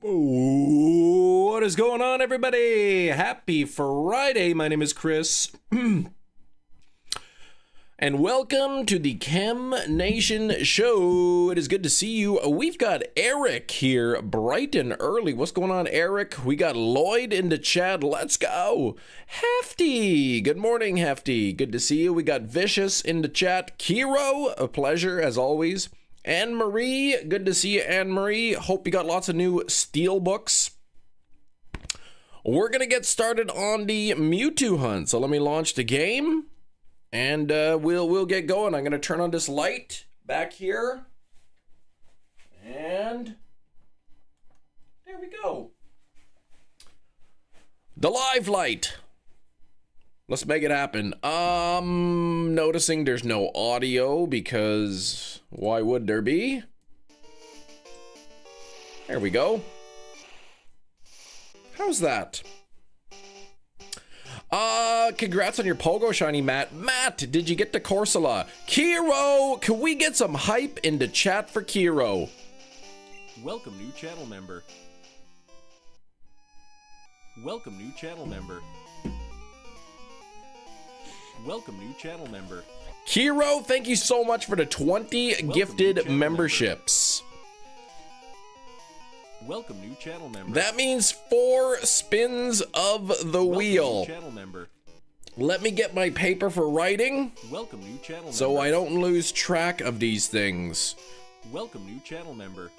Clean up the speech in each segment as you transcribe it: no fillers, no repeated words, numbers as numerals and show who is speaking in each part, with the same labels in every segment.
Speaker 1: What is going on, everybody? Happy Friday. My name is Chris. And welcome to the Chem Nation show. It is good to see you. We've got Eric here bright and early. What's going on, Eric? We got Lloyd in the chat. Let's go. Hefty. Good morning, Hefty. Good to see you. We got Vicious in the chat. Kiro, a pleasure as always. Anne Marie, good to see you, Anne Marie. Hope you got lots of new steelbooks. We're gonna get started on the Mewtwo hunt. So let me launch the game, and we'll get going. I'm gonna turn on this light back here, and there we go. The live light. Let's make it happen. Noticing there's no audio because why would there be? There we go. How's that? Congrats on your pogo shiny, Matt. Matt, did you get the Corsola? Kiro, can we get some hype in the chat for Kiro?
Speaker 2: Welcome, new channel member. Welcome, new channel member. Welcome, new channel member.
Speaker 1: Kiro, thank you so much for the 20 gifted memberships.
Speaker 2: Welcome, new channel member.
Speaker 1: That means 4 spins of the wheel.
Speaker 2: New channel member.
Speaker 1: Let me get my paper for writing.
Speaker 2: Welcome, new channel member.
Speaker 1: So I don't lose track of these things.
Speaker 2: Welcome, new channel member.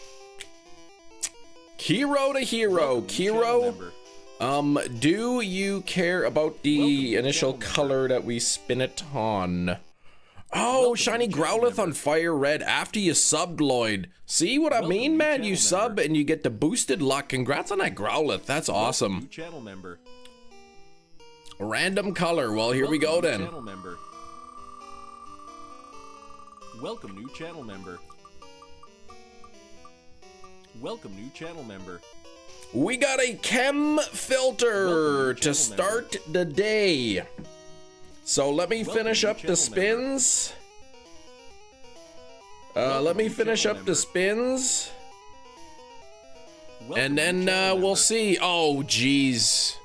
Speaker 1: Kiro to hero. Kiro, do you care about the initial color that we spin it on? Oh, shiny Growlithe on fire red after you subbed, Lloyd. See what I mean, man? You sub and you get the boosted luck. Congrats on that Growlithe. That's awesome.
Speaker 2: New channel member.
Speaker 1: Random color. Well, here we go then.
Speaker 2: Channel member. Welcome, new channel member. Welcome, new channel member.
Speaker 1: We got a chem filter to start the day. So let me finish up the spins. Let me finish up the spins. And then we'll see. Oh, geez.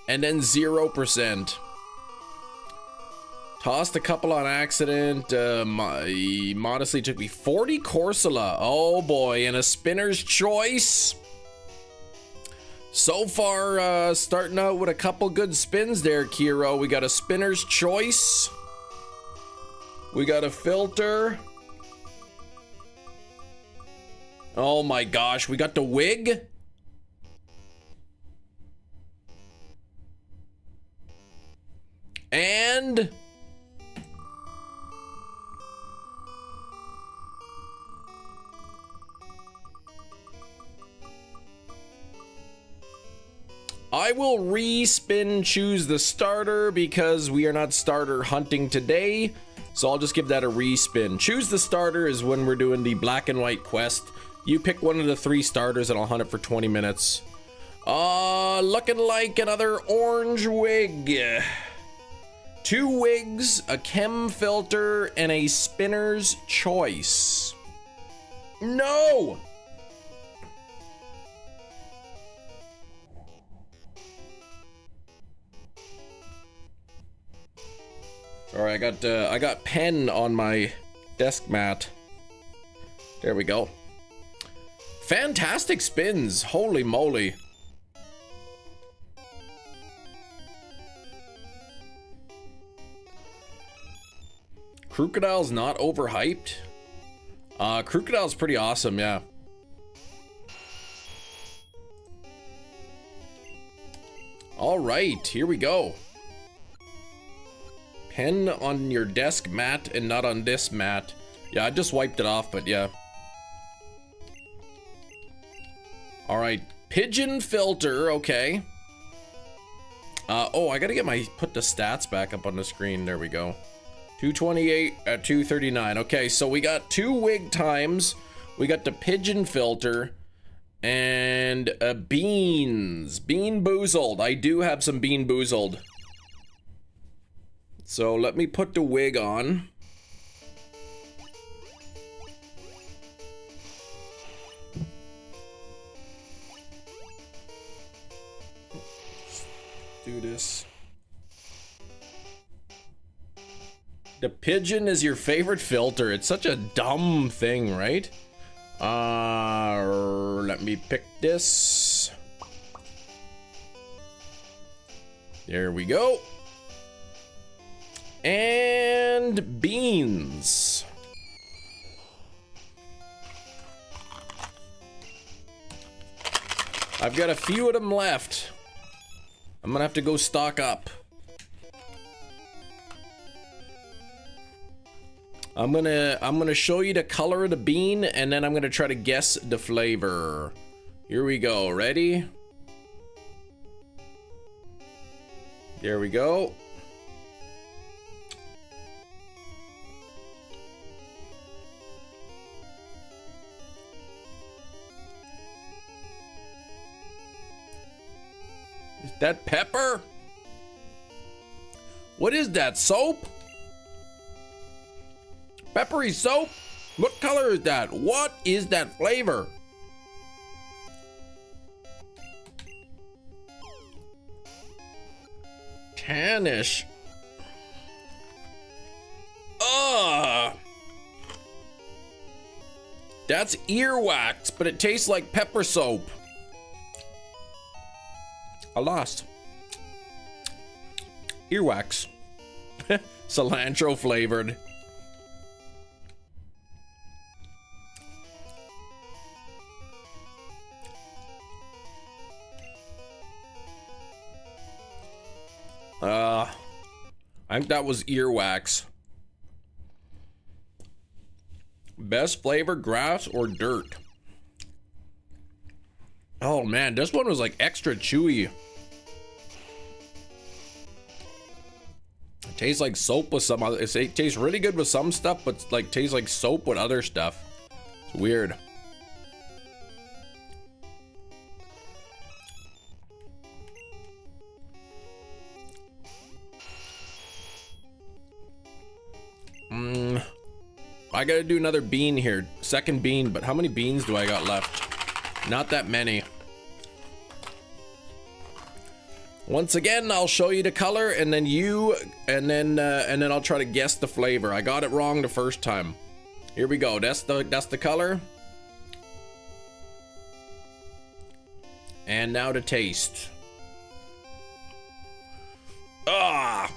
Speaker 1: And then 0%. Tossed a couple on accident. Modestly took me 40 Corsola. Oh boy, and a spinner's choice. So far, starting out with a couple good spins there, Kiro. We got a spinner's choice. We got a filter. Oh my gosh, we got the wig. And I will re-spin choose the starter because we are not starter hunting today. So I'll just give that a re-spin. Choose the starter is when we're doing the black and white quest. You pick one of the 3 starters and I'll hunt it for 20 minutes. Looking like another orange wig. 2 wigs, a chem filter, and a spinner's choice. No! Sorry, I got pen on my desk mat. There we go. Fantastic spins. Holy moly. Crocodile's not overhyped. Crocodile's pretty awesome, yeah. All right, here we go. Pen on your desk mat and not on this mat. Yeah, I just wiped it off, but yeah. All right, pigeon filter, okay. Oh, I gotta get put the stats back up on the screen. There we go. 228 at 239. Okay, so we got 2 wig times. We got the pigeon filter and beans. Bean Boozled. I do have some Bean Boozled. So let me put the wig on. delicious. The pigeon is your favorite filter. It's such a dumb thing, right? Let me pick this. There we go. And beans. I've got a few of them left. I'm gonna have to go stock up. I'm gonna show you the color of the bean, and then I'm gonna try to guess the flavor. Here we go. Ready? There we go. Is that pepper? What is that, soap? Peppery soap? What color is that? What is that flavor? Tannish. Ugh. That's earwax, but it tastes like pepper soap. I lost. Earwax. Cilantro flavored. I think that was earwax. Best flavor, grass or dirt? Oh man, this one was like extra chewy. It tastes like soap with some other, it tastes really good with some stuff, but like tastes like soap with other stuff. It's weird. I gotta do another bean here. Second bean, but how many beans do I got left? Not that many. Once again, I'll show you the color, and then I'll try to guess the flavor. I got it wrong the first time. Here we go. That's the color. And now to taste. Ah.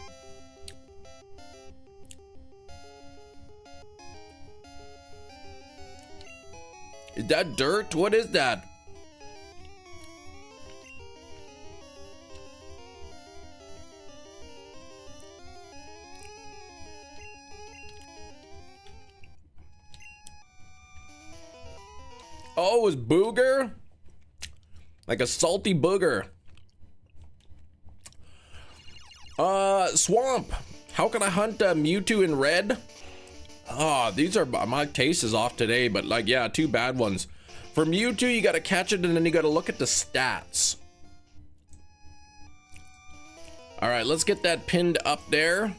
Speaker 1: Is that dirt? What is that? Oh, it was booger? Like a salty booger. Swamp. How can I hunt a Mewtwo in red? Oh, these are, my case is off today, but like, yeah, two bad ones. For Mewtwo, you gotta catch it and then you gotta look at the stats. All right, let's get that pinned up there.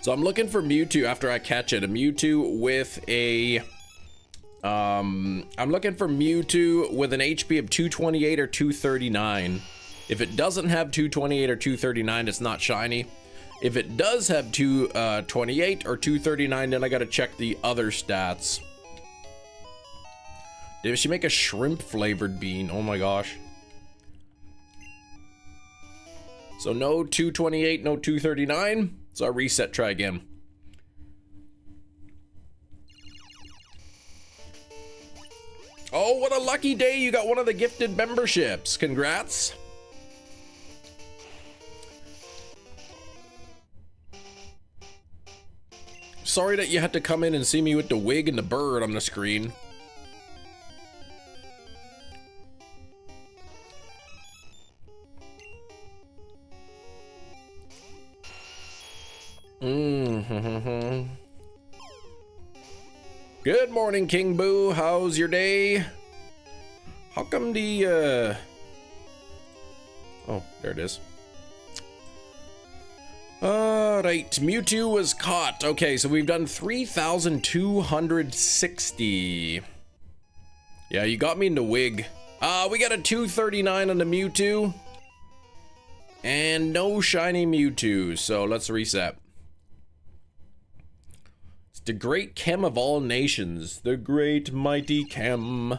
Speaker 1: So I'm looking for Mewtwo after I catch it. A Mewtwo with a, I'm looking for Mewtwo with an HP of 228 or 239. If it doesn't have 228 or 239, it's not shiny. If it does have 228 or 239, then I gotta check the other stats. Did she make a shrimp flavored bean? Oh my gosh. So no 228, no 239. So I reset, try again. Oh, what a lucky day. You got one of the gifted memberships. Congrats. Sorry that you had to come in and see me with the wig and the bird on the screen. Good morning, King Boo. How's your day? How come the oh, there it is. Alright, Mewtwo was caught. Okay, so we've done 3,260. Yeah, you got me into wig. We got a 239 on the Mewtwo. And no shiny Mewtwo, so let's reset. It's the great Chem of all nations. The great mighty Chem.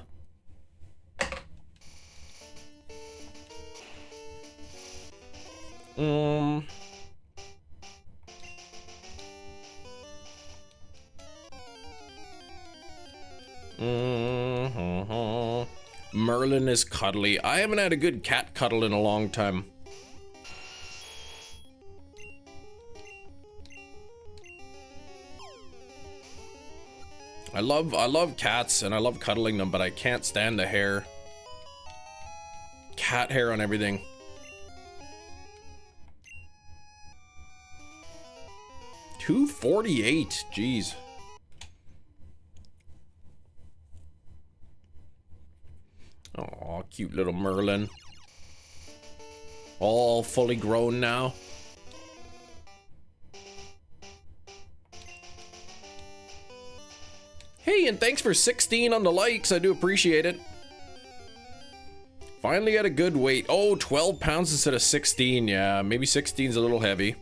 Speaker 1: Merlin is cuddly. I haven't had a good cat cuddle in a long time. I love cats and I love cuddling them, but I can't stand the hair. Cat hair on everything. $248, jeez. Oh, cute little Merlin. All fully grown now. Hey, and thanks for 16 on the likes. I do appreciate it. Finally got a good weight. Oh, 12 pounds instead of 16. Yeah, maybe 16 is a little heavy.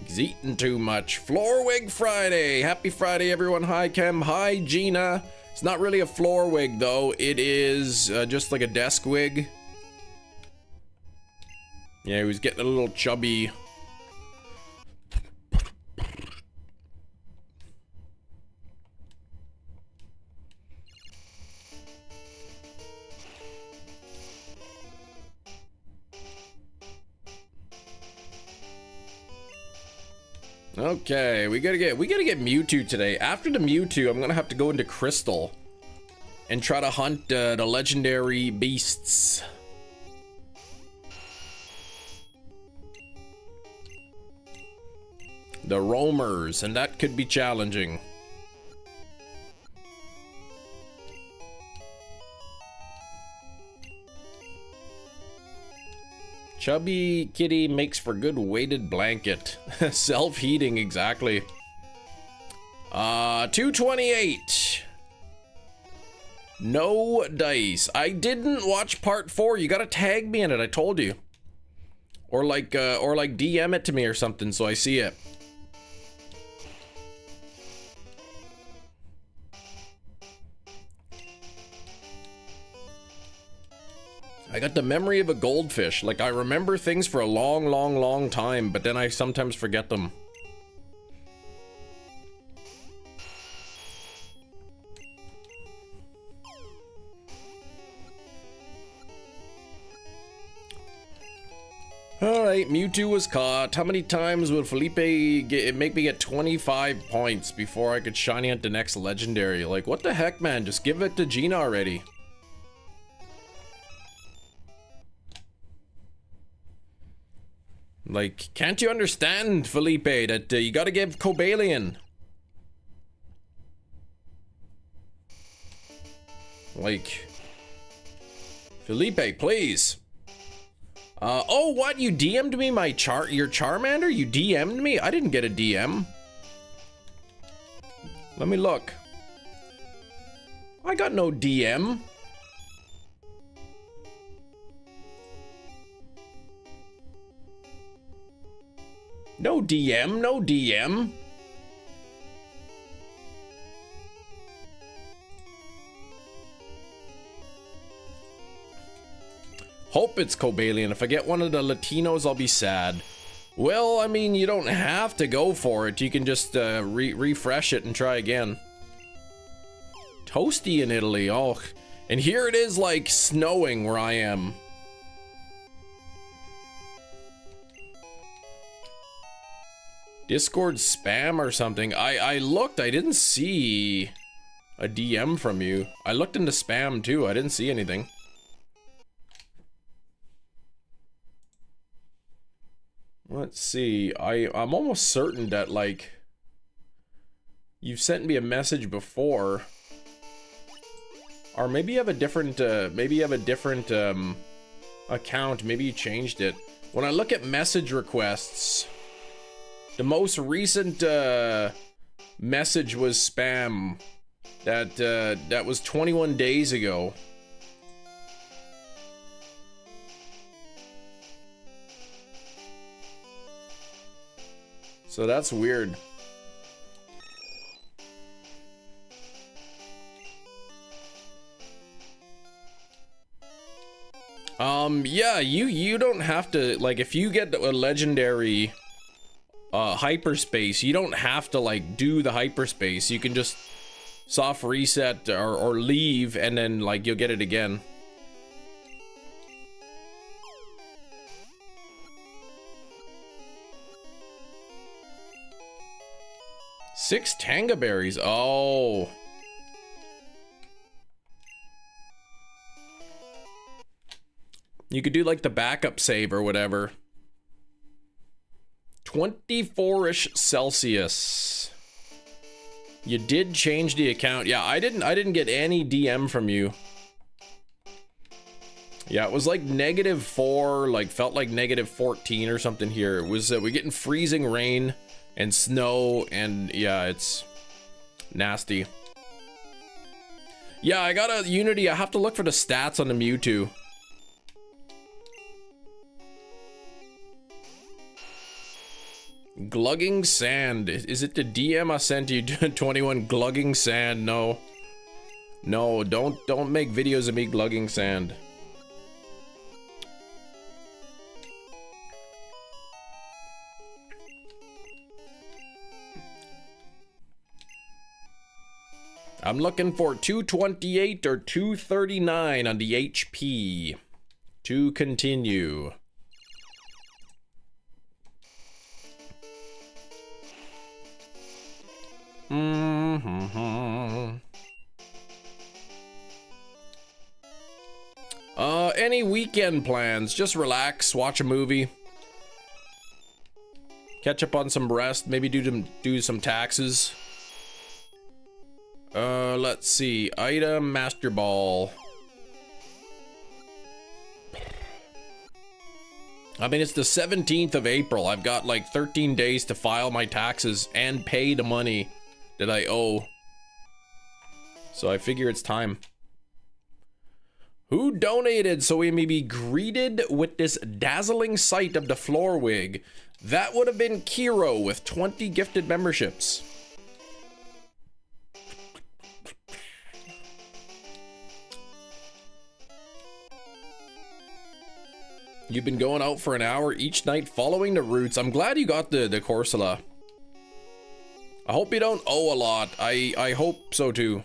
Speaker 1: He's eating too much. Floor wig Friday. Happy Friday, everyone. Hi, Chem. Hi, Gina. It's not really a floor wig, though. It is just like a desk wig. Yeah, he was getting a little chubby. Okay, we gotta get Mewtwo today. After the Mewtwo, I'm gonna have to go into Crystal and try to hunt the legendary beasts. The roamers, and that could be challenging. Chubby kitty makes for good weighted blanket. Self-heating, exactly. 228. No dice. I didn't watch part 4. You gotta tag me in it, I told you. Or like DM it to me or something so I see it. I got the memory of a goldfish. Like, I remember things for a long time, but then I sometimes forget them. Alright, Mewtwo was caught. How many times would Felipe make me get 25 points before I could shiny at the next legendary? Like, what the heck, man? Just give it to Gina already. Like, can't you understand, Felipe, that you gotta give Cobalion? Like, Felipe, please. Oh, what? You DM'd me your Charmander? You DM'd me? I didn't get a DM. Let me look. I got no DM. No DM, no DM. Hope it's Cobalion. If I get one of the Latinos, I'll be sad. Well, I mean, you don't have to go for it. You can just refresh it and try again. Toasty in Italy. Oh, and here it is, like, snowing where I am. Discord spam or something. I looked, I didn't see a DM from you. I looked into spam too, I didn't see anything. Let's see, I'm almost certain that, like, you've sent me a message before. Or maybe you have a different, account, maybe you changed it. When I look at message requests, The most recent message was spam. That was 21 days ago. So that's weird. Yeah, you don't have to, like, if you get a legendary hyperspace, you don't have to, like, do the hyperspace. You can just soft reset or leave, and then, like, you'll get it again. Six Tanga berries. Oh. You could do like the backup save or whatever. 24-ish Celsius. You did change the account. Yeah, I didn't get any DM from you. Yeah, it was like -4, like felt like -14 or something here. It was we're getting freezing rain and snow, and yeah, it's nasty. Yeah, I got a Unity. I have to look for the stats on the Mewtwo. Glugging sand. Is it the DM I sent you? 21 glugging sand. No. No, don't make videos of me glugging sand. I'm looking for 228 or 239 on the HP to continue. Any weekend plans? Just relax, watch a movie, catch up on some rest, maybe do some taxes. Let's see. Item Master Ball. I mean, it's the 17th of April. I've got like 13 days to file my taxes and pay the money that I owe. So I figure it's time. Who donated so we may be greeted with this dazzling sight of the floor wig? That would have been Kiro with 20 gifted memberships. You've been going out for an hour each night following the routes. I'm glad you got the Corsola. I hope you don't owe a lot. I hope so too.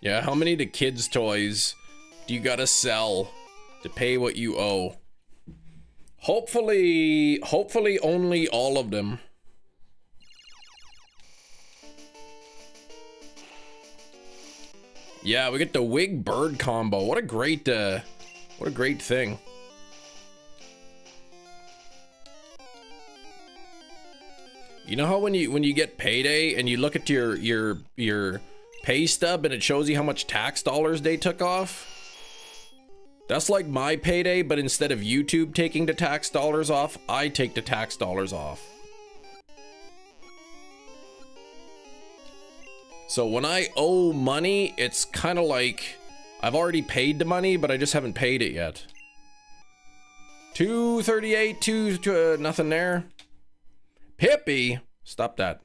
Speaker 1: Yeah, how many of the kids' toys do you gotta sell to pay what you owe? Hopefully only all of them. Yeah, we get the wig bird combo. What a great thing. You know how when you get payday and you look at your pay stub and it shows you how much tax dollars they took off? That's like my payday, but instead of YouTube taking the tax dollars off, I take the tax dollars off. So when I owe money, it's kind of like I've already paid the money, but I just haven't paid it yet. 238, nothing there. Pippi, stop that.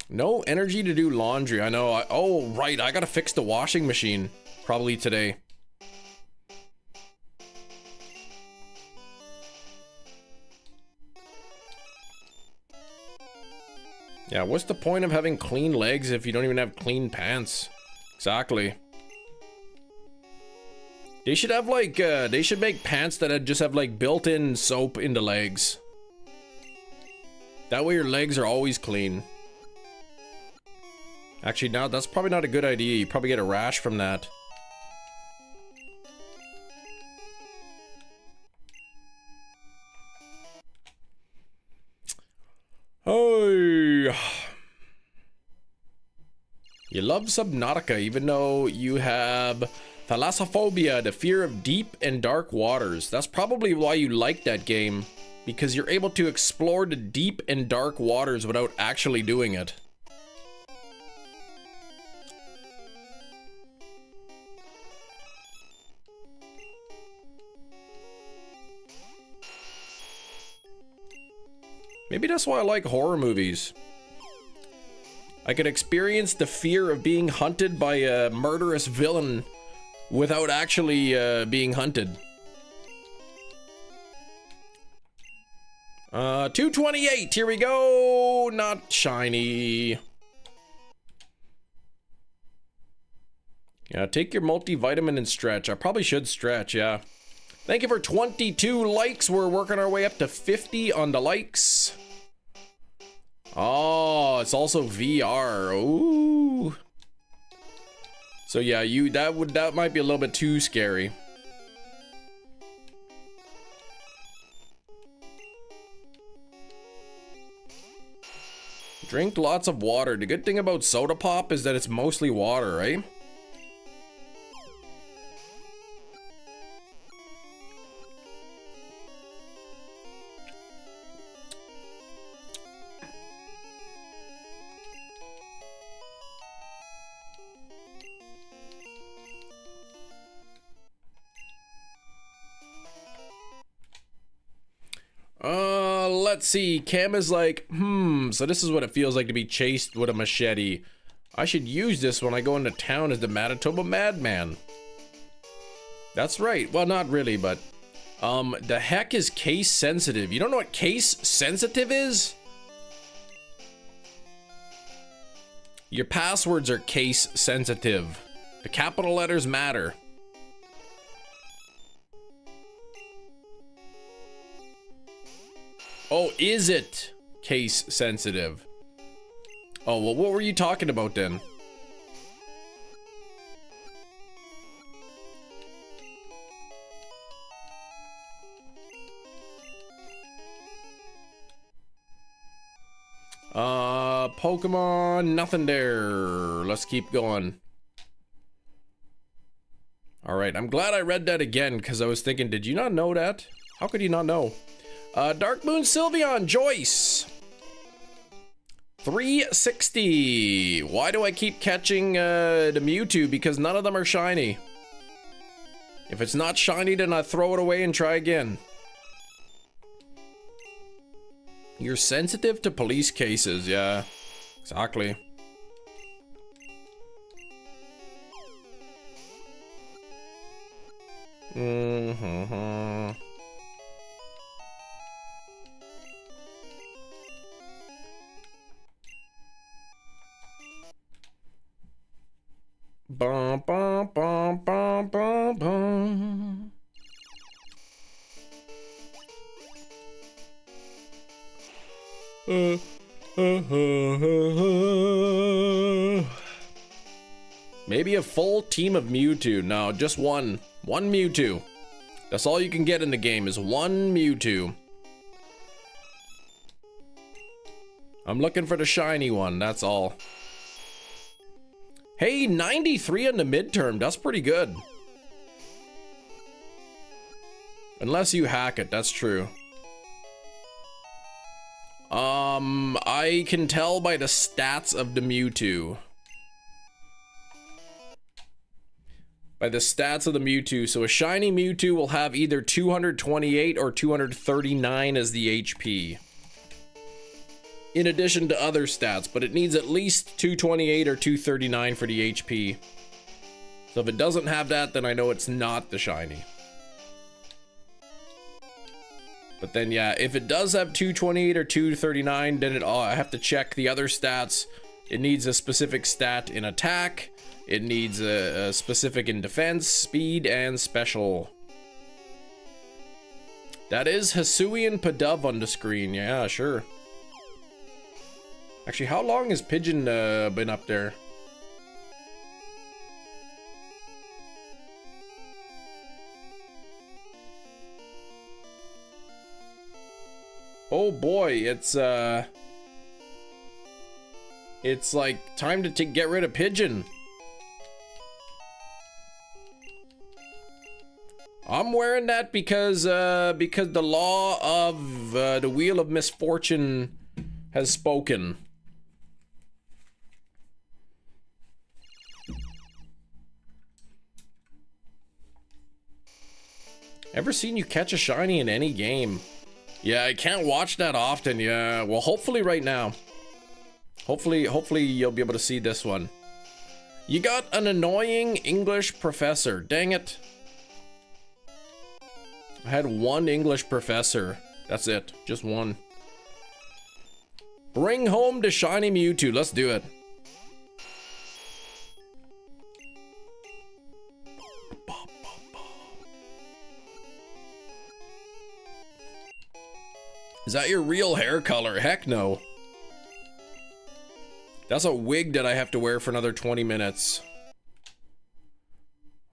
Speaker 1: No energy to do laundry. I know. Oh, right. I gotta fix the washing machine. Probably today. Yeah, what's the point of having clean legs if you don't even have clean pants? Exactly. They should have like, they should make pants that just have like built-in soap in the legs. That way your legs are always clean. Actually, now that's probably not a good idea. You probably get a rash from that. You love Subnautica even though you have thalassophobia, the fear of deep and dark waters. That's probably why you like that game, because you're able to explore the deep and dark waters without actually doing it. Maybe that's why I like horror movies. I could experience the fear of being hunted by a murderous villain without actually being hunted. 228, here we go. Not shiny. Yeah, take your multivitamin and stretch. I probably should stretch, yeah. Thank you for 22 likes. We're working our way up to 50 on the likes. Oh, it's also VR. Ooh. So yeah, that might be a little bit too scary. Drink lots of water. The good thing about soda pop is that it's mostly water, right? Let's see. Cam is like, so this is what it feels like to be chased with a machete. I should use this when I go into town as the Manitoba Madman. That's right. Well, not really, but the heck is case sensitive? You don't know what case sensitive is? Your passwords are case sensitive. The capital letters matter. Oh, is it case sensitive? Oh, well, what were you talking about then? Pokemon, nothing there. Let's keep going. All right, I'm glad I read that again because I was thinking, did you not know that? How could you not know? Dark Moon Sylveon, Joyce. 360. Why do I keep catching the Mewtwo? Because none of them are shiny. If it's not shiny, then I throw it away and try again. You're sensitive to police cases, yeah. Exactly. Mm-hmm. Bum, bum, bum, bum, bum, bum. Maybe a full team of Mewtwo. No, just one. One Mewtwo. That's all you can get in the game is one Mewtwo. I'm looking for the shiny one, that's all. Hey, 93 on the midterm. That's pretty good. Unless you hack it, that's true. I can tell by the stats of the Mewtwo. By the stats of the Mewtwo. So a shiny Mewtwo will have either 228 or 239 as the HP. In addition to other stats, but it needs at least 228 or 239 for the HP. So if it doesn't have that, then I know it's not the shiny. But then yeah, if it does have 228 or 239, then I have to check the other stats. It needs a specific stat in attack. It needs a specific in defense, speed, and special. That is Hisuian Pidove on the screen. Yeah, sure. Actually, how long has Pigeon been up there? Oh boy, it's It's like time to get rid of Pigeon. I'm wearing that because the law of the Wheel of Misfortune has spoken. Ever seen you catch a shiny in any game? Yeah, I can't watch that often. Yeah, well, hopefully right now. Hopefully you'll be able to see this one. You got an annoying English professor. Dang it. I had one English professor. That's it. Just one. Bring home the shiny Mewtwo. Let's do it. Is that your real hair color? Heck no. That's a wig that I have to wear for another 20 minutes.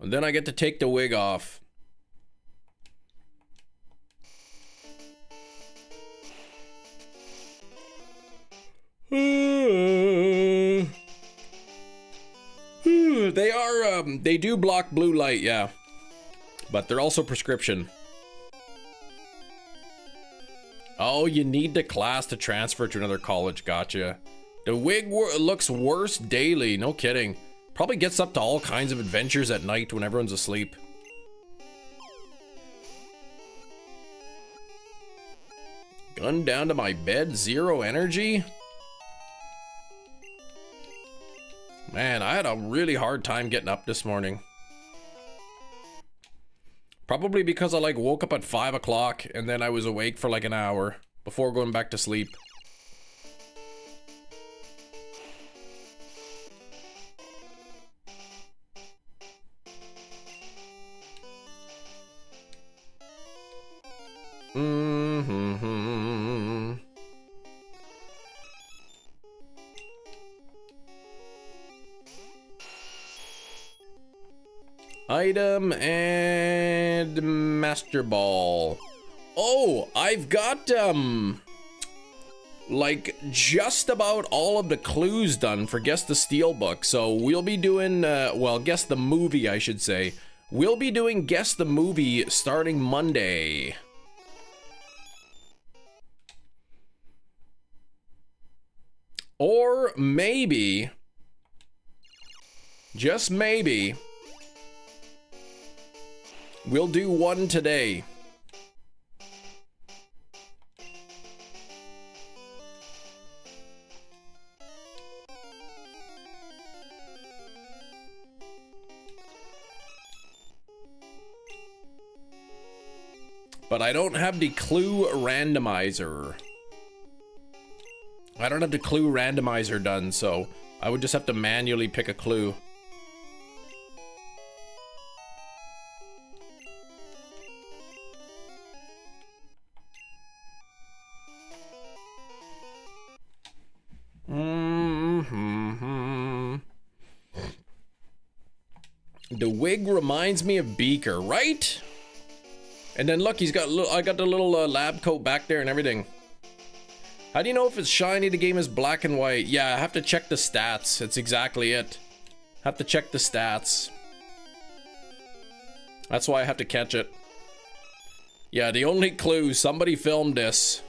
Speaker 1: And then I get to take the wig off. They do block blue light, yeah. But they're also prescription. Oh, you need the class to transfer to another college, gotcha. The wig looks worse daily, no kidding. Probably gets up to all kinds of adventures at night when everyone's asleep. Gun down to my bed, 0 energy? Man, I had a really hard time getting up this morning. Probably because I like woke up at 5 o'clock and then I was awake for like an hour before going back to sleep. Item and Master Ball. Oh, I've got like just about all of the clues done for Guess the Steelbook. So we'll be doing well, Guess the Movie, I should say. We'll be doing Guess the Movie starting Monday. Or maybe, just maybe, we'll do one today. But I don't have the clue randomizer. I don't have the clue randomizer done, so I would just have to manually pick a clue. The wig reminds me of Beaker, right? And then look, he's got I got the little lab coat back there and everything. How do you know if it's shiny? The game is black and white. Yeah, I have to check the stats. That's exactly it. Have to check the stats. That's why I have to catch it. Yeah, the only clue, somebody filmed this.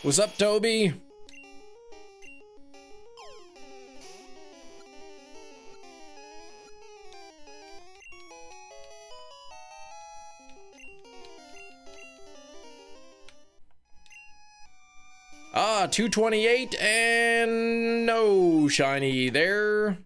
Speaker 1: What's up, Toby? Ah, 228 and no shiny there.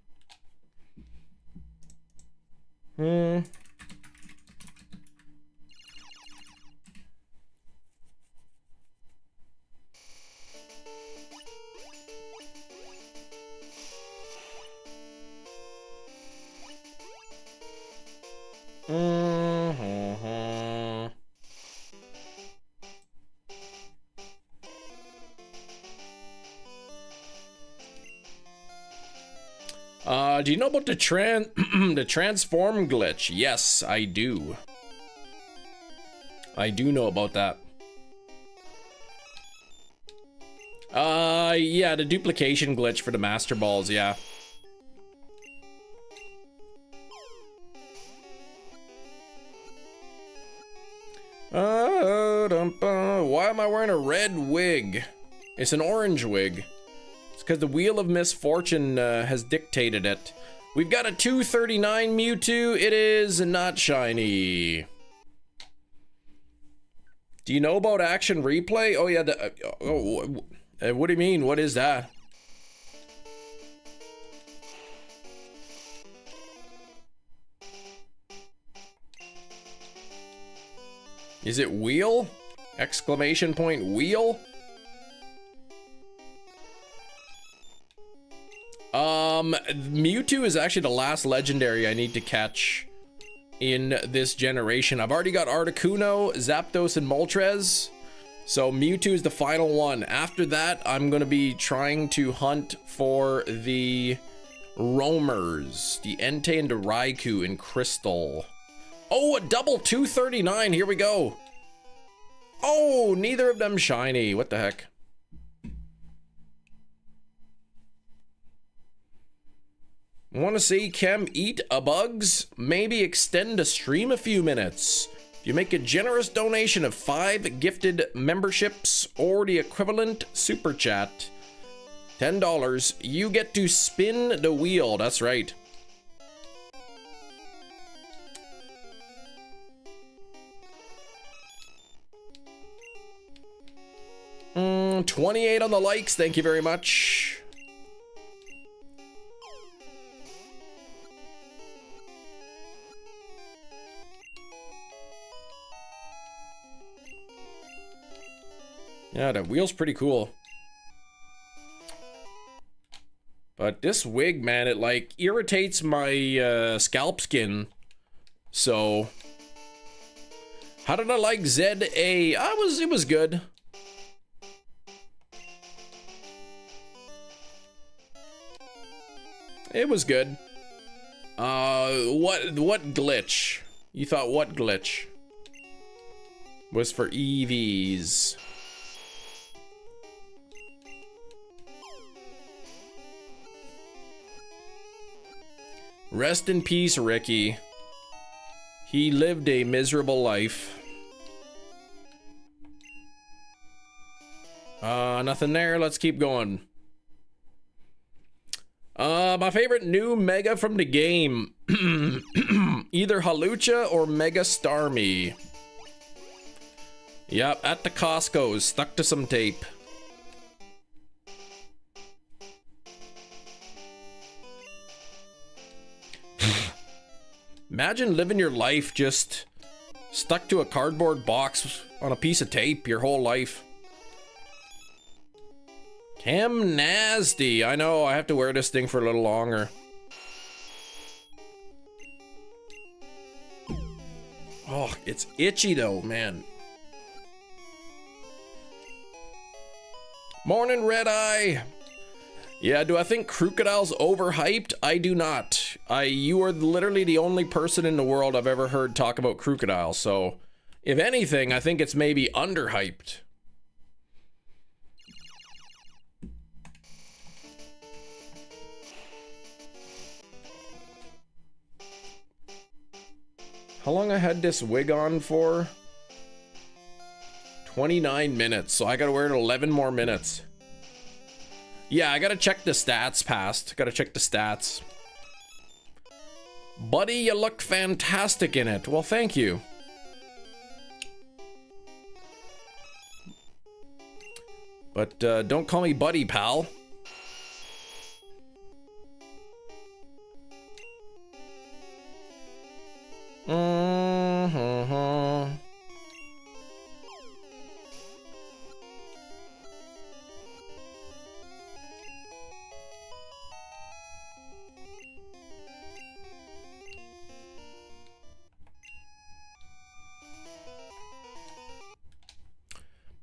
Speaker 1: Do you know about the the transform glitch? Yes, I do. I do know about that. Yeah, the duplication glitch for the Master Balls, yeah. Why am I wearing a red wig? It's an orange wig. It's because the Wheel of Misfortune has dictated it. We've got a 239 Mewtwo. It is not shiny. Do you know about Action Replay? Oh yeah, what do you mean? What is that? Is it wheel? Exclamation point wheel? Mewtwo is actually the last legendary I need to catch in this generation. I've already got Articuno, Zapdos, and Moltres. So Mewtwo is the final one. After that, I'm going to be trying to hunt for the roamers, the Entei and the Raikou in Crystal. Oh, a double 239. Here we go. Oh, neither of them shiny. What the heck? Want to see Chem eat a bugs? Maybe extend a stream a few minutes. If you make a generous donation of 5 gifted memberships or the equivalent super chat, $10, you get to spin the wheel. That's right. Mm, 28 on the likes. Thank you very much. Yeah, the wheel's pretty cool. But this wig, man, it like irritates my scalp skin. So how did I like ZA? It was good. It was good. What glitch? You thought what glitch was for EVs? Rest in peace, Ricky. He lived a miserable life. Nothing there. Let's keep going. My favorite new Mega from the game. Either Halucha or Mega Starmie. Yep, at the Costco, stuck to some tape. Imagine living your life just stuck to a cardboard box on a piece of tape your whole life. Cam nasty. I know, I have to wear this thing for a little longer. Oh, it's itchy though, man. Morning, Red Eye. Yeah, do I think Crocodile's overhyped? I do not. You are literally the only person in the world I've ever heard talk about Crocodile, so if anything, I think it's maybe underhyped. How long I had this wig on for? 29 minutes, so I gotta wear it 11 more minutes. Yeah, I gotta check the stats past. Gotta check the stats. Buddy, you look fantastic in it. Well, thank you. But don't call me buddy, pal.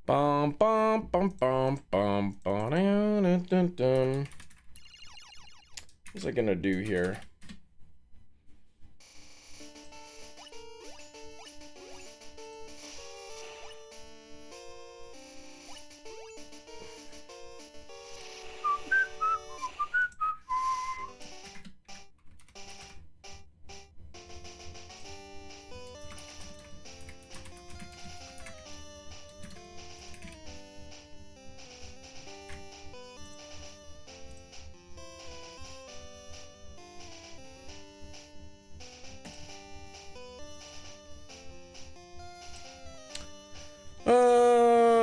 Speaker 1: Bum bum bum bum bum bum. What's I gonna do here?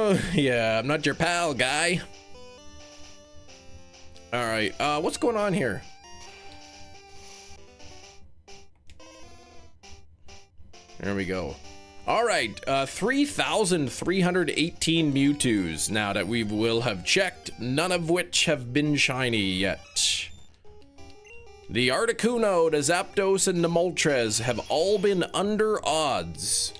Speaker 1: Oh, yeah, I'm not your pal, guy. Alright, what's going on here? There we go. Alright, 3,318 Mewtwo's now that we will have checked, none of which have been shiny yet. The Articuno, the Zapdos, and the Moltres have all been under odds.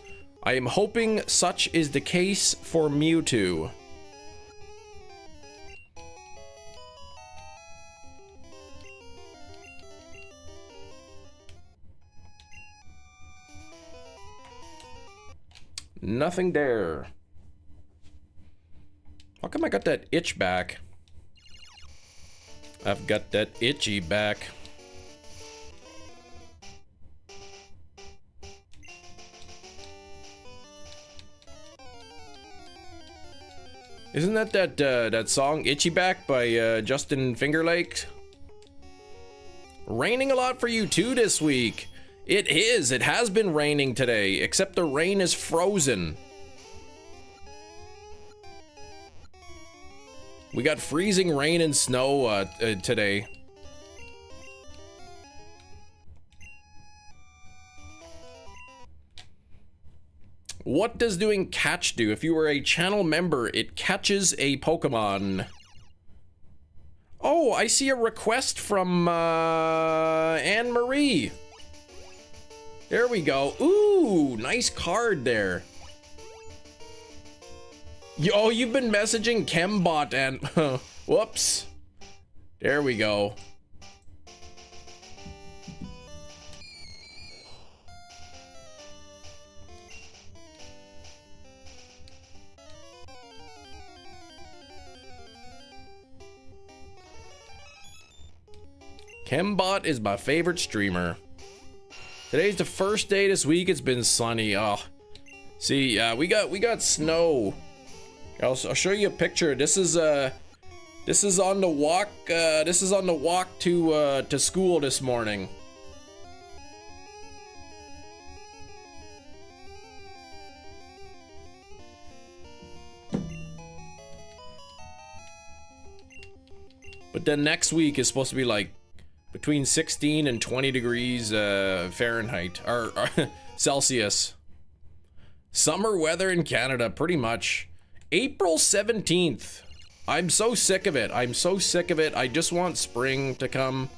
Speaker 1: I am hoping such is the case for Mewtwo. Nothing there. How come I got that itch back? I've got that itchy back. Isn't that song Itchy Back by Justin Fingerlake? Raining a lot for you too this week. It is. It has been raining today, except the rain is frozen. We got freezing rain and snow today. What does doing catch do? If you were a channel member, it catches a Pokemon. Oh, I see a request from Anne Marie. There we go. Ooh, nice card there. Oh, you've been messaging Chembot and whoops. There we go. Chembot is my favorite streamer. Today's the first day this week it's been sunny. Oh, see, we got snow. I'll show you a picture. This is on the walk. This is on the walk to school this morning. But then next week is supposed to be like between 16 and 20 degrees Fahrenheit or Celsius. Summer weather in Canada, pretty much. April 17th. I'm so sick of it. I'm so sick of it. I just want spring to come.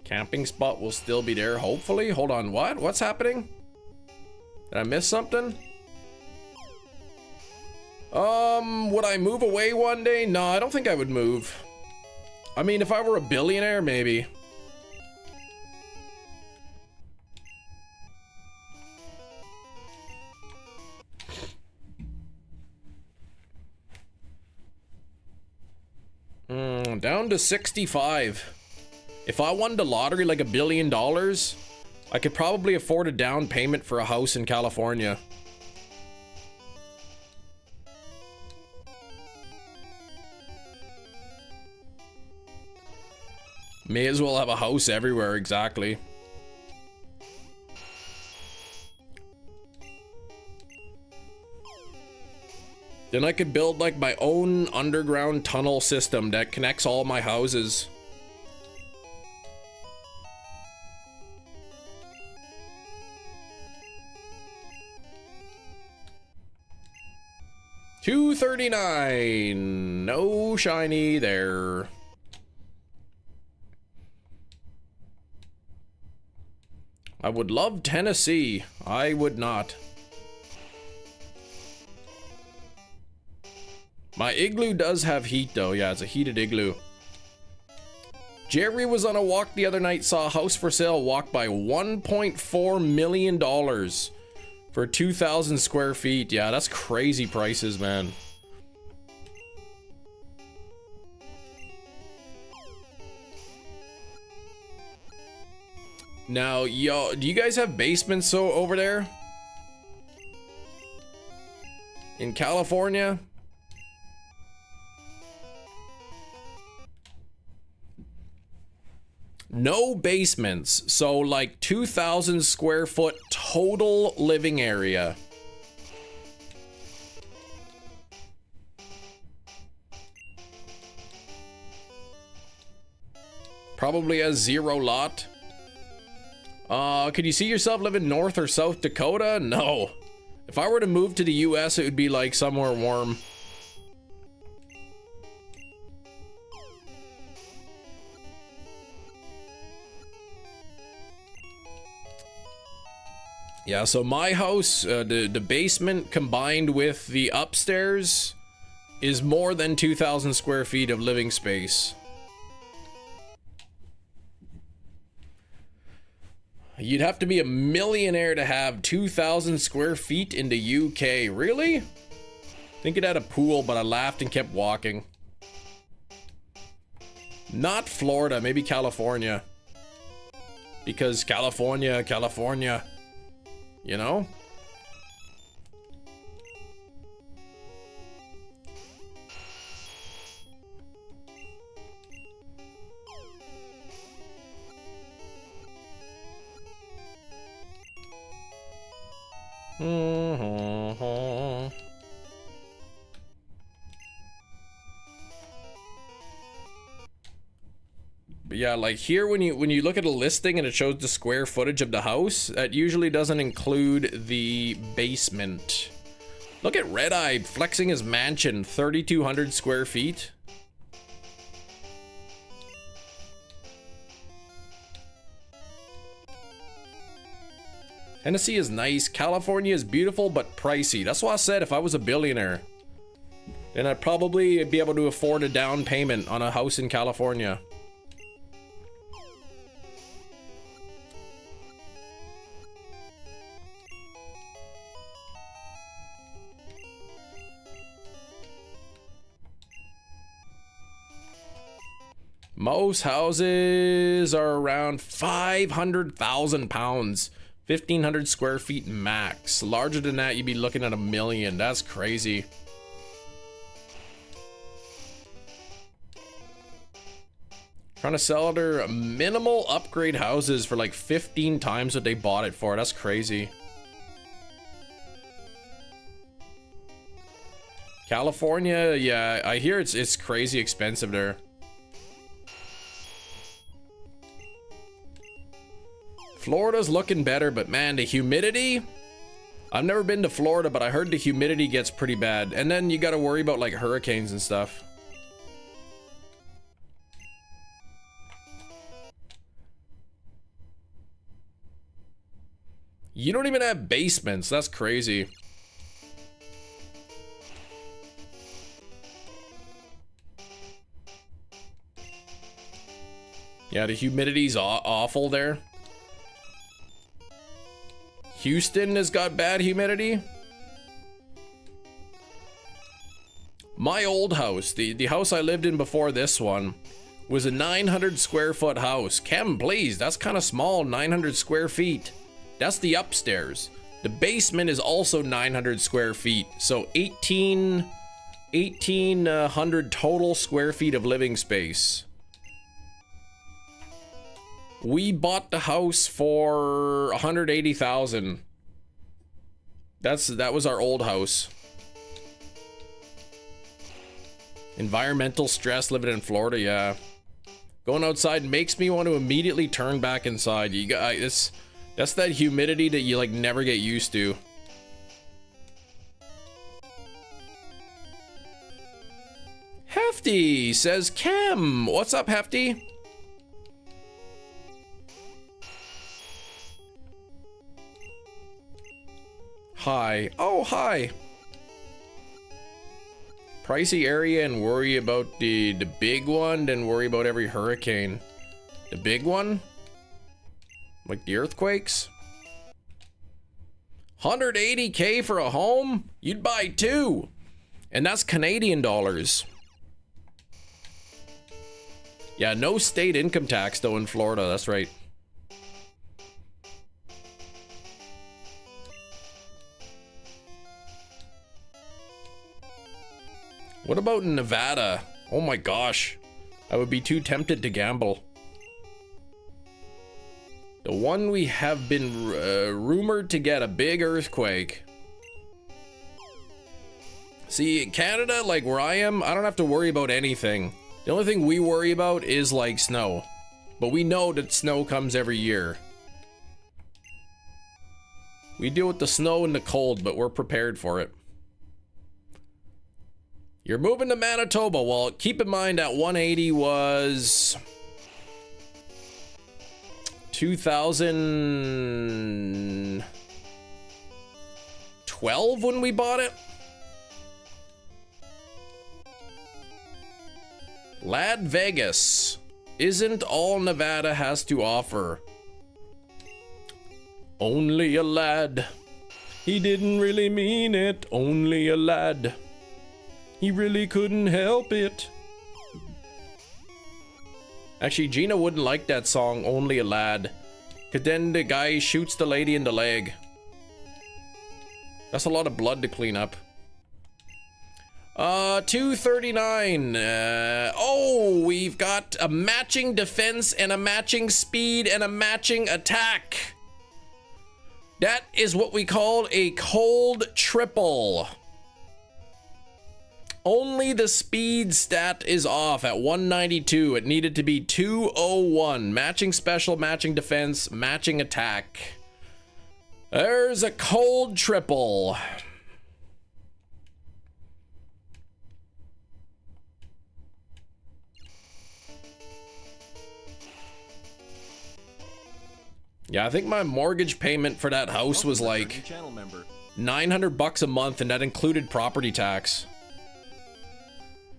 Speaker 1: Camping spot will still be there, hopefully. Hold on, what? What's happening? Did I miss something? Would I move away one day? No, I don't think I would move. I mean, if I were a billionaire, maybe. Down to 65. If I won the lottery like $1 billion, I could probably afford a down payment for a house in California. May as well have a house everywhere, exactly. Then I could build like my own underground tunnel system that connects all my houses. $239. No shiny there. I would love Tennessee. I would not. My igloo does have heat though. Yeah, it's a heated igloo. Jerry was on a walk the other night, saw a house for sale, walked by $1.4 million for 2,000 square feet. Yeah, that's crazy prices, man. Now, yo, do you guys have basements so over there? In California? No basements. So like 2,000 square foot total living area. Probably a 0 lot. Could you see yourself living North or South Dakota? No. If I were to move to the US, it would be like somewhere warm. Yeah, so my house, the basement combined with the upstairs is more than 2,000 square feet of living space. You'd have to be a millionaire to have 2,000 square feet in the UK. Really? I think it had a pool, but I laughed and kept walking. Not Florida, maybe California. Because California, you know? But yeah, like here when you look at a listing and it shows the square footage of the house, that usually doesn't include the basement. Look at Red Eye flexing his mansion, 3,200 square feet. Tennessee is nice. California is beautiful but pricey. That's why I said if I was a billionaire, then I'd probably be able to afford a down payment on a house in California. Most houses are around 500,000 pounds. 1,500 square feet max. Larger than that, you'd be looking at $1 million. That's crazy. Trying to sell their minimal upgrade houses for like 15 times what they bought it for. That's crazy. California, yeah, I hear it's crazy expensive there. Florida's looking better, but man, the humidity. I've never been to Florida, but I heard the humidity gets pretty bad. And then you got to worry about like hurricanes and stuff. You don't even have basements. That's crazy. Yeah, the humidity's awful there. Houston has got bad humidity. My old house, the house I lived in before this one, was a 900 square foot house. Chem, please, that's kind of small, 900 square feet. That's the upstairs. The basement is also 900 square feet. So 1,800 total square feet of living space. We bought the house for 180,000. That was our old house. Environmental stress living in Florida, yeah. Going outside makes me want to immediately turn back inside. You got this. That's that humidity that you like never get used to. Hefty says Chem. What's up, Hefty? Hi. Oh, hi. Pricey area and worry about the big one, then worry about every hurricane. The big one? Like the earthquakes? 180K for a home? You'd buy 2. And that's Canadian dollars. Yeah, no state income tax though in Florida, that's right. What about Nevada? Oh my gosh. I would be too tempted to gamble. The one we have been rumored to get a big earthquake. See, Canada, like where I am, I don't have to worry about anything. The only thing we worry about is like snow. But we know that snow comes every year. We deal with the snow and the cold, but we're prepared for it. You're moving to Manitoba. Well, keep in mind that 180 was 2012 when we bought it. Lad Vegas isn't all Nevada has to offer. Only a lad. He didn't really mean it. Only a lad. He really couldn't help it. Actually, Gina wouldn't like that song, Only a Lad. Cause then the guy shoots the lady in the leg. That's a lot of blood to clean up. 239. Oh, we've got a matching defense and a matching speed and a matching attack. That is what we call a cold triple. Only the speed stat is off at 192. It needed to be 201. Matching special, matching defense, matching attack. There's a cold triple. Yeah, I think my mortgage payment for that house was like 900 bucks a month, and that included property tax.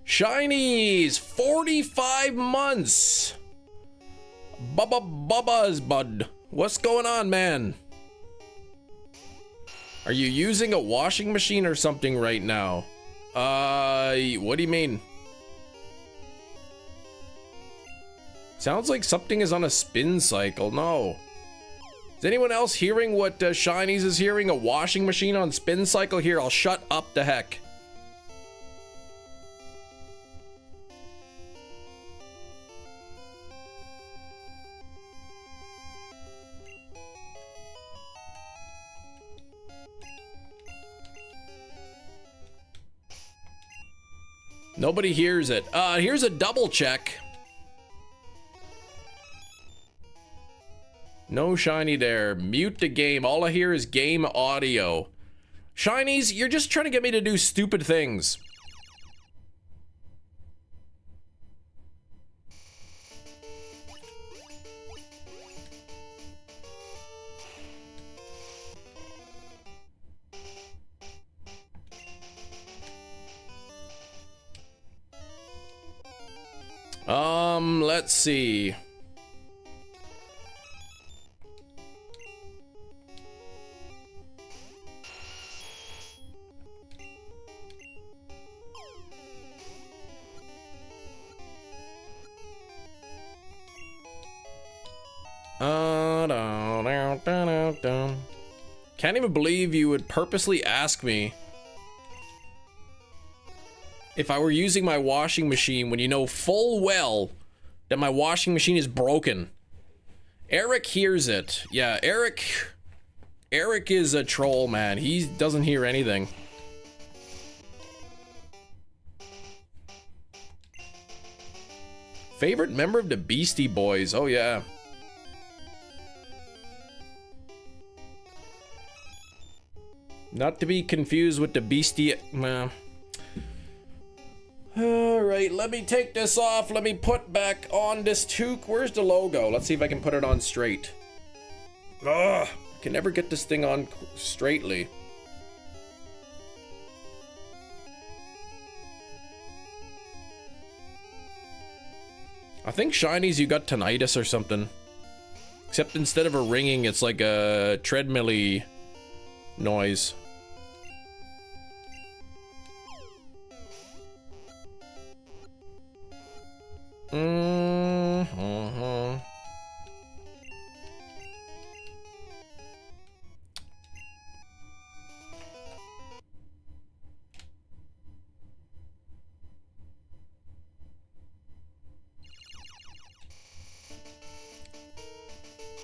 Speaker 1: Shinies, 45 months. Bubba's bud. What's going on, man? Are you using a washing machine or something right now? What do you mean? Sounds like something is on a spin cycle. No. Is anyone else hearing what Shinies is hearing? A washing machine on spin cycle? Here, I'll shut up the heck. Nobody hears it. Here's a double check. No shiny there. Mute the game. All I hear is game audio. Shinies, you're just trying to get me to do stupid things. Let's see. Can't even believe you would purposely ask me if I were using my washing machine when you know full well that my washing machine is broken. Eric hears it. Yeah, Eric is a troll, man. He doesn't hear anything. Favorite member of the Beastie Boys? Oh yeah. Not to be confused with the Beastie... Alright, let me take this off. Let me put back on this toque. Where's the logo? Let's see if I can put it on straight. Ugh, I can never get this thing on straightly. I think Shinies, you got tinnitus or something. Except instead of a ringing, it's like a treadmill-y noise.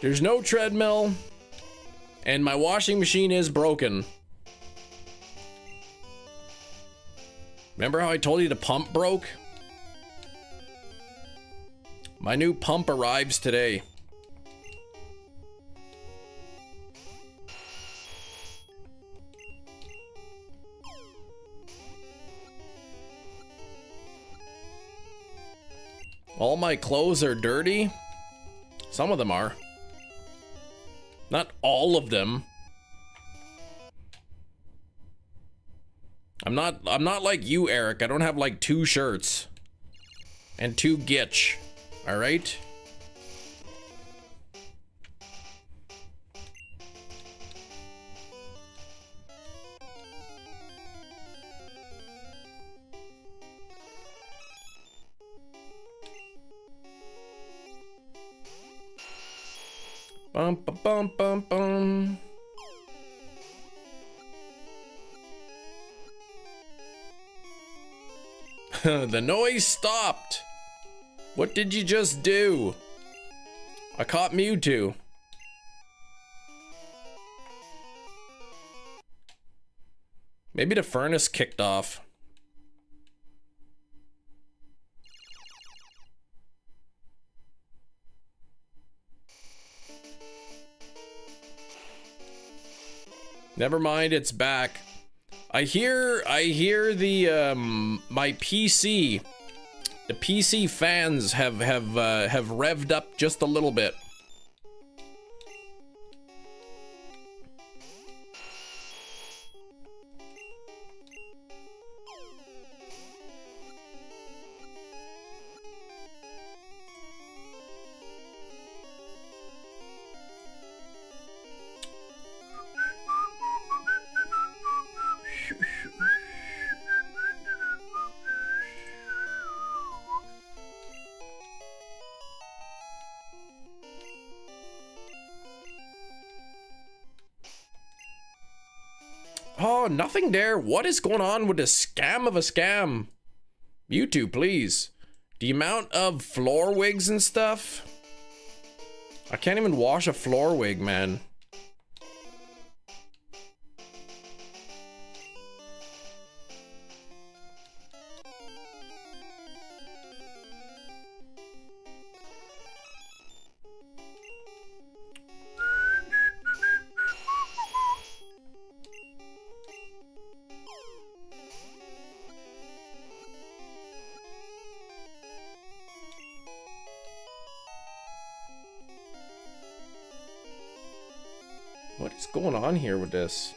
Speaker 1: There's no treadmill. And my washing machine is broken. Remember how I told you the pump broke? My new pump arrives today. All my clothes are dirty. Some of them are. Not all of them. I'm not like you, Eric. I don't have like 2 shirts and 2 gitch. All right. Bum bum bum bum bum. The noise stopped. What did you just do? I caught Mewtwo. Maybe the furnace kicked off. Never mind, it's back. I hear the my PC, the PC fans have revved up just a little bit. Oh, nothing there. What is going on with this scam of a scam? Mewtwo, please. The amount of floor wigs and stuff. I can't even wash a floor wig, man. What is going on here with this?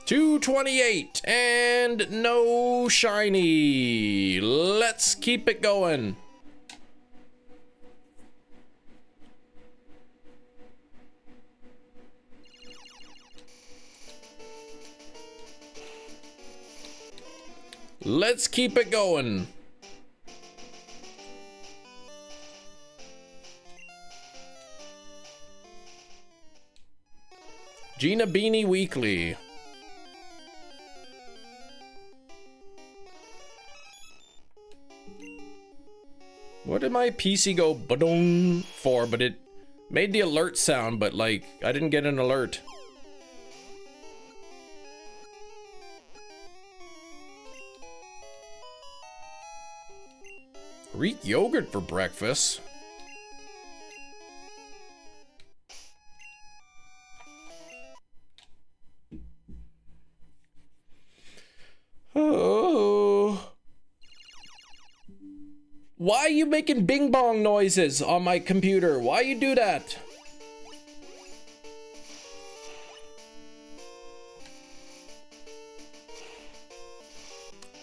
Speaker 1: $228 and no shiny. Let's keep it going. Let's keep it going. Gina Beanie Weekly. What did my PC go ba-dong for? But it made the alert sound, but like I didn't get an alert. Greek yogurt for breakfast. Oh. Why are you making bing bong noises on my computer? Why you do that?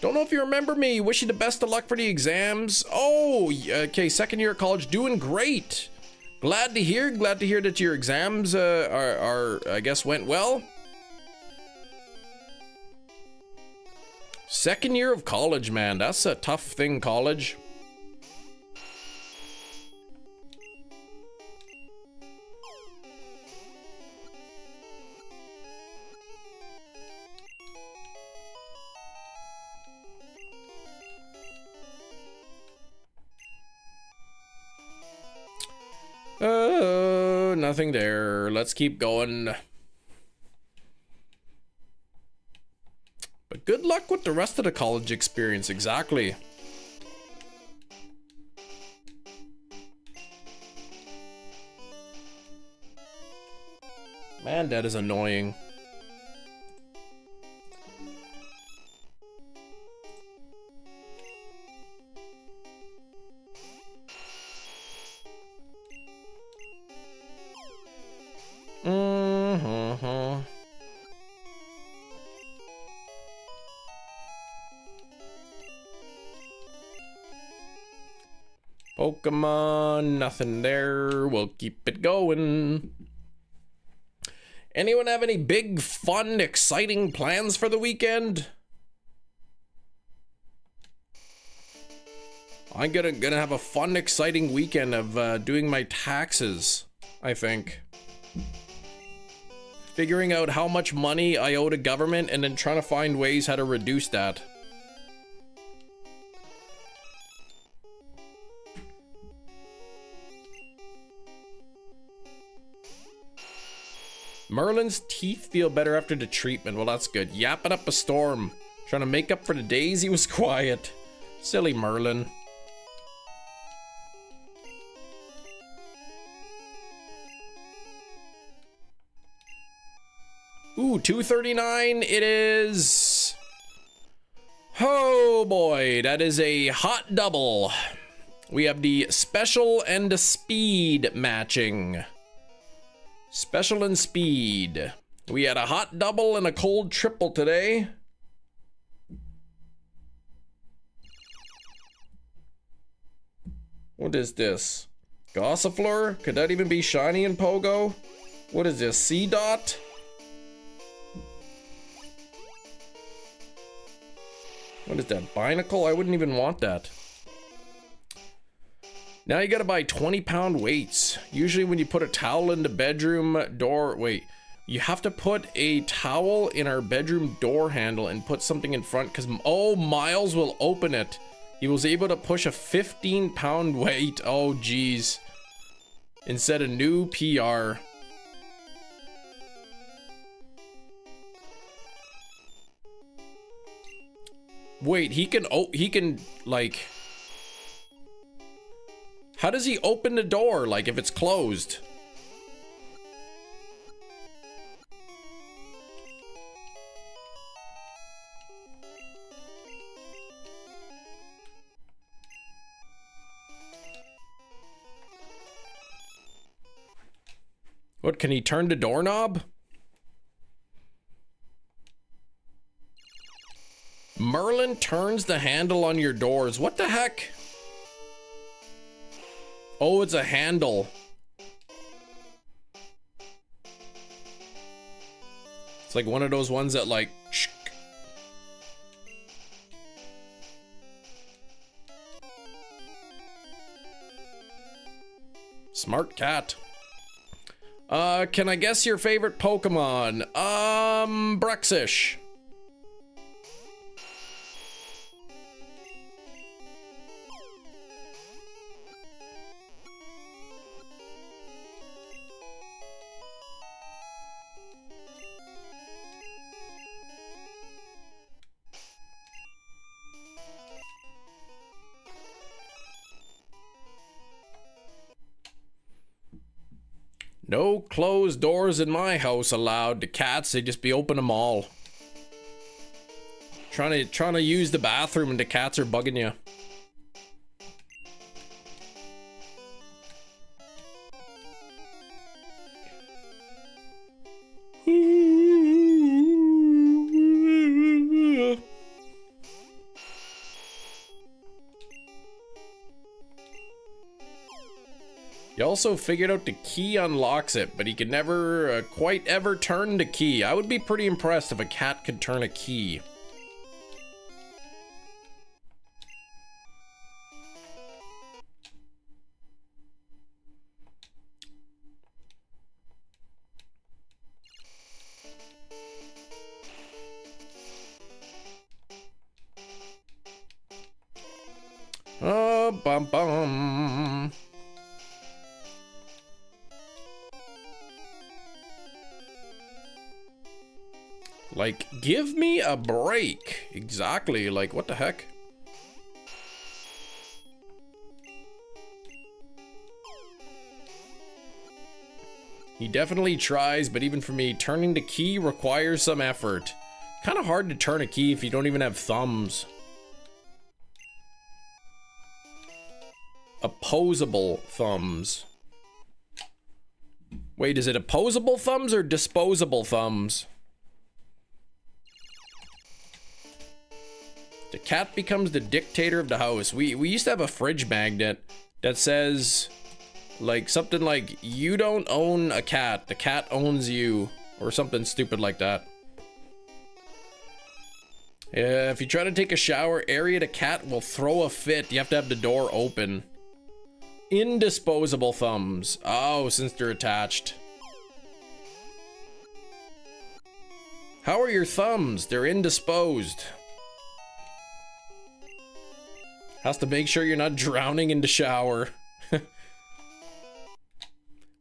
Speaker 1: Don't know if you remember me. Wish you the best of luck for the exams. Oh, okay, second year of college, doing great. Glad to hear that your exams are I guess went well. Second year of college, man, that's a tough thing, college. Nothing there. Let's keep going. But good luck with the rest of the college experience, exactly. Man, that is annoying. Pokemon, nothing there. We'll keep it going. Anyone have any big, fun, exciting plans for the weekend? I'm gonna have a fun, exciting weekend of doing my taxes, I think. Figuring out how much money I owe to government and then trying to find ways how to reduce that. Merlin's teeth feel better after the treatment. Well, that's good. Yapping up a storm. Trying to make up for the days he was quiet. Silly Merlin. Ooh, 239 it is. Oh boy, that is a hot double. We have the special and the speed matching. Special and speed. We had a hot double and a cold triple today. What is this? Gossifleur? Could that even be shiny in Pogo? What is this? C-Dot? What is that? Binacle? I wouldn't even want that. Now you gotta buy 20-pound weights. Usually when you put a towel in the bedroom door... Wait. You have to put a towel in our bedroom door handle and put something in front because... Oh, Miles will open it. He was able to push a 15-pound weight. Oh, geez. Instead of new PR. Wait, he can, like... How does he open the door, like, if it's closed? What, can he turn the doorknob? Merlin turns the handle on your doors. What the heck? Oh, it's a handle. It's like one of those ones that like... Smart cat. Can I guess your favorite Pokemon? Bruxish. No closed doors in my house allowed. The cats, they just be open them all. Trying to use the bathroom and the cats are bugging you. He also figured out the key unlocks it, but he could never quite ever turn the key. I would be pretty impressed if a cat could turn a key. Oh, bum bum. Like, give me a break. Exactly. Like, what the heck? He definitely tries, but even for me, turning the key requires some effort. Kind of hard to turn a key if you don't even have thumbs. Opposable thumbs. Wait, is it opposable thumbs or disposable thumbs? The cat becomes the dictator of the house. We used to have a fridge magnet that says, like, something like, you don't own a cat, the cat owns you, or something stupid like that. If you try to take a shower area, the cat will throw a fit. You have to have the door open. Indisposable thumbs. Oh, since they're attached. How are your thumbs? They're indisposed. Has to make sure you're not drowning in the shower.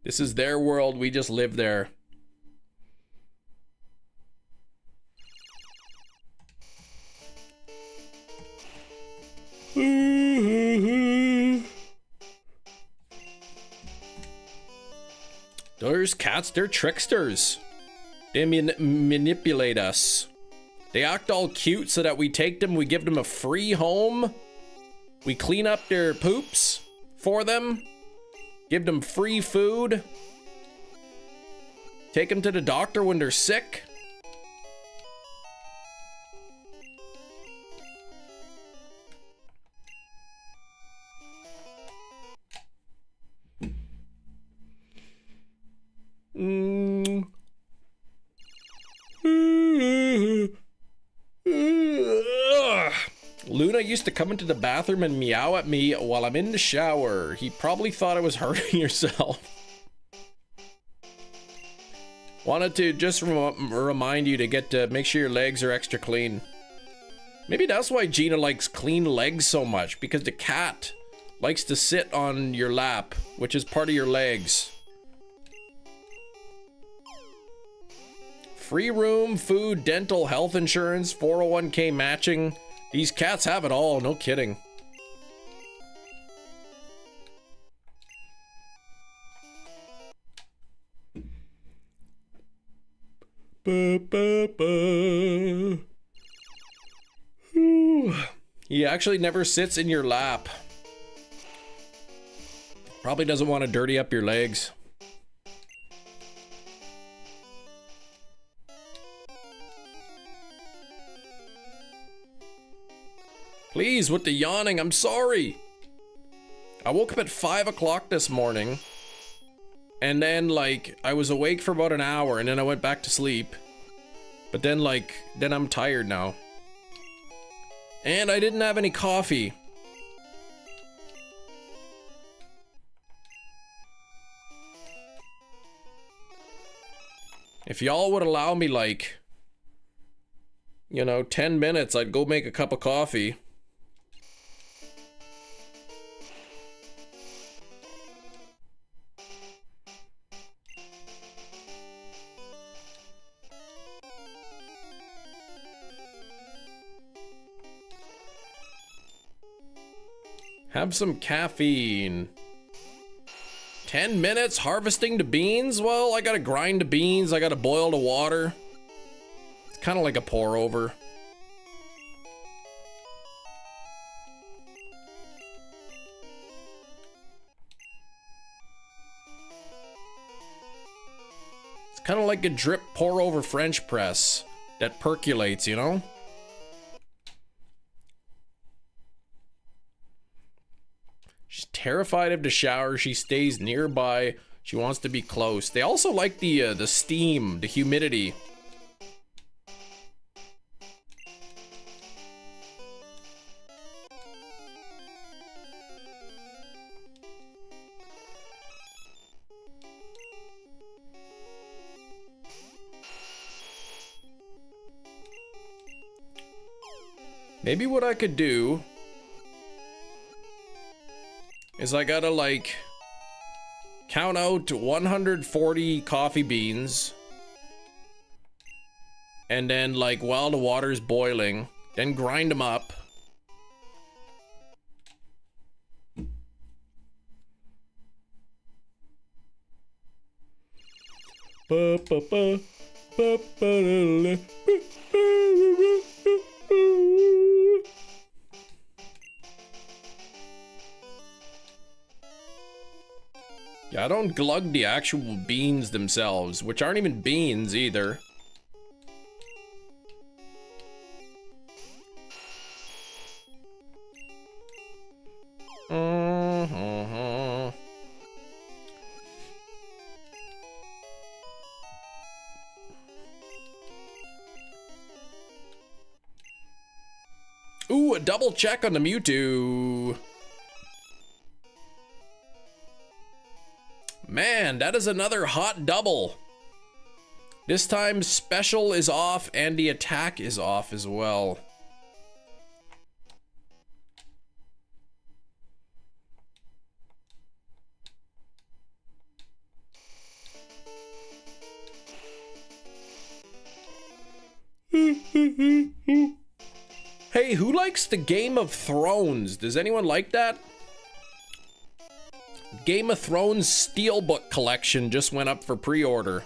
Speaker 1: This is their world. We just live there. Those cats, they're tricksters. They manipulate us. They act all cute so that we take them, we give them a free home. We clean up their poops for them. Give them free food. Take them to the doctor when they're sick. Luna used to come into the bathroom and meow at me while I'm in the shower. He probably thought I was hurting yourself. Wanted to just remind you to make sure your legs are extra clean. Maybe that's why Gina likes clean legs so much, because the cat likes to sit on your lap, which is part of your legs. Free room, food, dental, health insurance, 401k matching. These cats have it all, no kidding. He actually never sits in your lap. Probably doesn't want to dirty up your legs. Please, with the yawning, I'm sorry. I woke up at 5 o'clock this morning. And then, like, I was awake for about an hour and then I went back to sleep. But then, like, then I'm tired now. And I didn't have any coffee. If y'all would allow me, like, you know, 10 minutes, I'd go make a cup of coffee. Have some caffeine. 10 minutes harvesting the beans? Well, I gotta grind the beans, I gotta boil the water. It's kind of like a pour over. It's kind of like a drip pour over French press that percolates, you know? She's terrified of the shower. She stays nearby. She wants to be close. They also like the steam, the humidity. Maybe what I could do is I gotta, like, count out 140 coffee beans. and then like while the water's boiling, then grind them up. Yeah, I don't glug the actual beans themselves, which aren't even beans either. Ooh, a double check on the Mewtwo. Man, that is another hot double. This time special is off and the attack is off as well. Hey, who likes the Game of Thrones? Does anyone like that? Game of Thrones steelbook collection just went up for pre-order.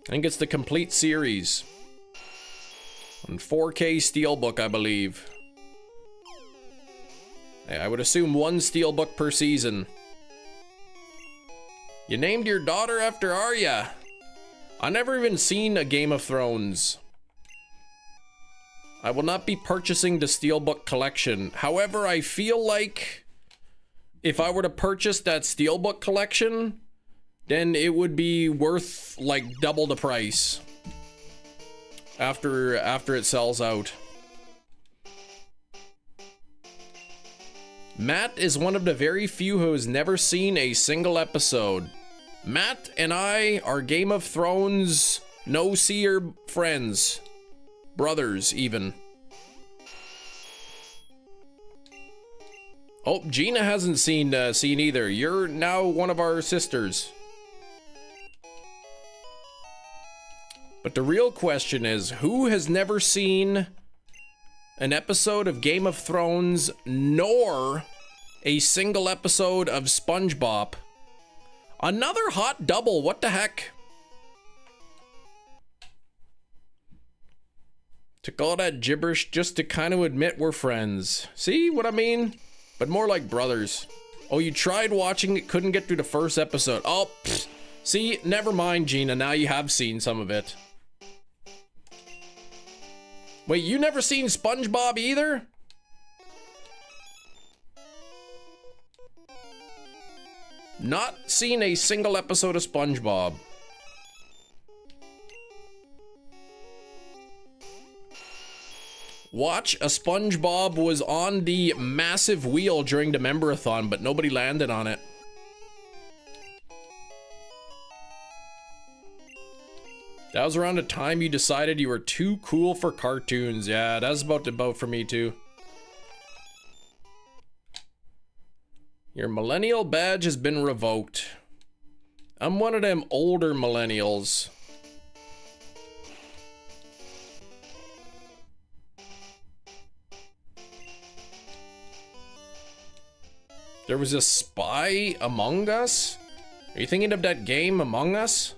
Speaker 1: I think it's the complete series. On 4K steelbook, I believe. I would assume one steelbook per season. You named your daughter after Arya. I never even seen a Game of Thrones. I will not be purchasing the steelbook collection. However, I feel like if I were to purchase that steelbook collection, then it would be worth like double the price after it sells out. Matt is one of the very few who has never seen a single episode. Matt and I are Game of Thrones no-seer friends. Brothers, even. Oh, Gina hasn't seen either. You're now one of our sisters. But the real question is, who has never seen an episode of Game of Thrones, nor a single episode of SpongeBob? Another hot double, what the heck? Took all that gibberish just to kind of admit we're friends. See what I mean? But more like brothers. Oh, you tried watching it, couldn't get through the first episode. Oh, pfft. See, never mind, Gina. Now you have seen some of it. Wait, you never seen SpongeBob either? Not seen a single episode of SpongeBob. Watch, a SpongeBob was on the massive wheel during the member-a-thon, but nobody landed on it. That was around the time you decided you were too cool for cartoons. Yeah, that's about the boat for me too. Your millennial badge has been revoked. I'm one of them older millennials. There was a spy Among Us? Are you thinking of that game Among Us?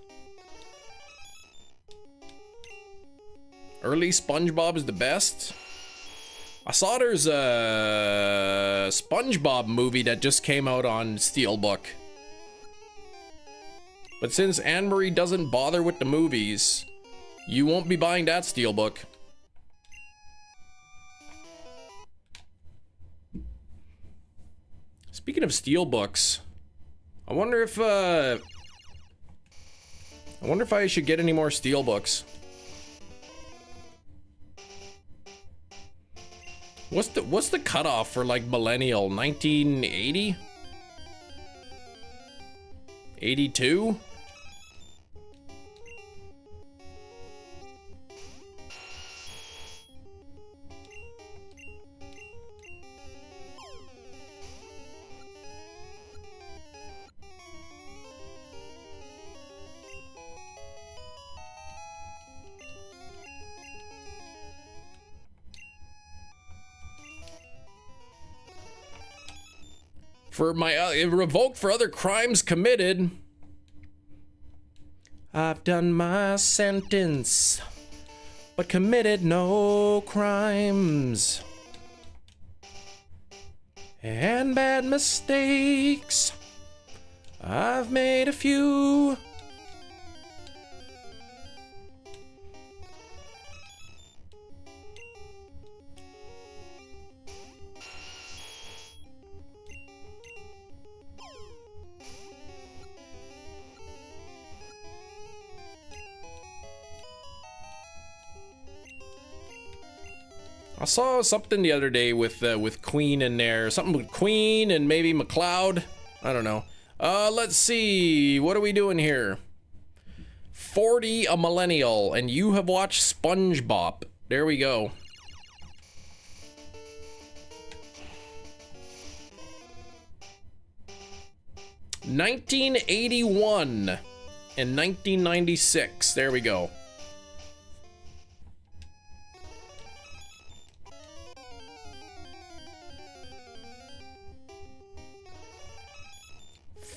Speaker 1: Early SpongeBob is the best. I saw there's a SpongeBob movie that just came out on Steelbook. But since Anne-Marie doesn't bother with the movies, you won't be buying that Steelbook. Speaking of steelbooks, I wonder if I should get any more steelbooks. What's the cutoff for like millennial? 1980? 82? For my revoked for other crimes committed. I've done my sentence, but committed no crimes. And bad mistakes, I've made a few. I saw something the other day with Queen in there. Something with Queen and maybe McLeod. I don't know. Let's see. What are we doing here? 40 a millennial, and you have watched SpongeBob. There we go. $1981 and 1996. There we go.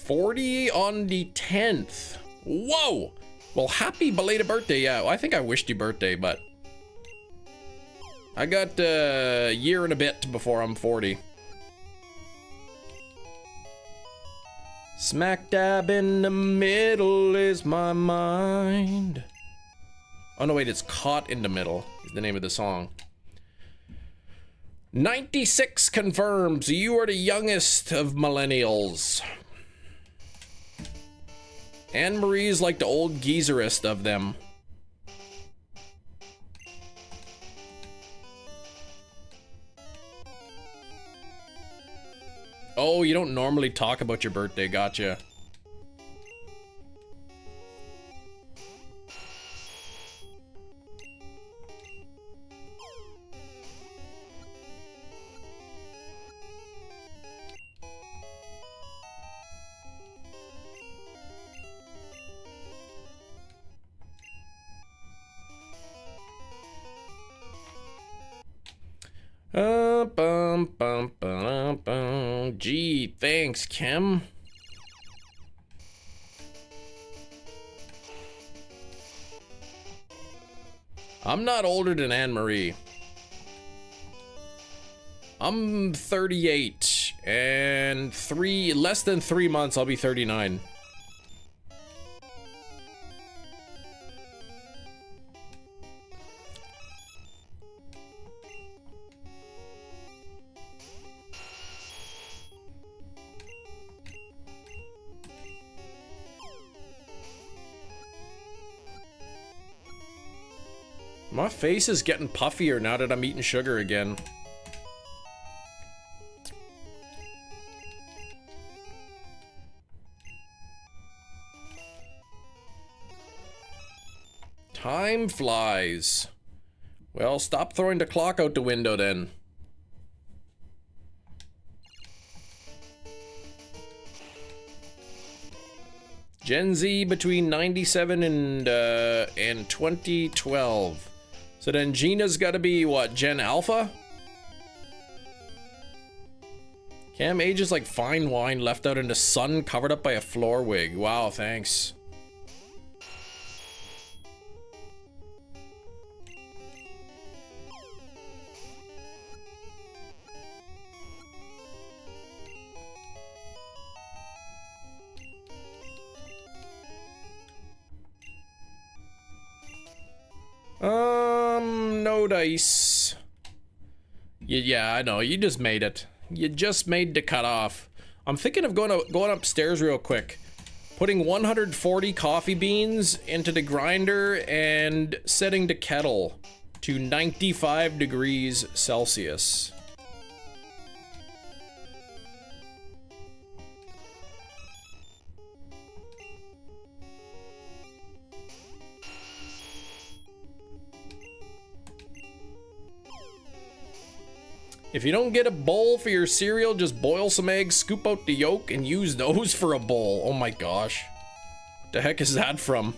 Speaker 1: $40 on the 10th. Whoa! Well, happy belated birthday. Yeah, I think I wished you birthday, but I got a year and a bit before I'm 40. Smack dab in the middle is my mind. Oh no, wait, it's Caught in the Middle is the name of the song. 96 confirms you are the youngest of millennials. Anne Marie's like the old geezerist of them. Oh, you don't normally talk about your birthday, gotcha. Gee, thanks, Kim. I'm not older than Anne Marie. I'm 38, and less than 3 months I'll be 39. My face is getting puffier now that I'm eating sugar again. Time flies. Well, stop throwing the clock out the window then. Gen Z between 97 and 2012. So then Gina's gotta be, what, Gen Alpha? Cam ages like fine wine left out in the sun covered up by a floor wig. Wow, thanks. No dice. Yeah, I know. You just made it. You just made the cutoff. I'm thinking of going upstairs real quick, putting 140 coffee beans into the grinder and setting the kettle to 95 degrees Celsius. If you don't get a bowl for your cereal, just boil some eggs, scoop out the yolk, and use those for a bowl. Oh my gosh. What the heck is that from?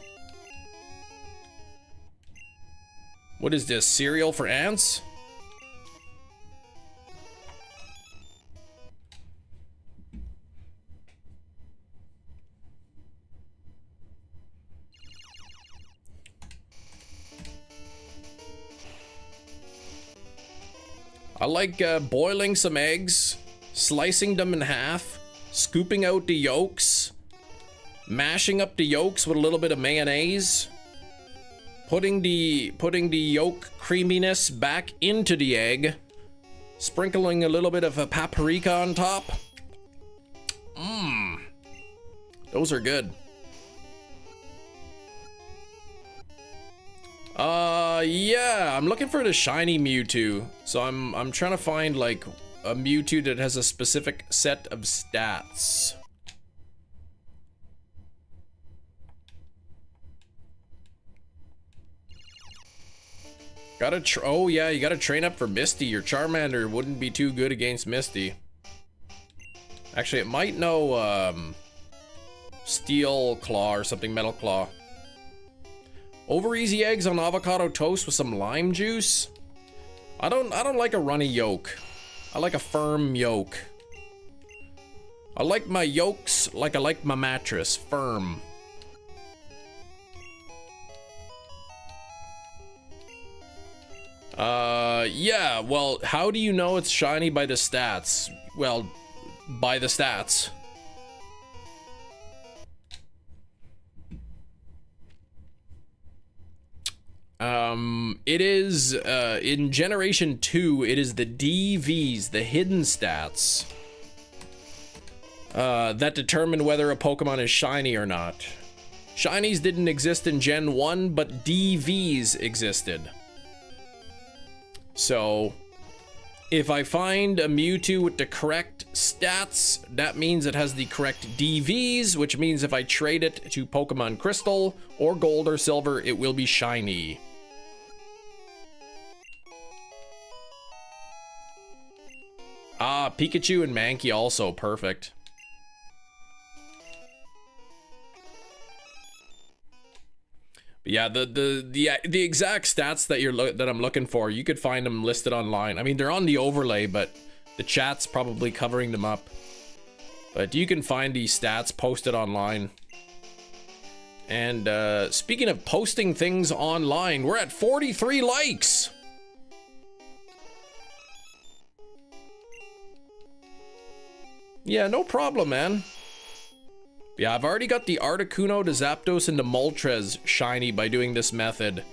Speaker 1: What is this, cereal for ants? I like boiling some eggs, slicing them in half, scooping out the yolks, mashing up the yolks with a little bit of mayonnaise, putting the yolk creaminess back into the egg, sprinkling a little bit of a paprika on top. Mmm. Those are good. Yeah, I'm looking for the shiny Mewtwo. So I'm trying to find like a Mewtwo that has a specific set of stats. Oh yeah, you gotta train up for Misty. Your Charmander wouldn't be too good against Misty. Actually, it might know Steel Claw or something, Metal Claw. Over easy eggs on avocado toast with some lime juice. I don't like a runny yolk. I like a firm yolk. I like my yolks like I like my mattress, firm. Yeah, well, how do you know it's shiny by the stats? Well, by the stats. It is, in Generation 2, it is the DVs, the hidden stats, that determine whether a Pokemon is shiny or not. Shinies didn't exist in Gen 1, but DVs existed. So, if I find a Mewtwo with the correct stats, that means it has the correct DVs, which means if I trade it to Pokemon Crystal, or Gold or Silver, it will be shiny. Ah, Pikachu and Mankey also, perfect. But yeah, the exact stats that I'm looking for, you could find them listed online. I mean, they're on the overlay, but the chat's probably covering them up. But you can find these stats posted online. And speaking of posting things online, we're at 43 likes. Yeah, no problem, man. Yeah, I've already got the Articuno, the Zapdos, and the Moltres shiny by doing this method.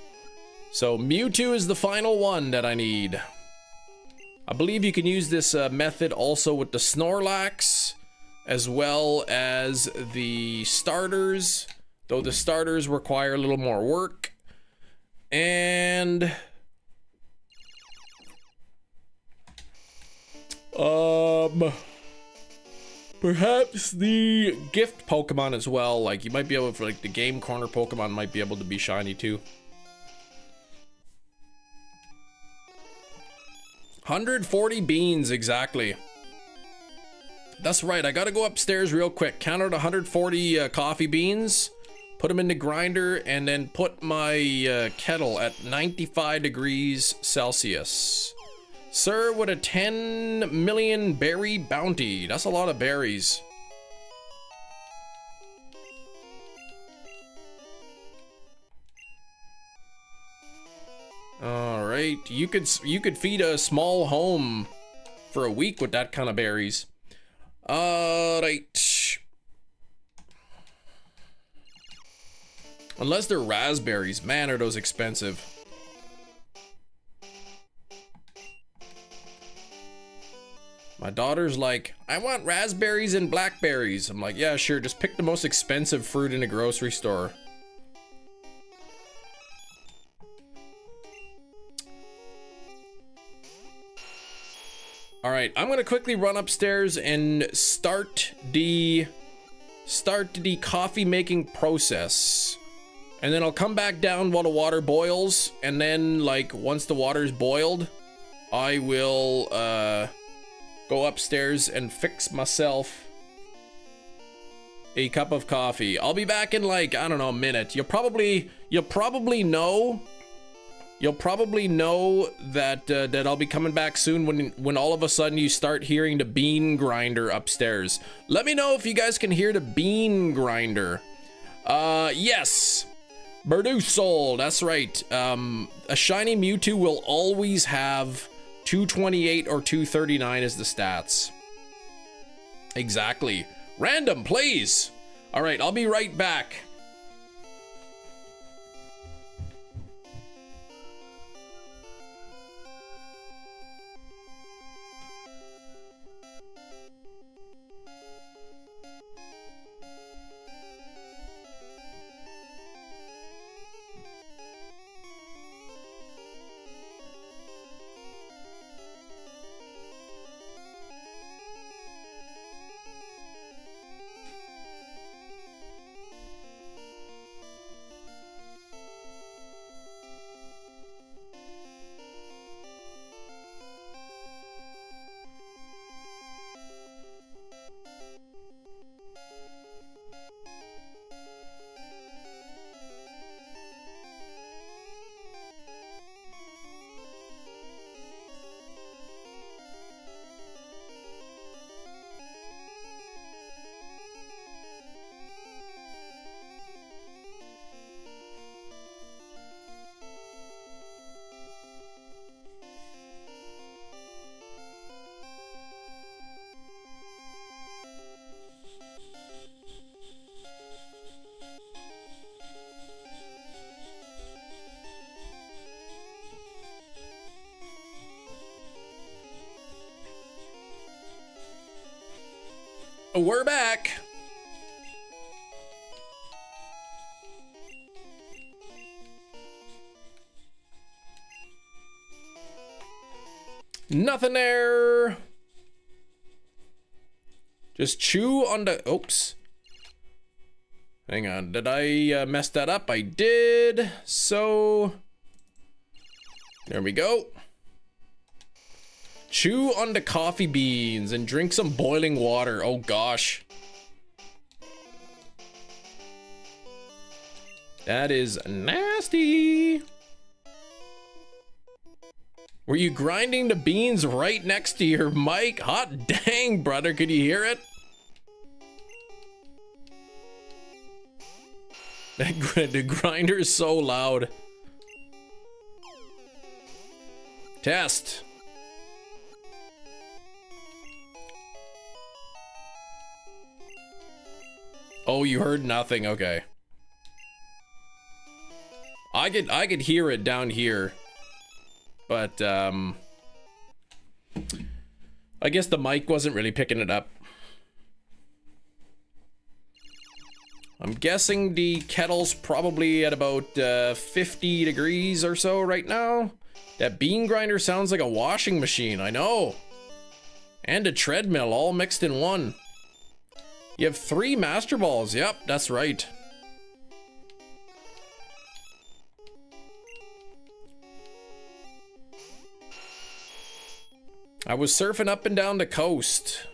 Speaker 1: So Mewtwo is the final one that I need. I believe you can use this method also with the Snorlax, as well as the starters, though the starters require a little more work. And perhaps the gift Pokemon as well. Like, you might be able to, like, the Game Corner Pokemon might be able to be shiny too. 140 beans, exactly. That's right, I gotta go upstairs real quick. Count out 140 coffee beans, put them in the grinder, and then put my kettle at 95 degrees Celsius. Sir, with a 10 million berry bounty. That's a lot of berries. All right, you could feed a small home for a week with that kind of berries. All right. Unless they're raspberries, man, are those expensive. My daughter's like, I want raspberries and blackberries. I'm like, yeah, sure, just pick the most expensive fruit in a grocery store. All right, I'm gonna quickly run upstairs and start the coffee making process. And then I'll come back down while the water boils, and then, like, once the water's boiled, I will go upstairs and fix myself a cup of coffee. I'll be back in, like, I don't know, a minute. You'll probably know that that I'll be coming back soon when all of a sudden you start hearing the bean grinder upstairs. Let me know if you guys can hear the bean grinder. Yes. Boozled, that's right. A shiny Mewtwo will always have 228 or 239 is the stats. Exactly. Random, please. All right, I'll be right back. We're back. Nothing there. Just chew on the... Oops. Hang on. Did I mess that up? I did. So... There we go. Chew on the coffee beans and drink some boiling water. Oh gosh. That is nasty. Were you grinding the beans right next to your mic? Hot dang, brother. Could you hear it? The grinder is so loud. Test. Oh, you heard nothing. Okay. I could hear it down here. But I guess the mic wasn't really picking it up. I'm guessing the kettle's probably at about 50 degrees or so right now. That bean grinder sounds like a washing machine, I know. And a treadmill all mixed in one. You have 3 Master Balls. Yep, that's right. I was surfing up and down the coast.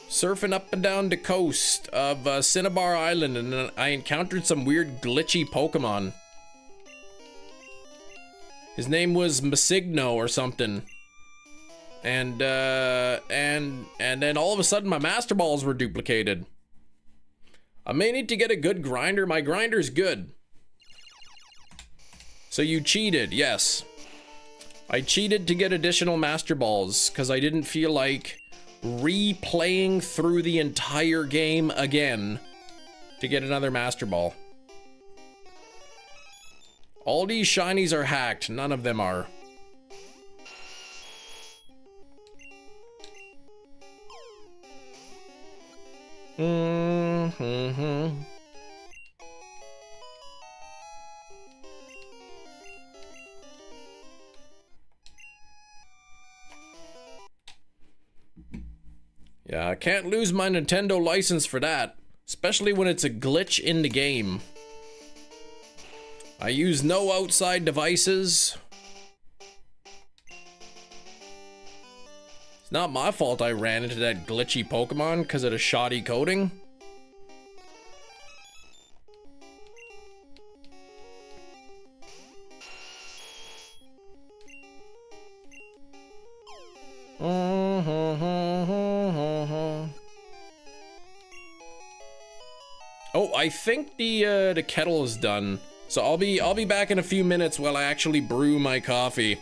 Speaker 1: Surfing up and down the coast of Cinnabar Island, and I encountered some weird glitchy Pokemon. His name was Masigno or something. And then all of a sudden my Master Balls were duplicated. I may need to get a good grinder. My grinder's good. So you cheated, yes. I cheated to get additional Master Balls because I didn't feel like replaying through the entire game again to get another Master Ball. All these shinies are hacked. None of them are. Yeah, I can't lose my Nintendo license for that, especially when it's a glitch in the game. I use no outside devices. It's not my fault I ran into that glitchy Pokemon because of the shoddy coding. Oh, I think the kettle is done. So I'll be back in a few minutes while I actually brew my coffee.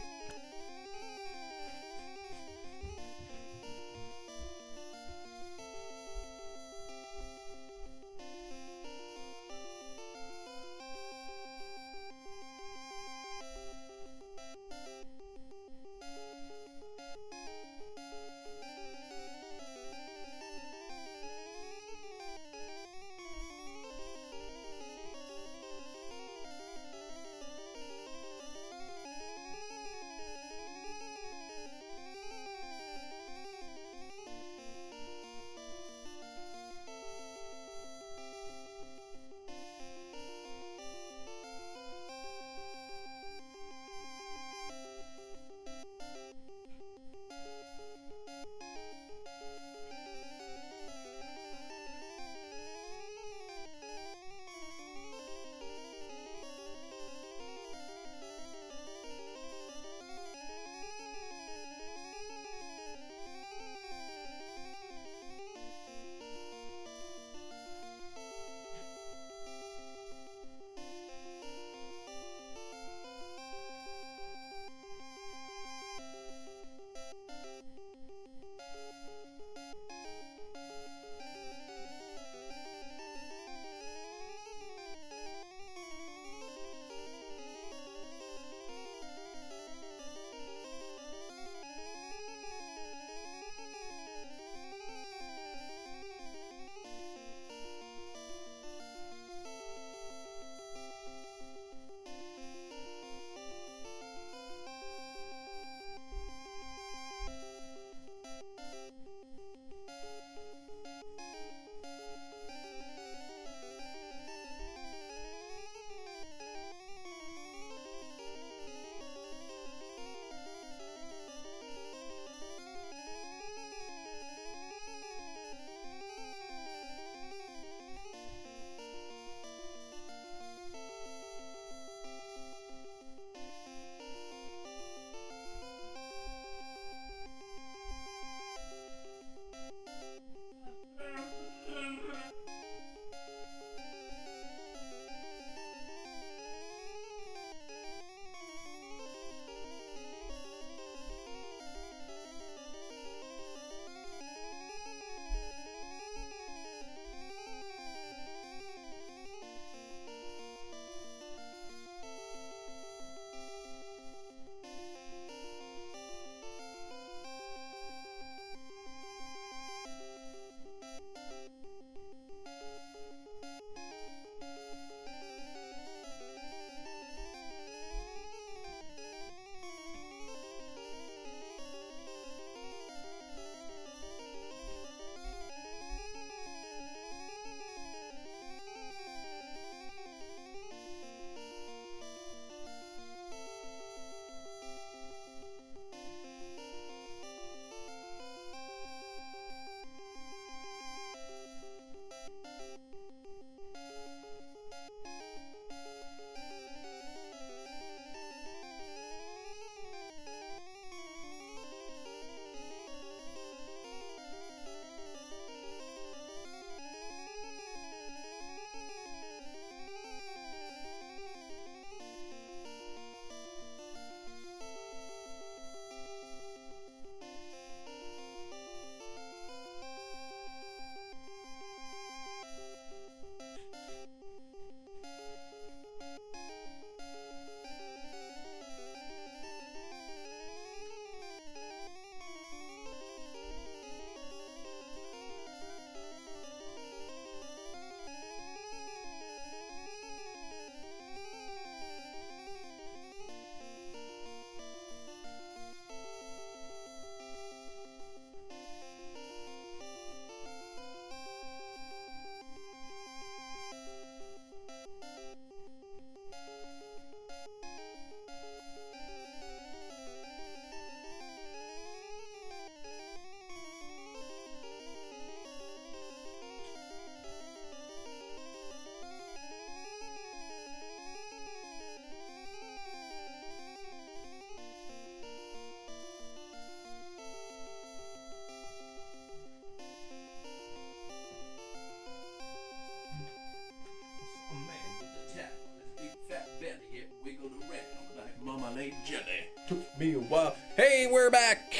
Speaker 1: Hey, we're back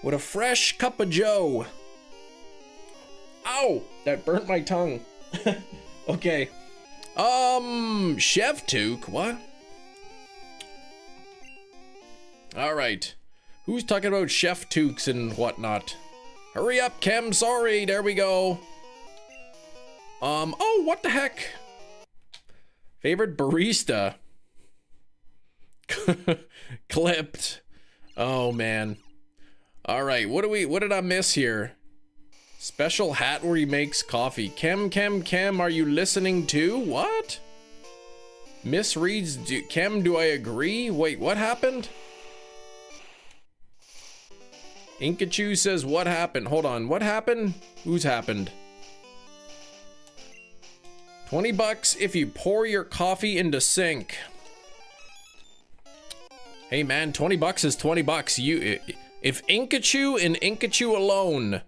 Speaker 1: with a fresh cup of joe. Ow, that burnt my tongue. Okay. Chef Took, what? All right. Who's talking about Chef Toques and whatnot? Hurry up, Kim. Sorry. There we go. Oh, what the heck? Favorite barista. Clipped. Oh, man. All right. What did I miss here? Special hat where he makes coffee. Kem, are you listening too? What? Misreads, Kem, do I agree? Wait, what happened? Inkachu says, what happened? Hold on, what happened? Who's happened? 20 bucks if you pour your coffee into sink. Hey man, 20 bucks is 20 bucks. If Inkachu and Inkachu alone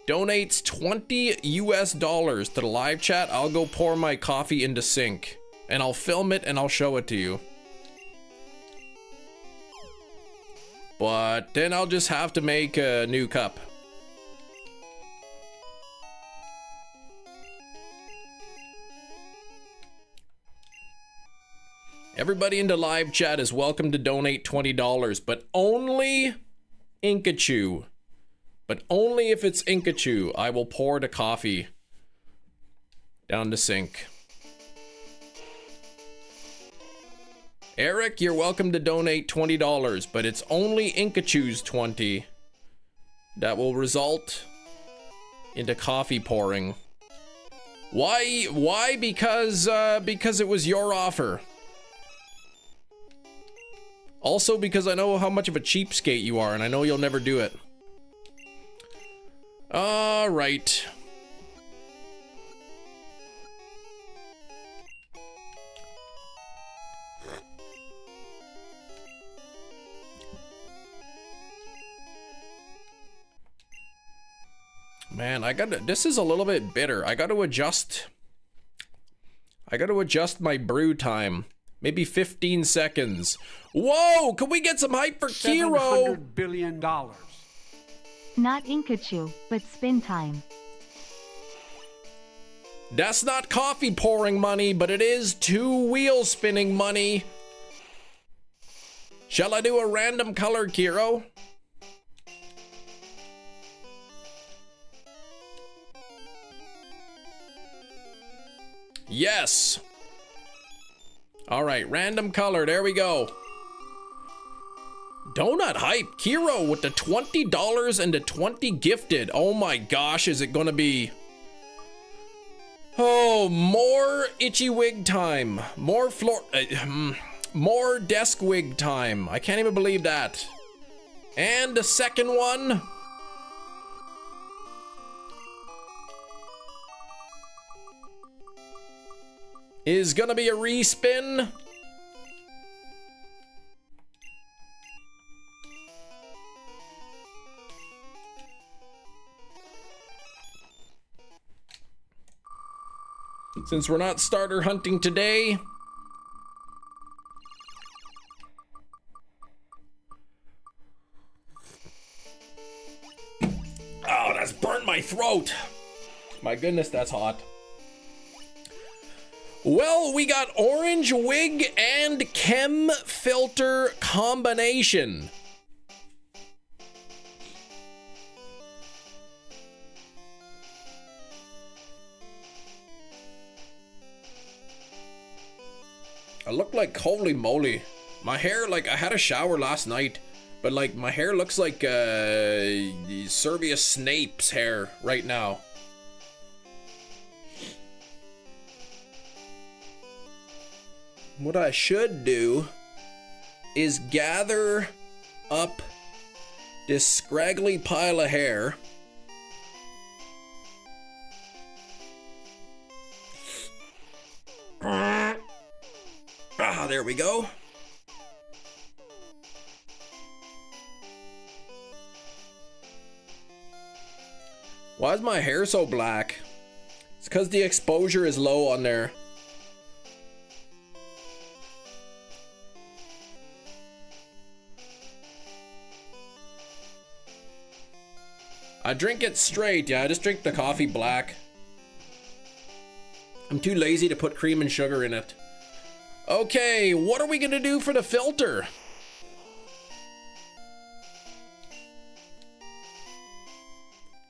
Speaker 1: donates $20 US to the live chat, I'll go pour my coffee into sink. And I'll film it and I'll show it to you. But then I'll just have to make a new cup. Everybody in the live chat is welcome to donate $20, but only Inkachu. But only if it's Inkachu, I will pour the coffee down the sink. Eric, you're welcome to donate $20, but it's only Inkachu's 20 that will result into coffee pouring. Why? Because it was your offer. Also because I know how much of a cheapskate you are, and I know you'll never do it. All right. Man, this is a little bit bitter. I gotta adjust my brew time. Maybe 15 seconds. Whoa, can we get some hype for Kiro?
Speaker 3: $700 billion.
Speaker 4: Not Inkachu, but spin time.
Speaker 1: That's not coffee pouring money, but it is 2 wheel spinning money. Shall I do a random color, Kiro? Yes. All right, random color. There we go. Donut hype. Kiro with the $20 and the 20 gifted. Oh my gosh, is it gonna be... Oh, more itchy wig time. More more desk wig time. I can't even believe that. And the second one... is gonna be a respin. Since we're not starter hunting today, oh, that's burnt my throat. My goodness, that's hot. Well, we got orange wig and chem filter combination. I look like, holy moly. My hair, like, I had a shower last night, but like my hair looks like Serbia Snape's hair right now. What I should do is gather up this scraggly pile of hair. Ah, there we go. Why is my hair so black? It's because the exposure is low on there. I drink it straight. Yeah, I just drink the coffee black. I'm too lazy to put cream and sugar in it. Okay, what are we gonna do for the filter?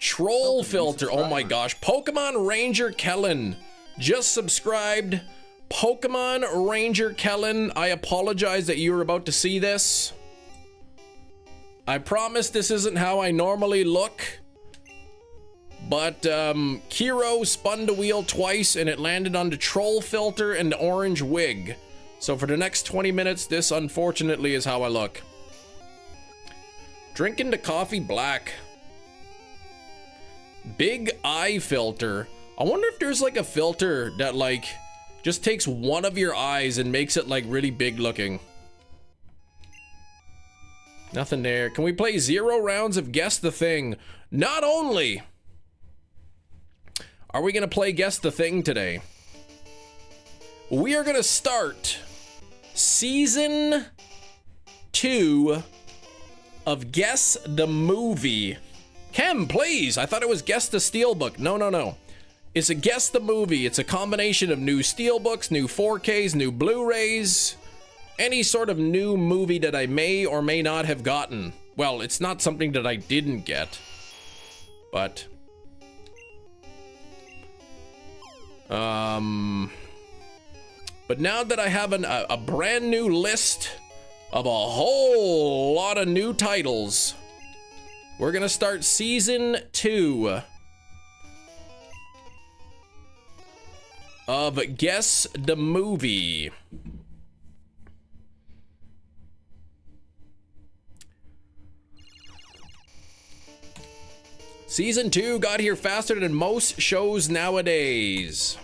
Speaker 1: Troll filter. Oh my gosh. Pokemon Ranger Kellen just subscribed. Pokemon Ranger Kellen, I apologize that you were about to see this. I promise this isn't how I normally look. But Kiro spun the wheel twice and it landed on the troll filter and the orange wig. So for the next 20 minutes, this unfortunately is how I look. Drinking the coffee black. Big eye filter. I wonder if there's like a filter that like just takes one of your eyes and makes it like really big looking. Nothing there. Can we play 0 rounds of Guess the Thing? Not only are we gonna play Guess the Thing today, we are gonna start season 2 of Guess the Movie. Kem, please. I thought it was Guess the Steelbook. No. It's a Guess the Movie. It's a combination of new Steelbooks, new 4Ks, new Blu-rays, any sort of new movie that I may or may not have gotten. Well, it's not something that I didn't get, but now that I have a brand new list of a whole lot of new titles, we're gonna start season 2 of Guess the Movie. Season 2 got here faster than most shows nowadays.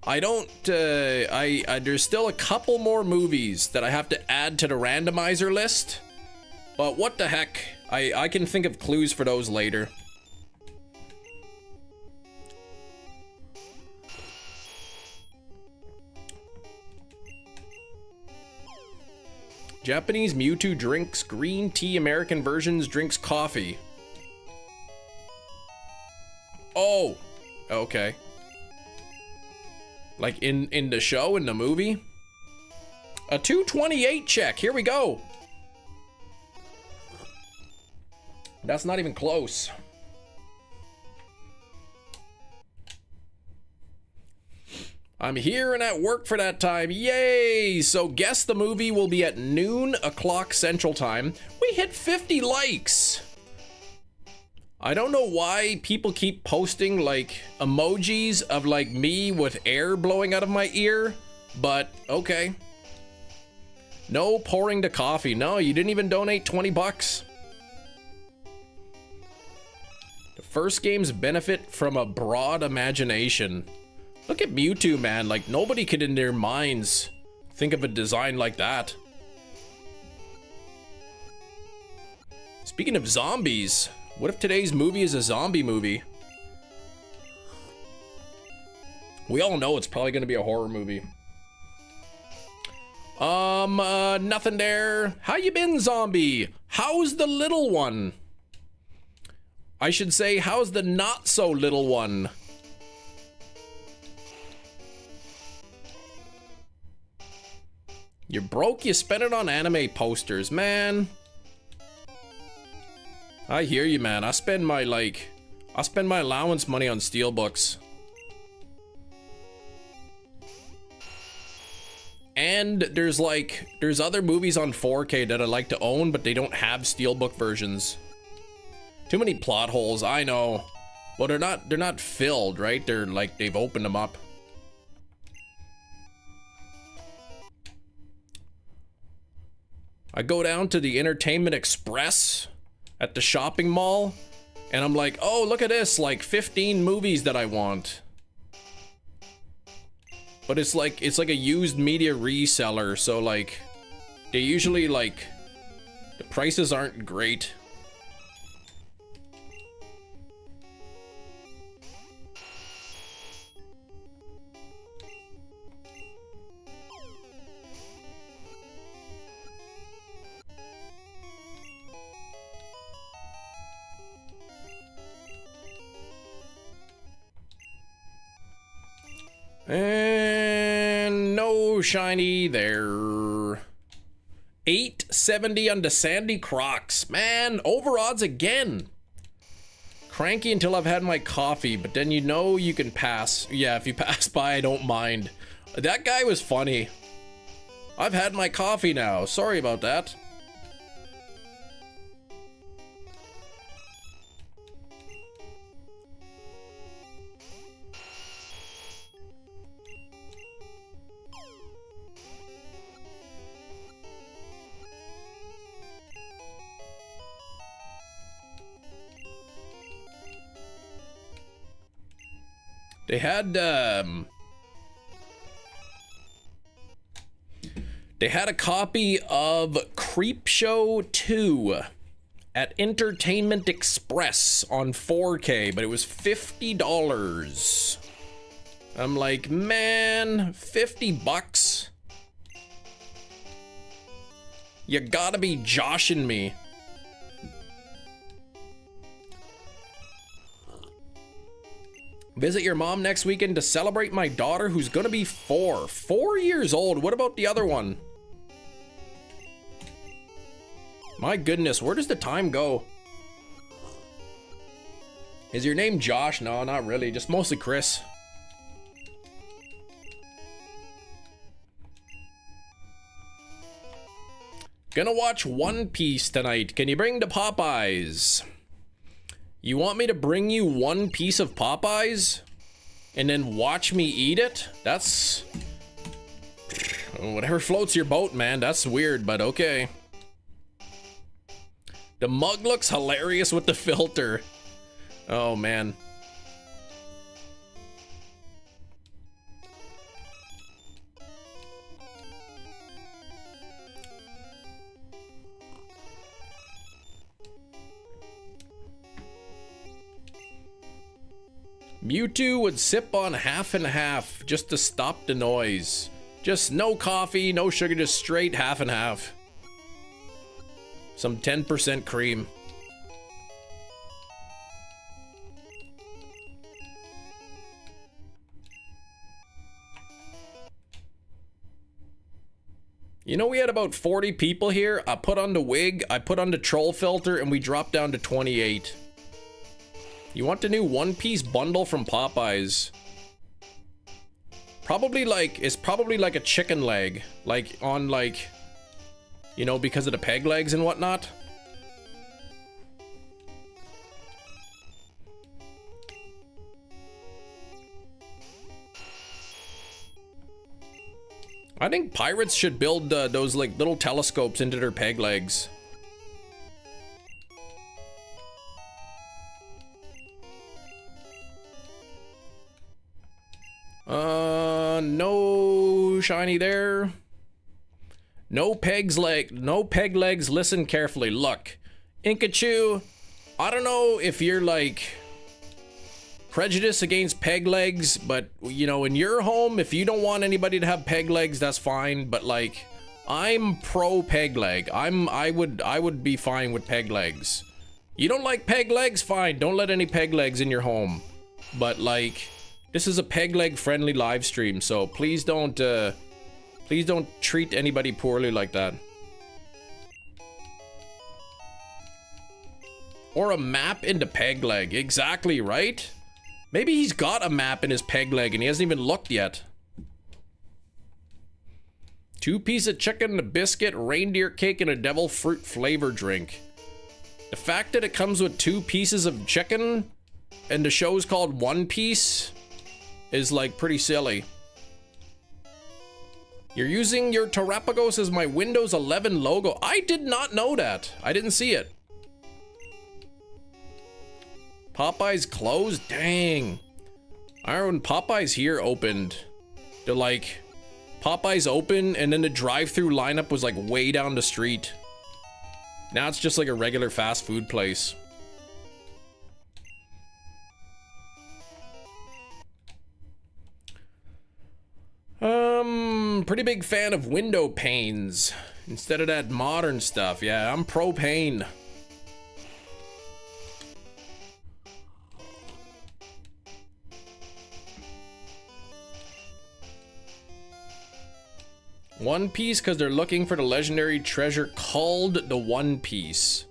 Speaker 1: I don't, there's still a couple more movies that I have to add to the randomizer list, but what the heck, I can think of clues for those later. Japanese Mewtwo drinks green tea, American versions drinks coffee. Oh, okay. Like in the show, in the movie? A 228 check, here we go. That's not even close. I'm here and at work for that time, yay! So Guess the Movie will be at noon o'clock Central Time. We hit 50 likes. I don't know why people keep posting like emojis of like me with air blowing out of my ear, but okay. No pouring the coffee. No, you didn't even donate 20 bucks. The first games benefit from a broad imagination. Look at Mewtwo, man. Like nobody could in their minds think of a design like that. Speaking of zombies, what if today's movie is a zombie movie? We all know it's probably gonna be a horror movie. Nothing there. How you been, zombie? How's the little one? I should say, how's the not so little one? You're broke, you spent it on anime posters, man. I hear you, man. I spend my allowance money on steelbooks. And there's other movies on 4K that I like to own, but they don't have steelbook versions. Too many plot holes, I know. Well, they're not filled, right? They're like, they've opened them up. I go down to the Entertainment Express at the shopping mall, and I'm like, oh, look at this, like 15 movies that I want. But it's like a used media reseller, so like they usually like the prices aren't great. And no shiny there. 870 on the Sandy Crocs. Man, over odds again. Cranky until I've had my coffee, but then you know you can pass. Yeah, if you pass by, I don't mind. That guy was funny. I've had my coffee now. Sorry about that. They had a copy of Creepshow 2 at Entertainment Express on 4K, but it was $50. I'm like, man, 50 bucks? You gotta be joshing me. Visit your mom next weekend to celebrate my daughter who's gonna be 4. 4 years old. What about the other one? My goodness, where does the time go? Is your name Josh? No, not really. Just mostly Chris. Gonna watch One Piece tonight. Can you bring the Popeyes? You want me to bring you one piece of Popeyes and then watch me eat it? That's whatever floats your boat, man. That's weird, but okay. The mug looks hilarious with the filter. Oh, man. Mewtwo would sip on half and half just to stop the noise. Just no coffee, no sugar, just straight half and half. Some 10% cream. You know, we had about 40 people here. I put on the wig, I put on the troll filter, and we dropped down to 28. You want the new One Piece bundle from Popeyes? It's probably like a chicken leg. Like, on like, you know, because of the peg legs and whatnot. I think pirates should build those like little telescopes into their peg legs. No shiny there. No peg legs. Listen carefully. Look, Inkachu, I don't know if you're like prejudiced against peg legs, but you know, in your home, if you don't want anybody to have peg legs, that's fine. But like, I'm pro peg leg. I would be fine with peg legs. You don't like peg legs? Fine. Don't let any peg legs in your home. But like, this is a peg leg friendly live stream, so please don't treat anybody poorly like that. Or a map into peg leg. Exactly, right? Maybe he's got a map in his peg leg and he hasn't even looked yet. 2 pieces of chicken, a biscuit, reindeer cake, and a devil fruit flavor drink. The fact that it comes with 2 pieces of chicken and the show's called One Piece is like pretty silly. You're using your Terrapagos as my Windows 11 logo. I did not know that. I didn't see it. Popeyes closed? Dang. When Popeyes here opened, they're like, Popeyes open and then the drive-through lineup was like way down the street. Now it's just like a regular fast food place. Pretty big fan of window panes instead of that modern stuff. Yeah, I'm pro pane. One Piece because they're looking for the legendary treasure called the One Piece.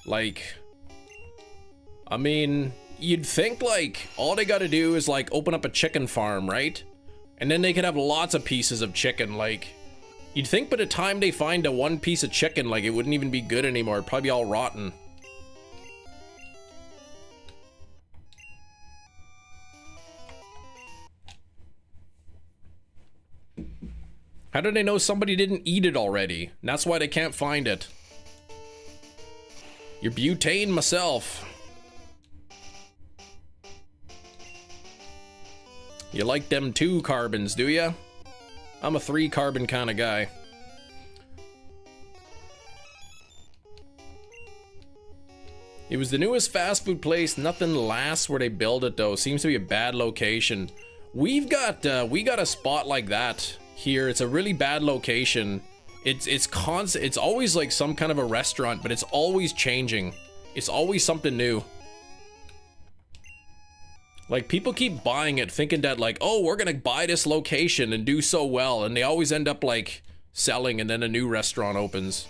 Speaker 1: Like, I mean, you'd think like all they gotta do is like open up a chicken farm, right? And then they could have lots of pieces of chicken. Like, you'd think by the time they find a one piece of chicken, like it wouldn't even be good anymore. It'd probably be all rotten. How do they know somebody didn't eat it already? And that's why they can't find it. You're butane myself. You like them 2 carbons, do ya? I'm a 3 carbon kind of guy. It was the newest fast food place. Nothing lasts where they build it though. Seems to be a bad location. We got a spot like that here. It's a really bad location. It's always like some kind of a restaurant, but it's always changing. It's always something new. Like, people keep buying it thinking that like, oh, we're gonna buy this location and do so well, and they always end up like selling and then a new restaurant opens.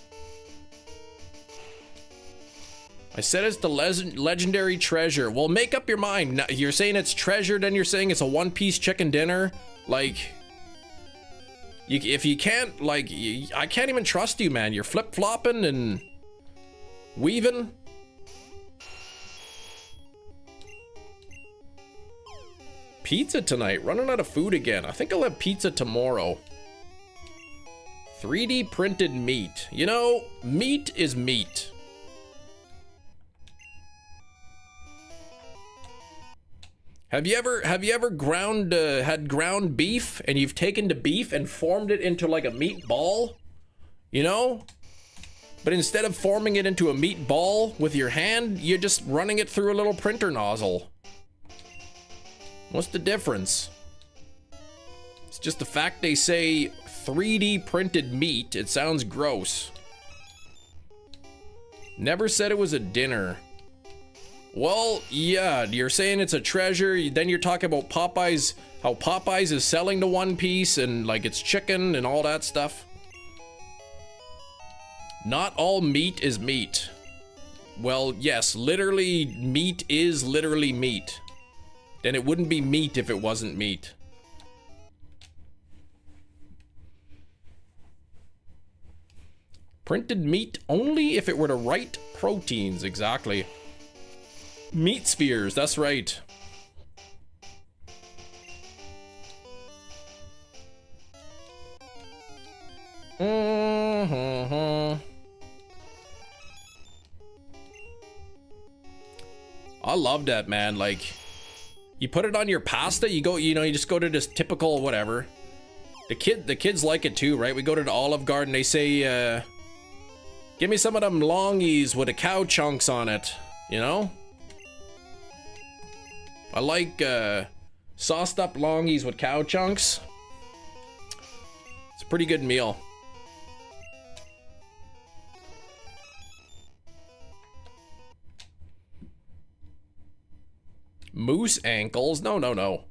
Speaker 1: I said it's the legendary treasure. Well, make up your mind. You're saying it's treasure, then you're saying it's a one-piece chicken dinner? Like, if you can't, like, I can't even trust you, man. You're flip-flopping and weaving. Pizza tonight. Running out of food again. I think I'll have pizza tomorrow. 3D printed meat. You know, meat is meat. Have you ever had ground beef and you've taken the beef and formed it into like a meatball? You know? But instead of forming it into a meatball with your hand, you're just running it through a little printer nozzle. What's the difference? It's just the fact they say 3D printed meat. It sounds gross. Never said it was a dinner. Well, yeah, you're saying it's a treasure, then you're talking about Popeyes, how Popeyes is selling the one piece and like it's chicken and all that stuff. Not all meat is meat. Well, yes, literally meat is literally meat. Then it wouldn't be meat if it wasn't meat. Printed meat only if it were the right proteins, exactly. Meat spheres, that's right. I love that, man. Like, you put it on your pasta, you go, you know, you just go to this typical whatever. The kids like it too, right? We go to the Olive Garden, they say, give me some of them longies with the cow chunks on it, you know? I like sauced up longies with cow chunks. It's a pretty good meal. Moose ankles? No, no, no.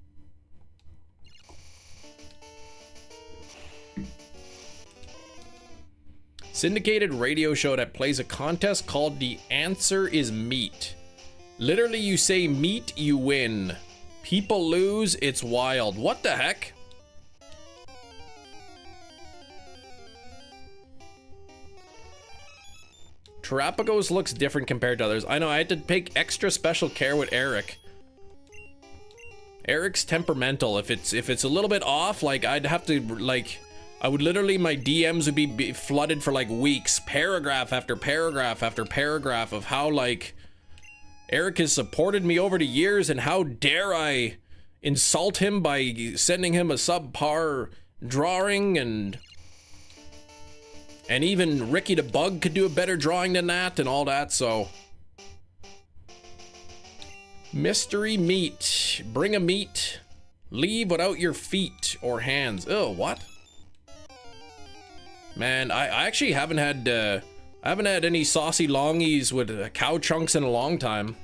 Speaker 1: Syndicated radio show that plays a contest called The Answer is Meat. Literally, you say meat, you win. People lose, it's wild. What the heck? Terrapagos looks different compared to others. I know, I had to take extra special care with Eric. Eric's temperamental. If it's a little bit off, like, I'd have to, like, I would literally, my DMs would be flooded for like weeks. Paragraph after paragraph after paragraph of how, like, Eric has supported me over the years, and how dare I insult him by sending him a subpar drawing, and even Ricky the Bug could do a better drawing than that and all that, so. Mystery meat. Bring a meat. Leave without your feet or hands. Oh, what? Man, I actually haven't had, I haven't had any saucy longies with cow chunks in a long time.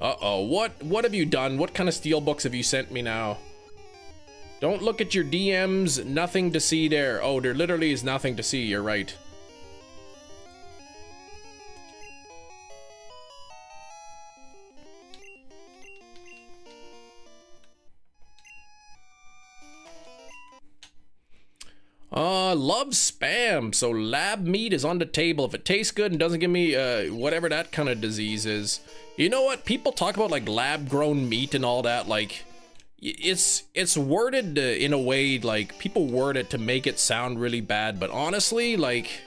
Speaker 1: Uh-oh, what have you done? What kind of steelbooks have you sent me now? Don't look at your DMs, nothing to see there. Oh, there literally is nothing to see, you're right. Love spam. So lab meat is on the table. If it tastes good and doesn't give me whatever that kind of disease is. You know what? People talk about like lab grown meat and all that. Like it's worded in a way like people word it to make it sound really bad. But honestly, like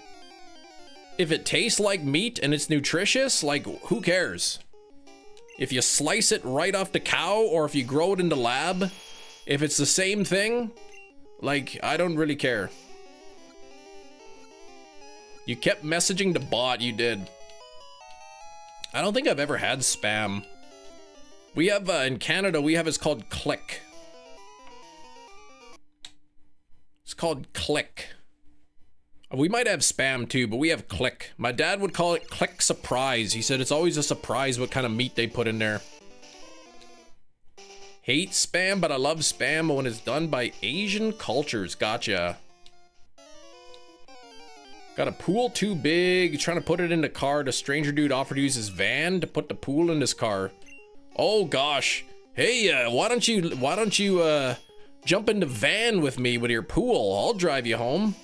Speaker 1: if it tastes like meat and it's nutritious, like who cares? If you slice it right off the cow or if you grow it in the lab, if it's the same thing, like I don't really care. You kept messaging the bot, you did. I don't think I've ever had spam. We have, in Canada, we have, it's called click. It's called click. We might have spam too, but we have click. My dad would call it click surprise. He said it's always a surprise what kind of meat they put in there. Hate spam, but I love spam when it's done by Asian cultures. Gotcha. Got a pool too big, trying to put it in the car. The stranger dude offered to use his van to put the pool in his car. Oh gosh. Hey, why don't you jump in the van with me with your pool? I'll drive you home.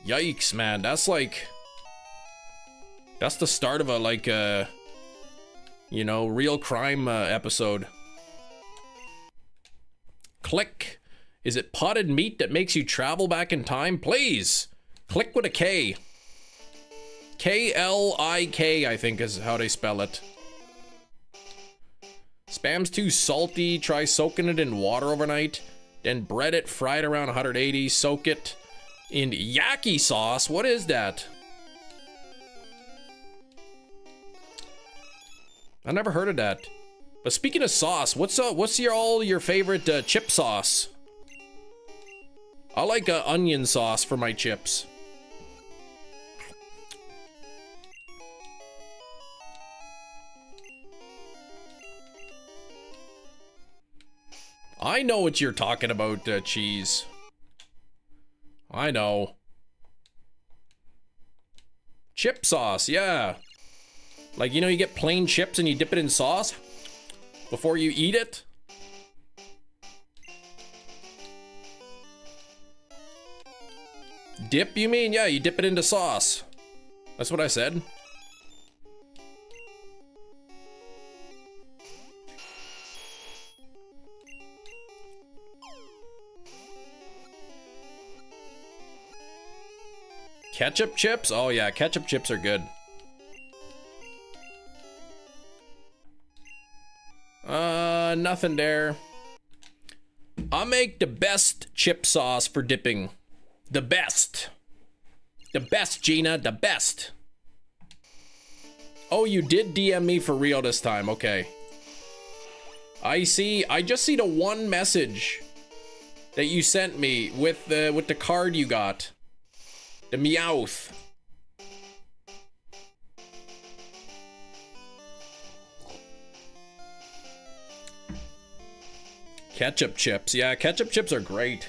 Speaker 1: Yikes, man. That's like, that's the start of a like you know, real crime episode. Click. Is it potted meat that makes you travel back in time? Please. Click with a K. K-L-I-K, I think is how they spell it. Spam's too salty. Try soaking it in water overnight. Then bread it, fry it around 180. Soak it in yaki sauce. What is that? I never heard of that. But speaking of sauce, what's your favorite chip sauce? I like onion sauce for my chips. I know what you're talking about, cheese. I know. Chip sauce, yeah. Like, you know, you get plain chips and you dip it in sauce before you eat it. Dip, you mean? Yeah, you dip it into sauce. That's what I said. Ketchup chips? Oh yeah, ketchup chips are good. Nothing there. I'll make the best chip sauce for dipping. The best. The best, Gina, the best. Oh, you did DM me for real this time, okay. I see, I just see the one message that you sent me with the card you got. The Meowth. Ketchup chips. Yeah, ketchup chips are great.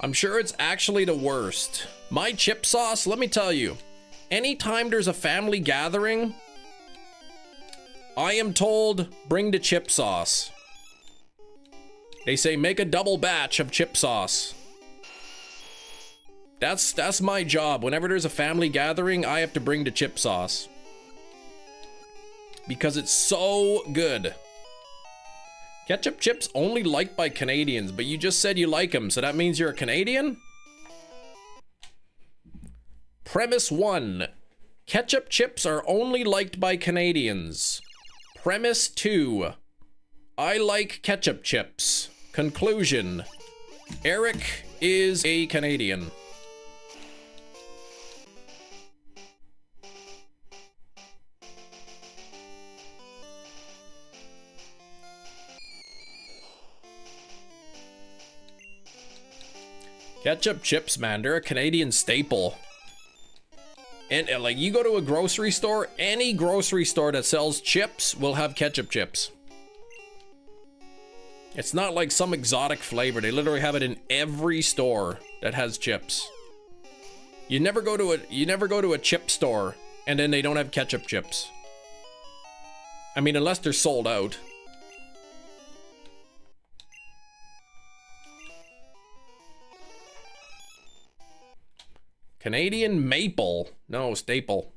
Speaker 1: I'm sure it's actually the worst. My chip sauce, let me tell you, anytime there's a family gathering, I am told, bring the chip sauce. They say, make a double batch of chip sauce. That's my job. Whenever there's a family gathering, I have to bring the chip sauce. Because it's so good. Ketchup chips only liked by Canadians, but you just said you like them, so that means you're a Canadian? Premise 1. Ketchup chips are only liked by Canadians. Premise 2. I like ketchup chips. Conclusion. Eric is a Canadian. Ketchup chips, man, they're a Canadian staple. And like, you go to a grocery store, any grocery store that sells chips will have ketchup chips. It's not like some exotic flavor. They literally have it in every store that has chips. You never go to a chip store and then they don't have ketchup chips. I mean, unless they're sold out. Canadian maple. No, staple.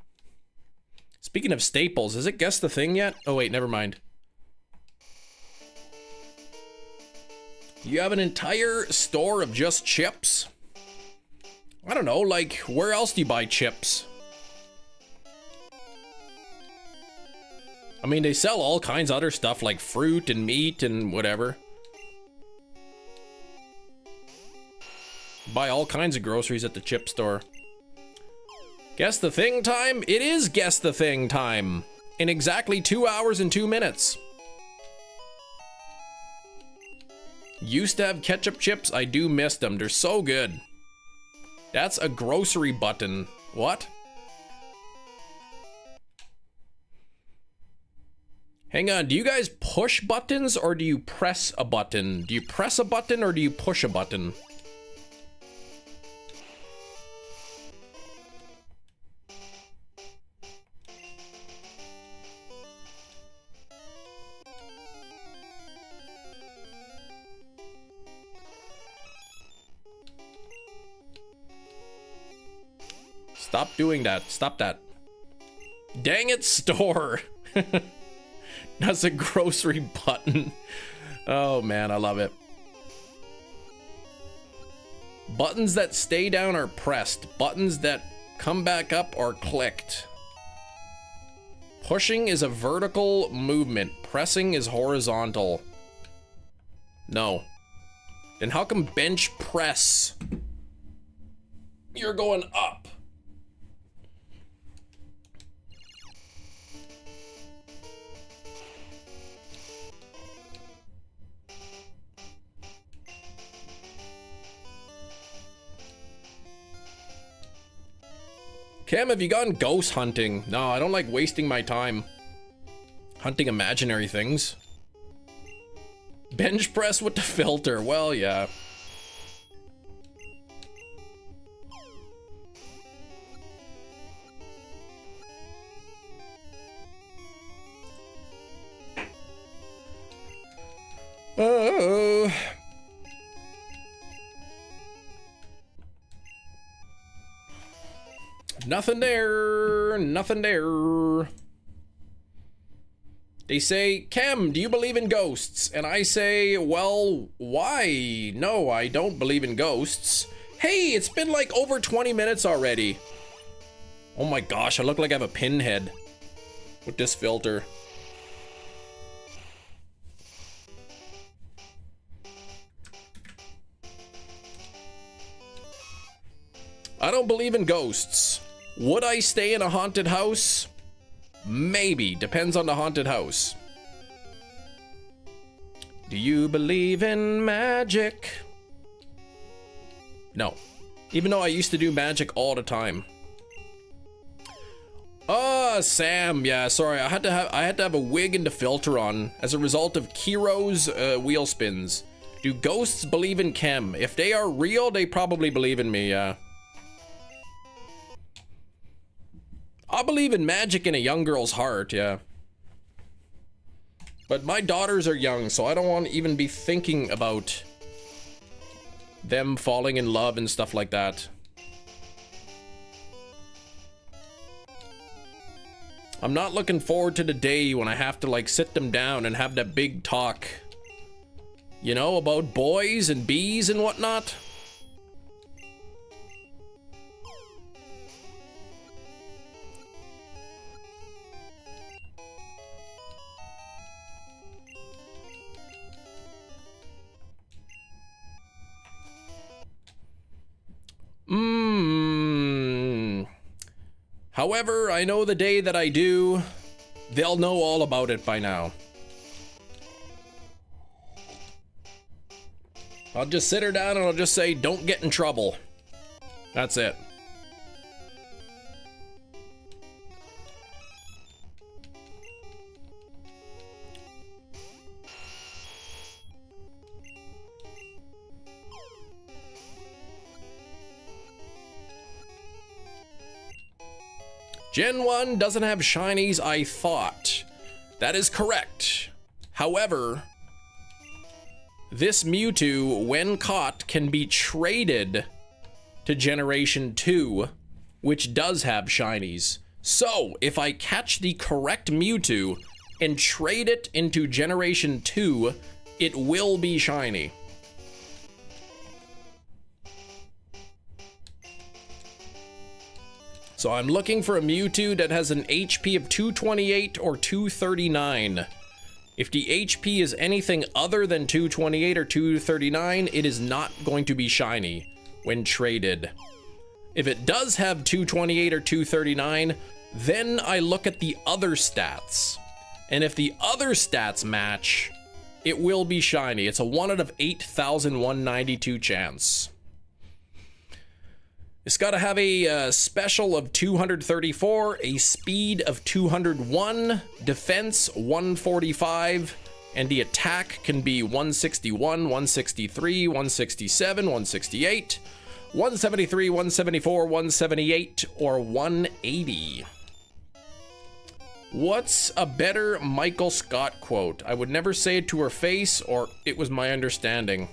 Speaker 1: Speaking of staples, has it guessed the thing yet? Oh wait, never mind. You have an entire store of just chips? I don't know, like, where else do you buy chips? I mean, they sell all kinds of other stuff like fruit and meat and whatever. Buy all kinds of groceries at the chip store. Guess the thing time? It is guess the thing time. In exactly 2 hours and 2 minutes. Used to have ketchup chips. I do miss them. They're so good. That's a grocery button. What? Hang on. Do you guys push buttons or do you press a button? Do you press a button or do you push a button? Stop doing that. Stop that. Dang it, store. That's a grocery button. Oh man, I love it. Buttons that stay down are pressed. Buttons that come back up are clicked. Pushing is a vertical movement. Pressing is horizontal. No. Then how come bench press? You're going up. Cam, have you gone ghost hunting? No, I don't like wasting my time hunting imaginary things. Bench press with the filter. Well, yeah. Oh. Nothing there. Nothing there. They say, Cam, do you believe in ghosts? And I say, well, why? No, I don't believe in ghosts. Hey, it's been like over 20 minutes already. Oh my gosh, I look like I have a pinhead with this filter. I don't believe in ghosts. Would I stay in a haunted house? Maybe. Depends on the haunted house. Do you believe in magic? No. Even though I used to do magic all the time. Sam. Yeah, sorry. I had to have a wig and a filter on as a result of Kiro's wheel spins. Do ghosts believe in chem? If they are real, they probably believe in me, yeah. I believe in magic in a young girl's heart, yeah. But my daughters are young, so I don't want to even be thinking about them falling in love and stuff like that. I'm not looking forward to the day when I have to like sit them down and have that big talk, you know, about boys and bees and whatnot. However, I know the day that I do, they'll know all about it by now. I'll just sit her down and I'll just say, don't get in trouble. That's it. Gen 1 doesn't have shinies, I thought. That is correct. However, this Mewtwo, when caught, can be traded to Generation 2, which does have shinies. So, if I catch the correct Mewtwo and trade it into Generation 2, it will be shiny. So I'm looking for a Mewtwo that has an HP of 228 or 239. If the HP is anything other than 228 or 239, it is not going to be shiny when traded. If it does have 228 or 239, then I look at the other stats. And if the other stats match, it will be shiny. It's a 1 out of 8,192 chance. It's got to have a special of 234, a speed of 201, defense 145, and the attack can be 161, 163, 167, 168, 173, 174, 178, or 180. What's a better Michael Scott quote? I would never say it to her face, or it was my understanding.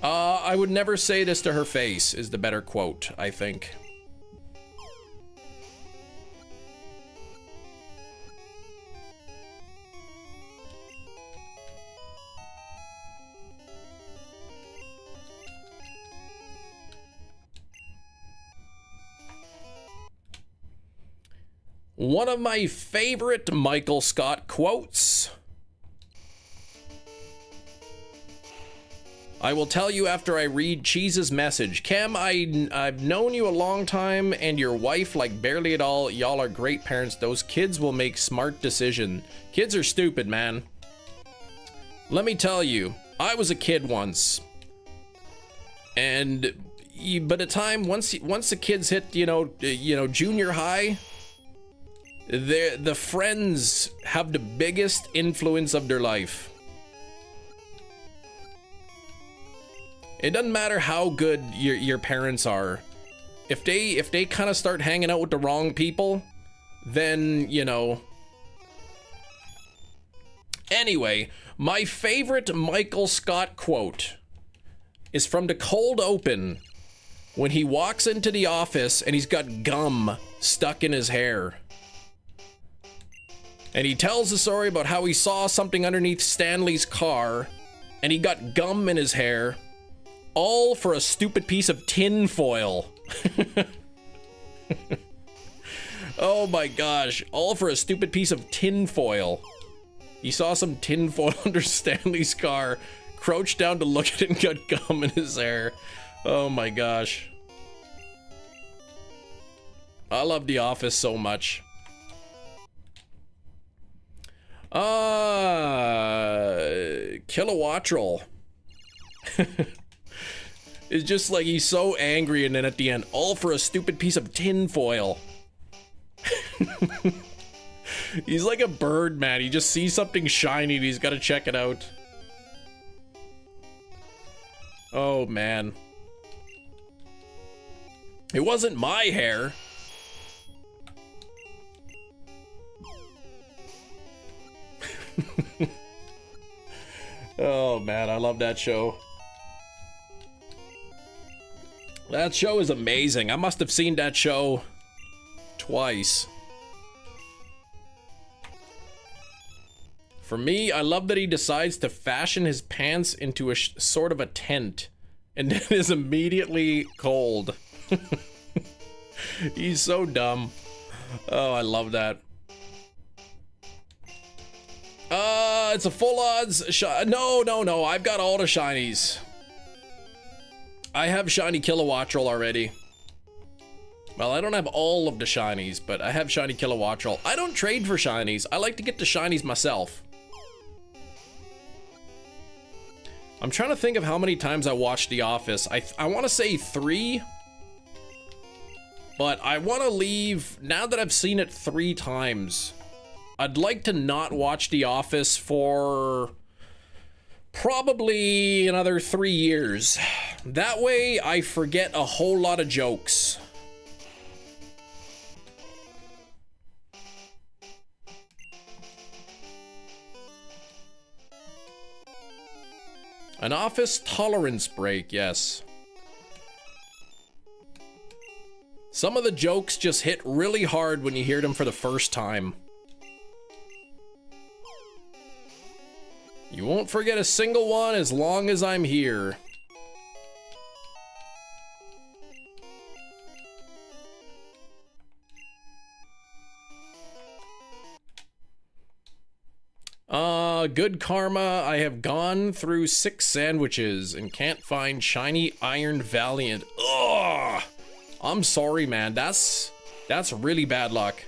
Speaker 1: I would never say this to her face is the better quote, I think. One of my favorite Michael Scott quotes. I will tell you after I read Cheese's message. Cam, I've known you a long time and your wife like barely at all. Y'all are great parents. Those kids will make smart decisions. Kids are stupid, man. Let me tell you, I was a kid once. And but a time once the kids hit, junior high, the friends have the biggest influence of their life. It doesn't matter how good your parents are. If they kind of start hanging out with the wrong people, then, Anyway, my favorite Michael Scott quote is from the cold open when he walks into the office and he's got gum stuck in his hair. And he tells the story about how he saw something underneath Stanley's car and he got gum in his hair. All for a stupid piece of tin foil. Oh my gosh, all for a stupid piece of tin foil. He saw some tin foil under Stanley's car, crouched down to look at it and got gum in his hair. Oh my gosh. I love The Office so much. Kilowattrel. It's just like he's so angry and then at the end, all for a stupid piece of tin foil. He's like a bird, man. He just sees something shiny and he's got to check it out. Oh, man. It wasn't my hair. Oh, man. I love that show. That show is amazing. I must have seen that show twice. For me, I love that he decides to fashion his pants into a sort of a tent and then is immediately cold. He's so dumb. Oh, I love that. It's a full odds shot. No. I've got all the shinies. I have shiny Kilowattrel already. Well, I don't have all of the shinies, but I have shiny Kilowattrel. I don't trade for shinies. I like to get the shinies myself. I'm trying to think of how many times I watched The Office. I want to say 3. But I want to leave, now that I've seen it 3 times, I'd like to not watch The Office for probably another 3 years. That way I forget a whole lot of jokes. An office tolerance break, yes. Some of the jokes just hit really hard when you hear them for the first time. You won't forget a single one as long as I'm here. Good karma. I have gone through 6 sandwiches and can't find shiny iron valiant. Ugh! I'm sorry, man. That's really bad luck.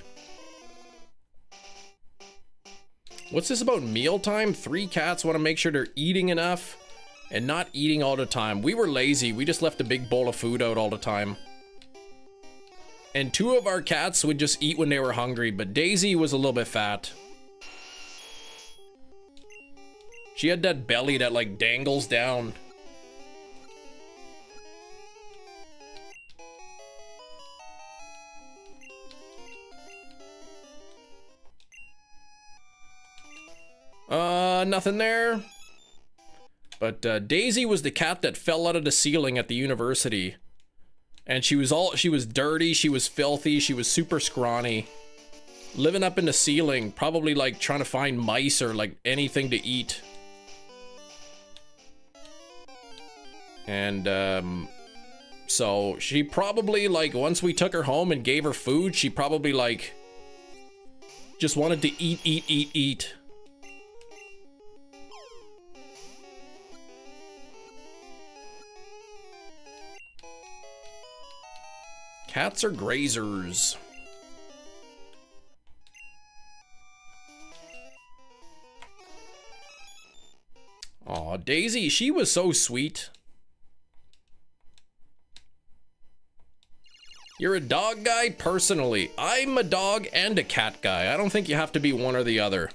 Speaker 1: What's this about mealtime? 3 cats want to make sure they're eating enough and not eating all the time. We were lazy. We just left a big bowl of food out all the time. And 2 of our cats would just eat when they were hungry, but Daisy was a little bit fat. She had that belly that like dangles down. Nothing there. But Daisy was the cat that fell out of the ceiling at the university. And she was dirty, she was filthy, she was super scrawny. Living up in the ceiling, probably like trying to find mice or like anything to eat. And so she probably like once we took her home and gave her food, she probably like just wanted to eat. Cats are grazers. Aw, Daisy, she was so sweet. You're a dog guy? Personally, I'm a dog and a cat guy. I don't think you have to be one or the other.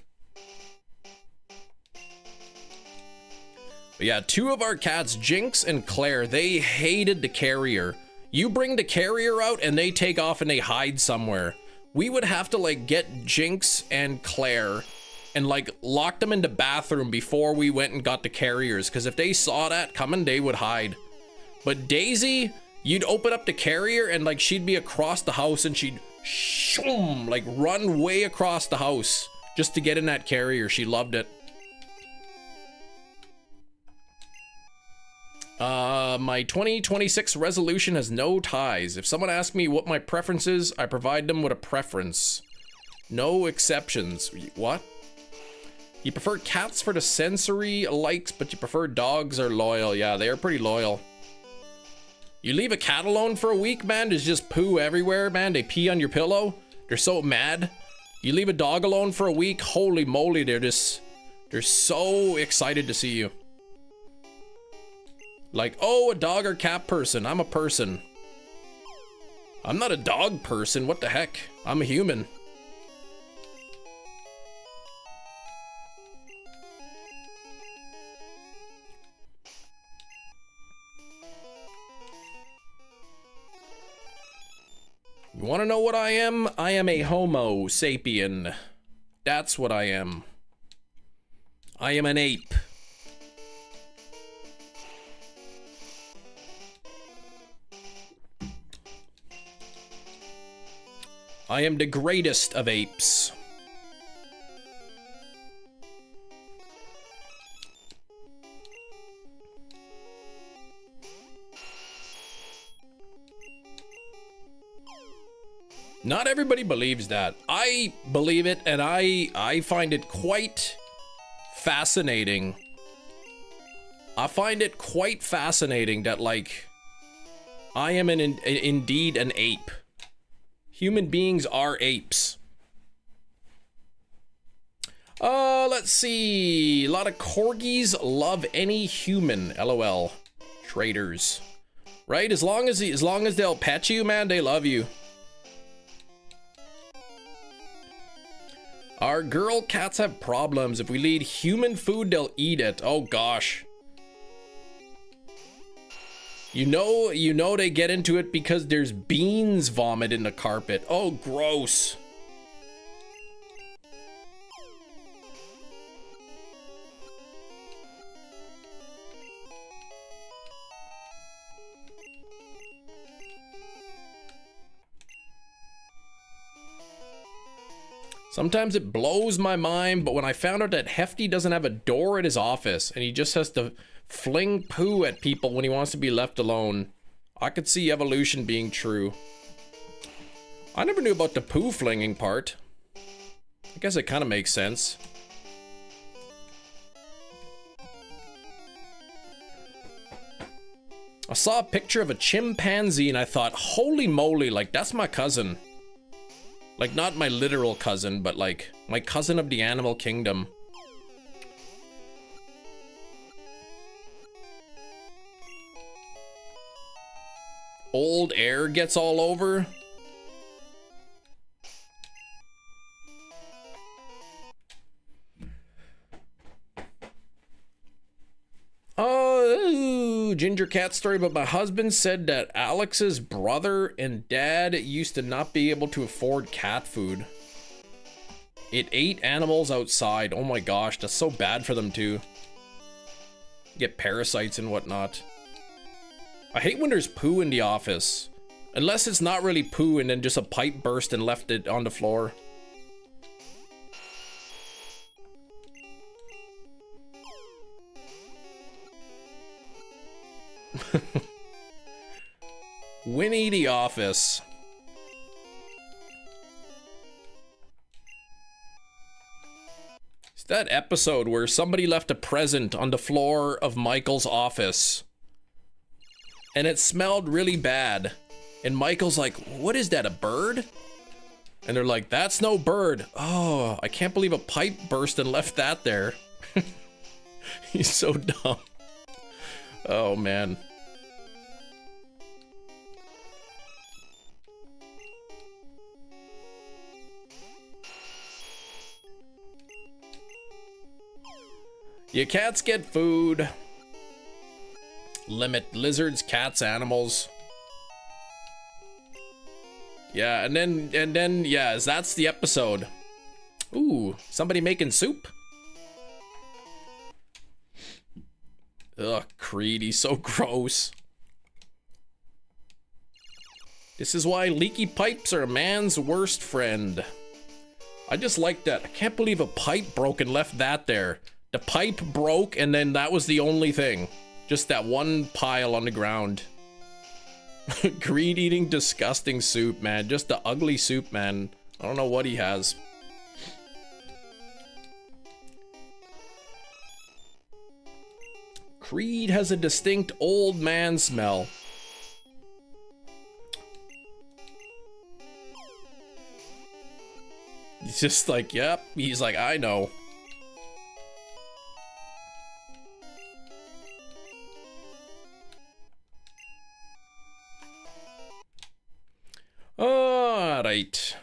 Speaker 1: But yeah, 2 of our cats, Jinx and Claire, they hated the carrier. You bring the carrier out and they take off and they hide somewhere. We would have to like get Jinx and Claire and like lock them in the bathroom before we went and got the carriers, because if they saw that coming, they would hide. But Daisy, you'd open up the carrier and like she'd be across the house and she'd shoom, like run way across the house just to get in that carrier. She loved it. My 2026 resolution has no ties. If someone asks me what my preference is, I provide them with a preference. No exceptions. What? You prefer cats for the sensory likes, but you prefer dogs are loyal. Yeah, they are pretty loyal. You leave a cat alone for a week, man, there's just poo everywhere, man. They pee on your pillow. They're so mad. You leave a dog alone for a week, holy moly, they're so excited to see you. Like, oh, a dog or cat person. I'm a person. I'm not a dog person. What the heck? I'm a human. You want to know what I am? I am a Homo sapien. That's what I am. I am an ape. I am the greatest of apes. Not everybody believes that. I believe it, and I find it quite fascinating. I find it quite fascinating that, like, I am indeed an ape. Human beings are apes. Let's see. A lot of corgis love any human. LOL. Traitors. Right? As long as they'll pet you, man, they love you. Our girl cats have problems. If we leave human food, they'll eat it. Oh gosh. You know they get into it because there's beans vomit in the carpet. Oh, gross. Sometimes it blows my mind, but when I found out that Hefty doesn't have a door at his office and he just has to fling poo at people when he wants to be left alone, I could see evolution being true. I never knew about the poo flinging part. I guess it kind of makes sense. I saw a picture of a chimpanzee and I thought, holy moly, like that's my cousin. Like not my literal cousin, but like my cousin of the animal kingdom. Old air gets all over. Oh, Ginger Cat story, but my husband said that Alex's brother and dad used to not be able to afford cat food. It ate animals outside. Oh my gosh, that's so bad for them too. Get parasites and whatnot. I hate when there's poo in the office. Unless it's not really poo and then just a pipe burst and left it on the floor. Winnie the Office. It's that episode where somebody left a present on the floor of Michael's office. And it smelled really bad. And Michael's like, what is that, a bird? And they're like, that's no bird. Oh, I can't believe a pipe burst and left that there. He's so dumb. Oh, man. Your cats get food. Limit lizards, cats, animals. Yeah, and then, yeah, that's the episode. Ooh, somebody making soup? Ugh, Creed, he's so gross. This is why leaky pipes are a man's worst friend. I just like that. I can't believe a pipe broke and left that there. The pipe broke and then that was the only thing. Just that one pile on the ground. Creed eating disgusting soup, man. Just the ugly soup, man. I don't know what he has. Creed has a distinct old man smell. He's just like, yep. He's like, I know. Alright.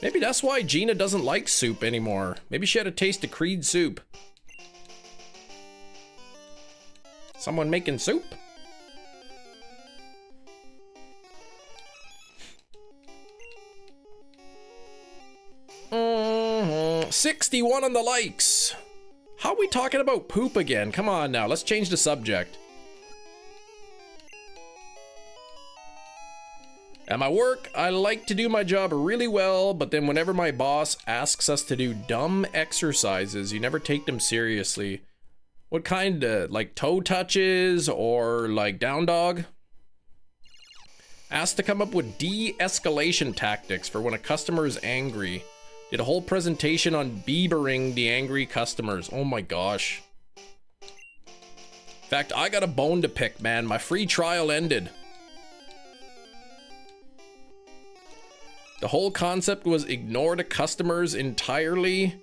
Speaker 1: Maybe that's why Gina doesn't like soup anymore. Maybe she had a taste of Creed soup. Someone making soup? Mm-hmm. 61 on the likes. How are we talking about poop again? Come on now, let's change the subject. At my work, I like to do my job really well, but then whenever my boss asks us to do dumb exercises, you never take them seriously. What kind of, like toe touches or like down dog? Asked to come up with de-escalation tactics for when a customer is angry. Did a whole presentation on Biebering the angry customers. Oh my gosh. In fact, I got a bone to pick, man. My free trial ended. The whole concept was ignore the customers entirely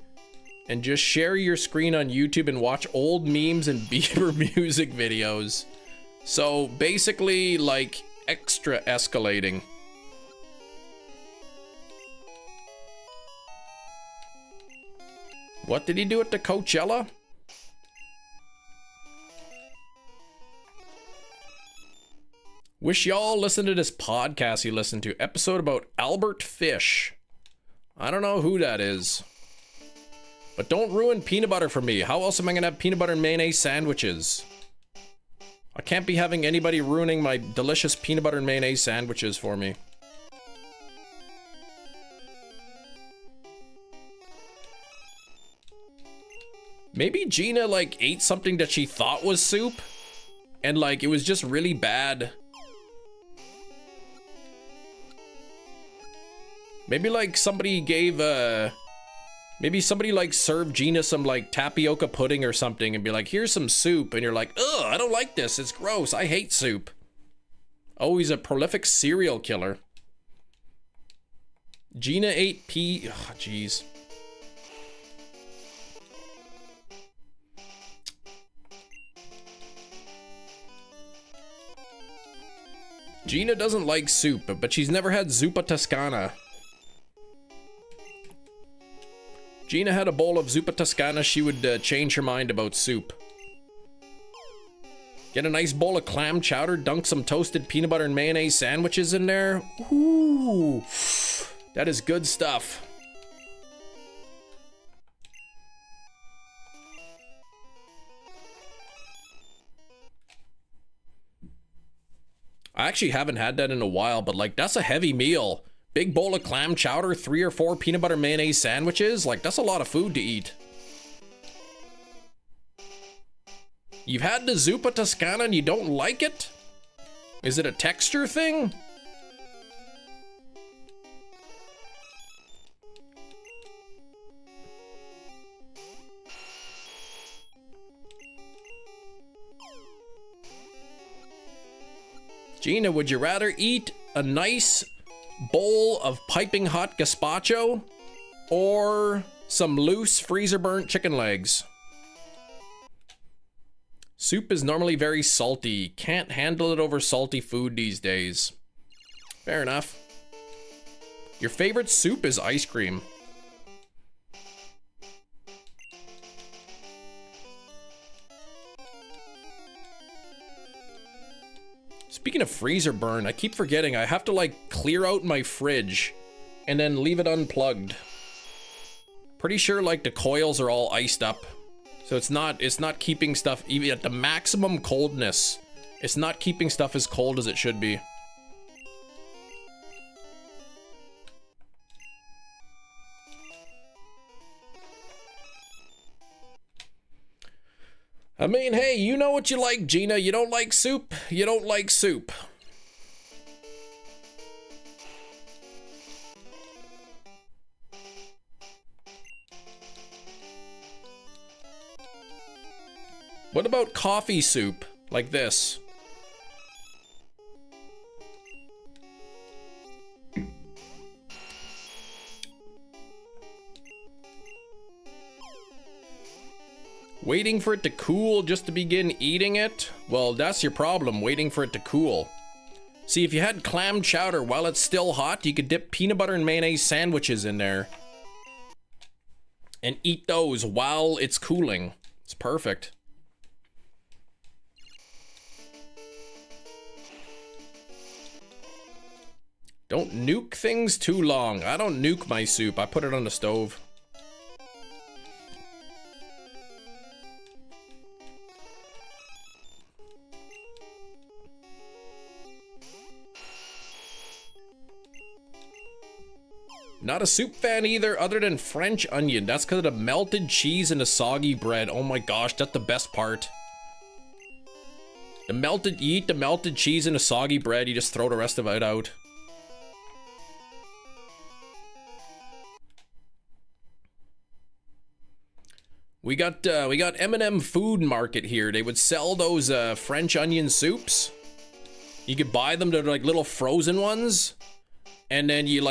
Speaker 1: and just share your screen on YouTube and watch old memes and Bieber music videos. So basically like extra escalating. What did he do at the Coachella? Wish y'all listened to this podcast you listened to. Episode about Albert Fish. I don't know who that is. But don't ruin peanut butter for me. How else am I gonna have peanut butter and mayonnaise sandwiches? I can't be having anybody ruining my delicious peanut butter and mayonnaise sandwiches for me. Maybe Gina, like, ate something that she thought was soup, and, like, it was just really bad. Maybe, like, somebody gave, maybe somebody, like, served Gina some, like, tapioca pudding or something and be like, here's some soup, and you're like, ugh, I don't like this, it's gross, I hate soup. Oh, he's a prolific serial killer. Gina ate oh, jeez. Gina doesn't like soup, but she's never had zuppa toscana. Gina had a bowl of zuppa toscana, she would change her mind about soup. Get a nice bowl of clam chowder, dunk some toasted peanut butter and mayonnaise sandwiches in there. Ooh, that is good stuff. I actually haven't had that in a while, but like, that's a heavy meal. Big bowl of clam chowder, 3 or 4 peanut butter mayonnaise sandwiches. Like, that's a lot of food to eat. You've had the zuppa toscana and you don't like it? Is it a texture thing? Gina, would you rather eat a nice bowl of piping hot gazpacho or some loose freezer burnt chicken legs? Soup is normally very salty. Can't handle it over salty food these days. Fair enough. Your favorite soup is ice cream. Speaking of freezer burn, I keep forgetting I have to like clear out my fridge and then leave it unplugged. Pretty sure like the coils are all iced up. So it's not keeping stuff even at the maximum coldness. It's not keeping stuff as cold as it should be. I mean, hey, you know what you like, Gina. You don't like soup? You don't like soup. What about coffee soup? Like this? Waiting for it to cool just to begin eating it? Well, that's your problem, waiting for it to cool. See, if you had clam chowder while it's still hot, you could dip peanut butter and mayonnaise sandwiches in there. And eat those while it's cooling. It's perfect. Don't nuke things too long. I don't nuke my soup. I put it on the stove. Not a soup fan either, other than French onion. That's because of the melted cheese and the soggy bread. Oh my gosh, that's the best part. You eat the melted cheese and the soggy bread, you just throw the rest of it out. We got M&M Food Market here. They would sell those French onion soups. You could buy them, they're like little frozen ones. And then you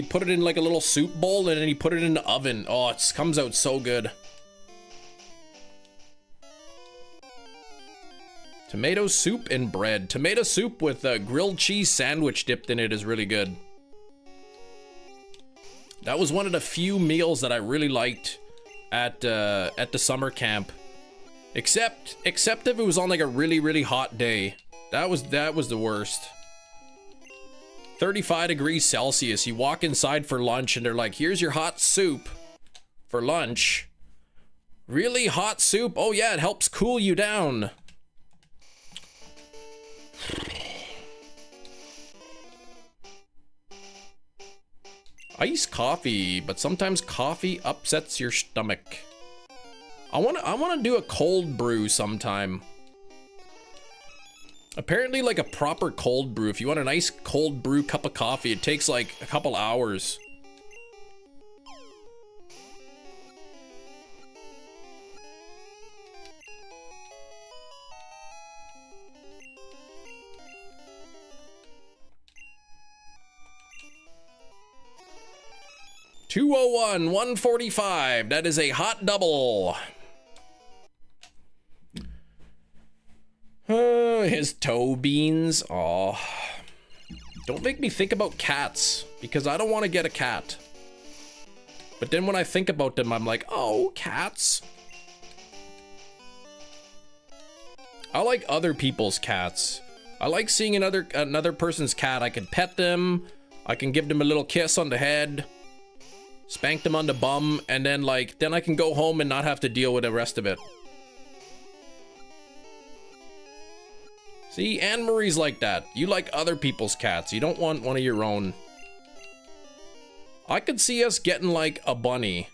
Speaker 1: put it in like a little soup bowl and then you put it in the oven. Oh, it comes out so good. Tomato soup and bread. Tomato soup with a grilled cheese sandwich dipped in it is really good. That was one of the few meals that I really liked at the summer camp. Except if it was on like a really, really hot day. That was the worst. 35 degrees Celsius. You walk inside for lunch and they're like, here's your hot soup for lunch. Really hot soup? Oh yeah, it helps cool you down. Iced coffee, but sometimes coffee upsets your stomach. I wanna do a cold brew sometime. Apparently, like a proper cold brew, if you want a nice cold brew cup of coffee, it takes like a couple hours. $201, $145. That is a hot double. His toe beans. Oh, don't make me think about cats, because I don't want to get a cat. But then when I think about them, I'm like, oh, cats. I like other people's cats. I like seeing another person's cat. I can pet them. I can give them a little kiss on the head. Spank them on the bum, and then I can go home and not have to deal with the rest of it. See, Anne-Marie's like that. You like other people's cats. You don't want one of your own. I could see us getting like a bunny.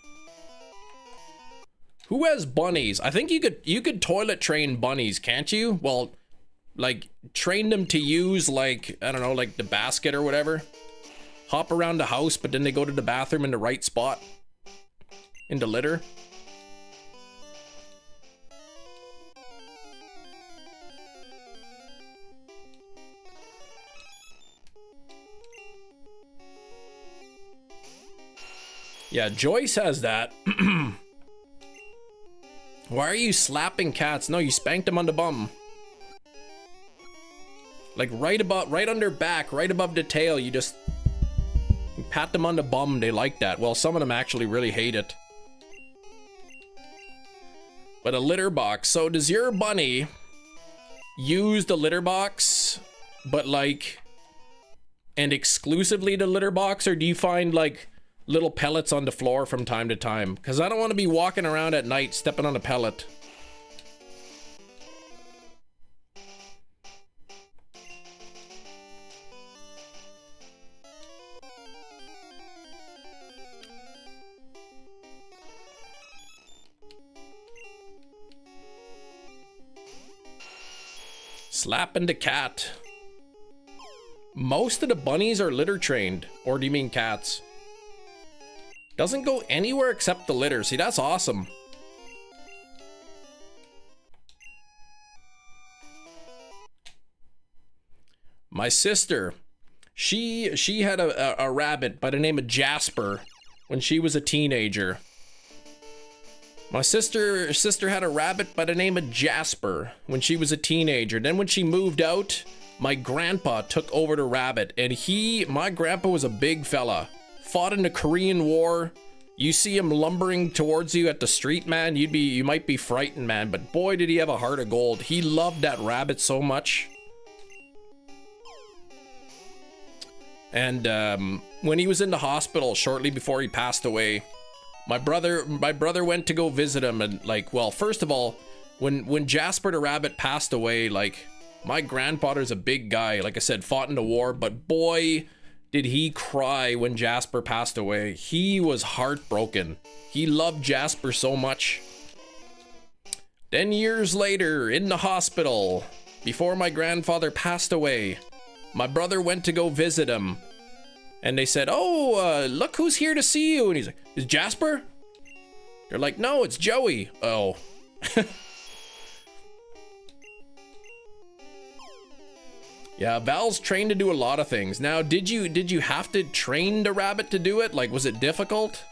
Speaker 1: Who has bunnies? I think you could toilet train bunnies, can't you? Well, like train them to use like, I don't know, like the basket or whatever. Hop around the house, but then they go to the bathroom in the right spot. In the litter. Yeah, Joyce has that. Why are you slapping cats? No, you spanked them on the bum. Like right under back, right above the tail, you just pat them on the bum. They like that. Well, some of them actually really hate it. But a litter box. So does your bunny use the litter box, but like, and exclusively the litter box, or do you find like little pellets on the floor from time to time? Because I don't want to be walking around at night stepping on a pellet. Slapping the cat. Most of the bunnies are litter trained. Or do you mean cats? Doesn't go anywhere except the litter. See, that's awesome. My sister, she had a rabbit by the name of Jasper when she was a teenager. My sister had a rabbit by the name of Jasper when she was a teenager. Then when she moved out, my grandpa took over the rabbit, and my grandpa was a big fella. Fought in the Korean War. You see him lumbering towards you at the street, man, you might be frightened, man, but boy did he have a heart of gold. He loved that rabbit so much. And when he was in the hospital shortly before he passed away, my brother went to go visit him, and like, well, first of all, when Jasper the rabbit passed away, like, my grandfather's a big guy, like I said, fought in the war, but boy did he cry when Jasper passed away. He was heartbroken. He loved Jasper so much. Then years later, in the hospital, before my grandfather passed away, my brother went to go visit him. And they said, oh, look who's here to see you. And he's like, is Jasper? They're like, no, it's Joey. Oh. Yeah, Val's trained to do a lot of things. Now, did you have to train the rabbit to do it? Like, was it difficult?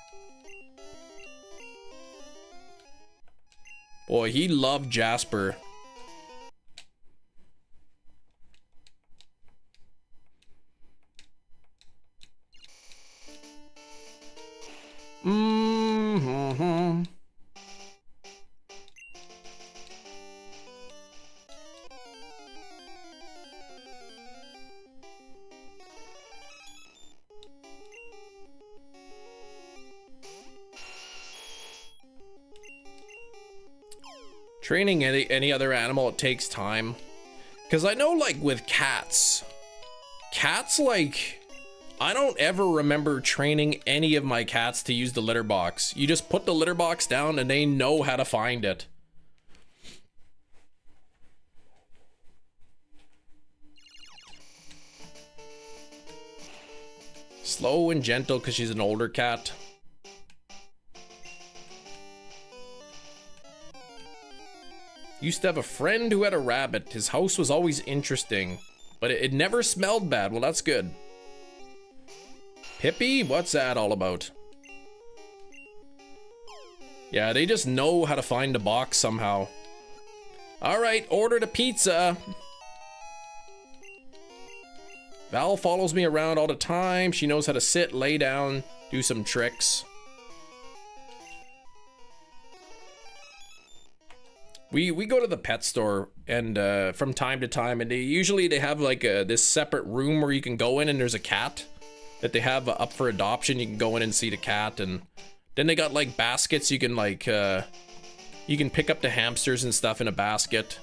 Speaker 1: Boy, he loved Jasper. Mm-hmm. Training any other animal, it takes time. Because I know, like, with cats like, I don't ever remember training any of my cats to use the litter box. You just put the litter box down and they know how to find it. Slow and gentle because she's an older cat. Used to have a friend who had a rabbit. His house was always interesting, but it never smelled bad. Well, that's good. Hippie? What's that all about? Yeah, they just know how to find the box somehow. All right, order the pizza. Val follows me around all the time. She knows how to sit, lay down, do some tricks. We go to the pet store and from time to time, and they have like this separate room where you can go in and there's a cat that they have up for adoption. You can go in and see the cat, and then they got like baskets. You can like you can pick up the hamsters and stuff in a basket.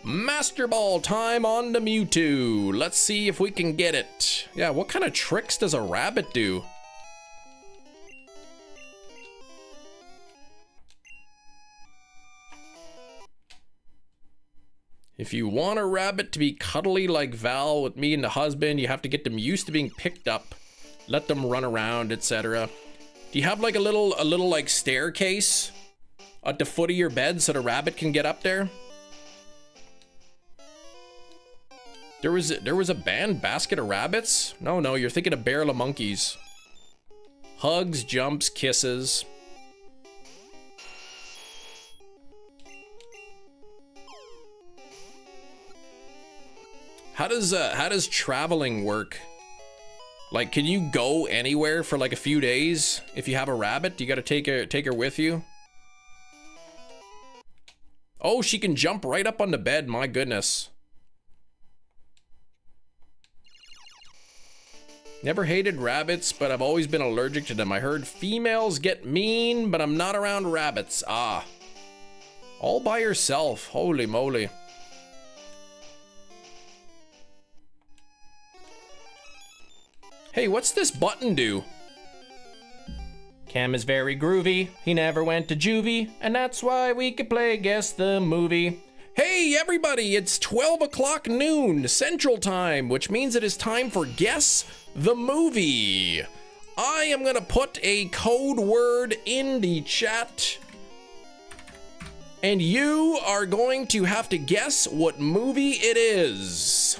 Speaker 1: Master Ball time on the Mewtwo. Let's see if we can get it. Yeah, what kind of tricks does a rabbit do? If you want a rabbit to be cuddly like Val with me and the husband, you have to get them used to being picked up, let them run around, etc. Do you have like a little like staircase at the foot of your bed so the rabbit can get up there? There was a band basket of rabbits? No, you're thinking of Barrel of Monkeys. Hugs, jumps, kisses. How does traveling work? Like, can you go anywhere for like a few days if you have a rabbit? You got to take her with you? Oh, she can jump right up on the bed. My goodness. Never hated rabbits, but I've always been allergic to them. I heard females get mean, but I'm not around rabbits. Ah. All by yourself. Holy moly. Hey, what's this button do? Cam is very groovy. He never went to juvie, and that's why we could play Guess the Movie. Hey everybody, it's 12 o'clock noon Central Time, which means it is time for Guess the Movie. I am gonna put a code word in the chat, and you are going to have to guess what movie it is.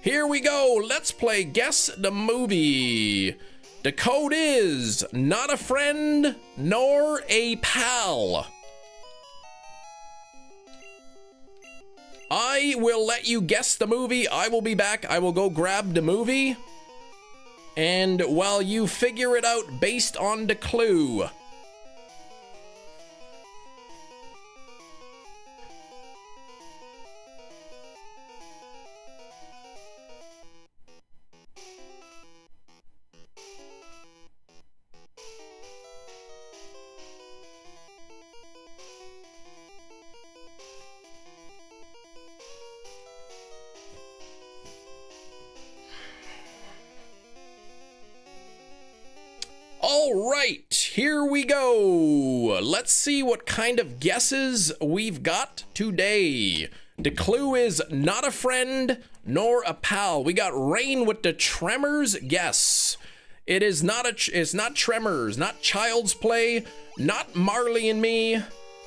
Speaker 1: Here we go, let's play Guess the Movie. The code is not a friend nor a pal. I will let you guess the movie. I will be back. I will go grab the movie. And while you figure it out based on the clue. All right, here we go. Let's see what kind of guesses we've got today. The clue is not a friend nor a pal. We got Rain with the Tremors guess. It's not Tremors, not Child's Play, not Marley and Me,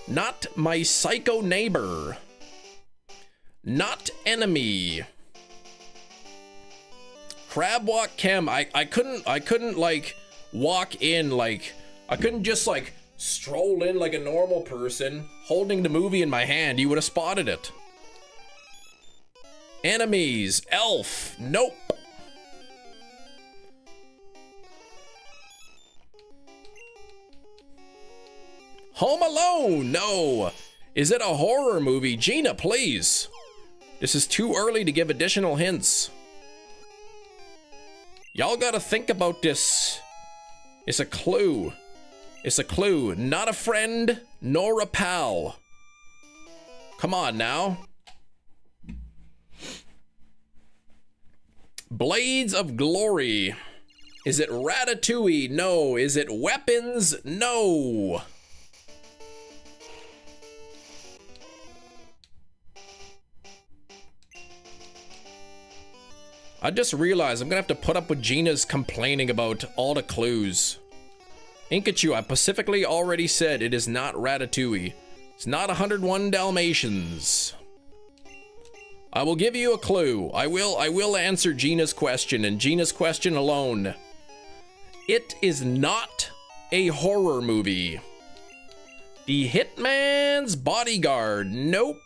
Speaker 1: not My Psycho Neighbor, not Enemy. Crab Walk Chem. I couldn't like walk in, like I couldn't just like stroll in like a normal person holding the movie in my hand. You would have spotted it. Enemies. Elf. Nope. Home Alone. No. Is it a horror movie? Gina, please. This is too early to give additional hints. Y'all gotta think about this. It's a clue. It's a clue. Not a friend, nor a pal. Come on now. Blades of Glory. Is it Ratatouille? No. Is it weapons? No. I just realized I'm gonna have to put up with Gina's complaining about all the clues. Inkachu, I specifically already said it is not Ratatouille. It's not 101 Dalmatians. I will give you a clue. I will answer Gina's question, and Gina's question alone. It is not a horror movie. The Hitman's Bodyguard. Nope.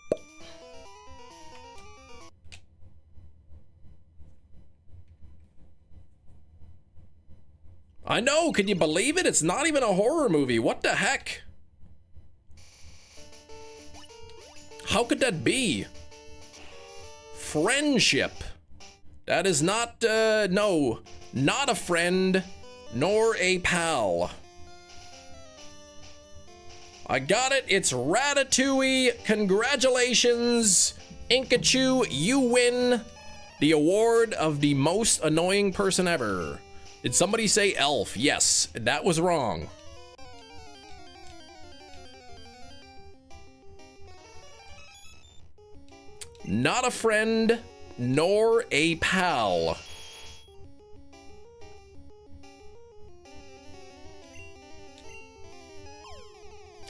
Speaker 1: I know, can you believe it? It's not even a horror movie. What the heck? How could that be? Friendship. That is not, no, not a friend, nor a pal. I got it, it's Ratatouille. Congratulations, Inkachu, you win the award of the most annoying person ever. Did somebody say elf? Yes, that was wrong. Not a friend, nor a pal.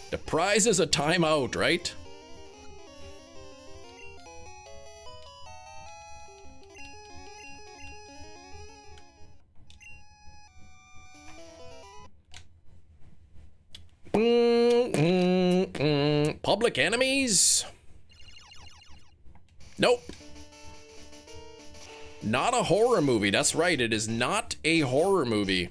Speaker 1: The prize is a timeout, right? Public Enemies? Nope. Not a horror movie. That's right. It is not a horror movie.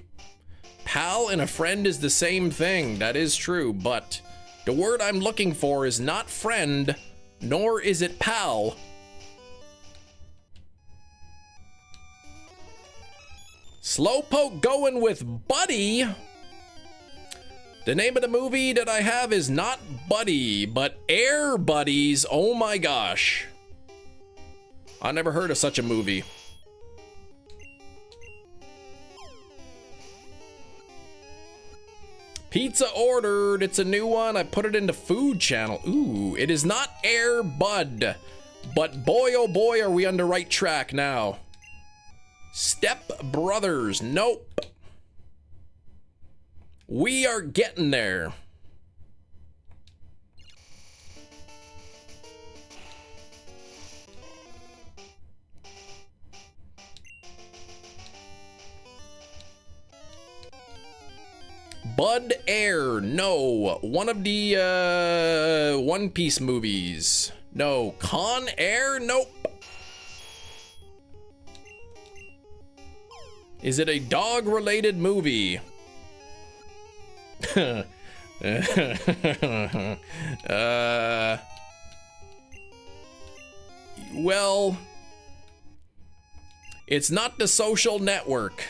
Speaker 1: Pal and a friend is the same thing. That is true. But the word I'm looking for is not friend, nor is it pal. Slowpoke going with Buddy. The name of the movie that I have is not Buddy, but Air Buddies. Oh my gosh. I never heard of such a movie. Pizza ordered. It's a new one. I put it into food channel. Ooh, it is not Air Bud. But boy, oh boy, are we on the right track now. Step Brothers. Nope. We are getting there. Bud Air, no. One of the One Piece movies. No. Con Air, nope. Is it a dog-related movie? Well, it's not The Social Network.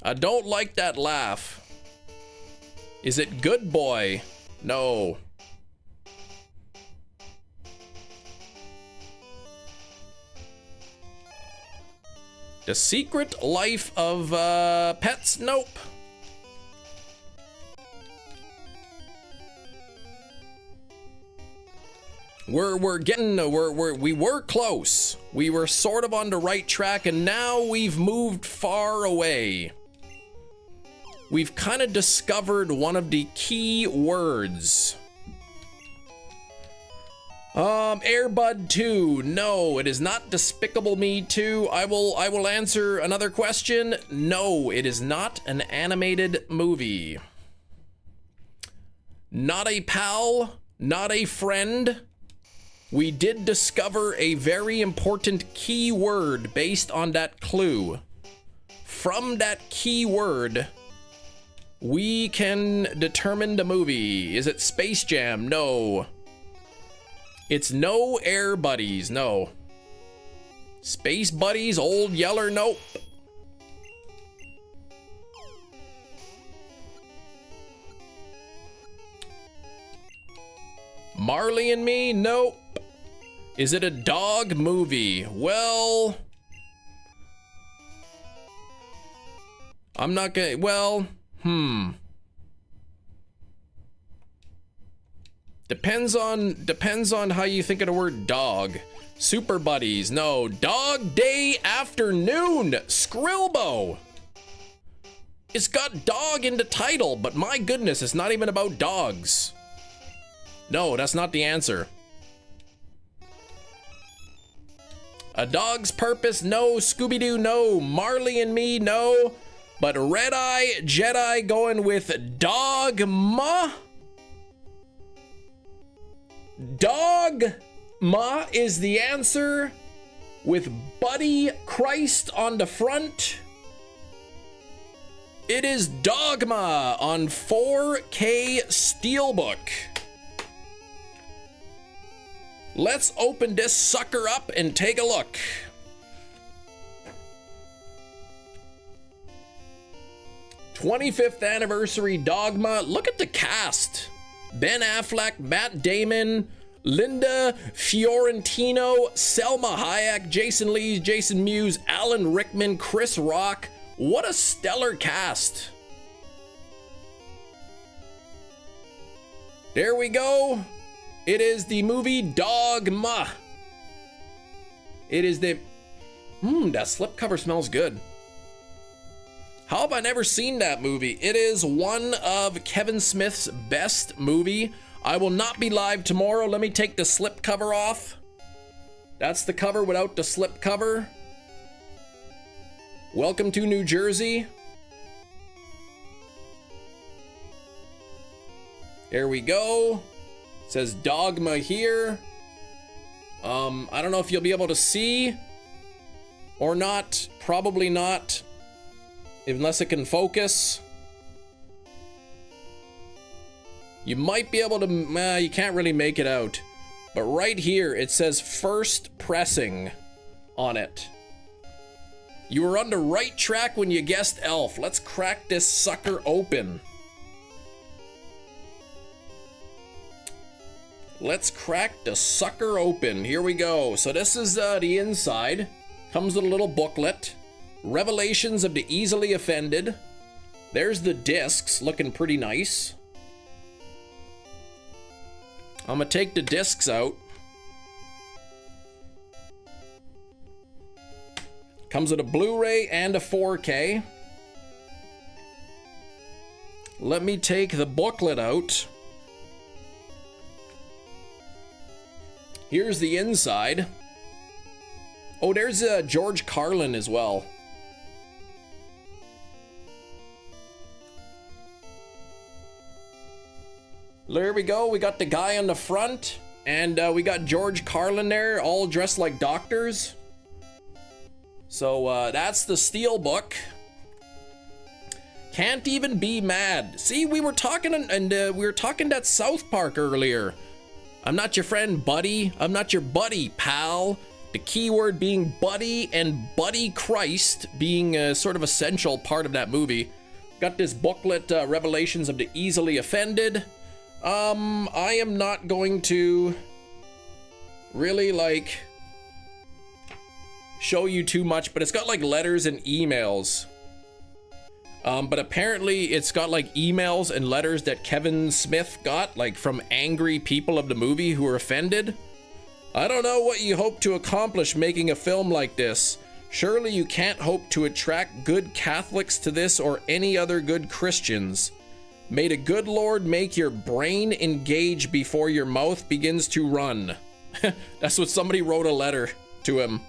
Speaker 1: I don't like that laugh. Is it Good Boy? No. The Secret Life of Pets? Nope. We were close. We were sort of on the right track, and now we've moved far away. We've kind of discovered one of the key words. Airbud 2. No, it is not Despicable Me 2. I will answer another question. No, it is not an animated movie. Not a pal, not a friend. We did discover a very important key word based on that clue. From that key word, we can determine the movie. Is it Space Jam? No. It's no Air Buddies, no. Space Buddies, Old Yeller, nope. Marley and Me, nope. Is it a dog movie? Well, I'm not gonna, well, Depends on how you think of the word dog. Super Buddies, no. Dog Day Afternoon, Skrilbo. It's got dog in the title, but my goodness, it's not even about dogs. No, that's not the answer. A Dog's Purpose, no. Scooby-Doo, no. Marley and Me, no. But Red Eye Jedi going with Dogma. Dogma is the answer, with Buddy Christ on the front. It is Dogma on 4K Steelbook. Let's open this sucker up and take a look. '25th anniversary Dogma. Look at the cast. Ben Affleck, Matt Damon, Linda Fiorentino, Selma Hayek, Jason Lee, Jason Mewes, Alan Rickman, Chris Rock. What a stellar cast. There we go. It is the movie Dogma. It is the... that slipcover smells good. How have I never seen that movie? It is one of Kevin Smith's best movie. I will not be live tomorrow. Let me take the slipcover off. That's the cover without the slipcover. Welcome to New Jersey. There we go. It says Dogma here. I don't know if you'll be able to see or not. Probably not, unless it can focus. You might be able to, you can't really make it out. But right here, it says first pressing on it. You were on the right track when you guessed Elf. Let's crack this sucker open. Let's crack the sucker open. Here we go. So this is the inside. Comes with a little booklet. Revelations of the Easily Offended. There's the discs, looking pretty nice. I'm gonna take the discs out. Comes with a Blu-ray and a 4K. Let me take the booklet out. Here's the inside. Oh, there's George Carlin as well. There we go. We got the guy on the front, and we got George Carlin there, all dressed like doctors. So that's the Steelbook. Can't even be mad. See, we were talking, and we were talking at South Park earlier. I'm not your friend, buddy. I'm not your buddy, pal. The keyword being buddy, and Buddy Christ being a sort of essential part of that movie. Got this booklet, Revelations of the Easily Offended. I am not going to really like show you too much, but it's got like letters and emails. But apparently it's got like emails and letters that Kevin Smith got, like from angry people of the movie who were offended. I don't know what you hope to accomplish making a film like this. Surely you can't hope to attract good Catholics to this or any other good Christians. May the good Lord make your brain engage before your mouth begins to run. That's what somebody wrote a letter to him.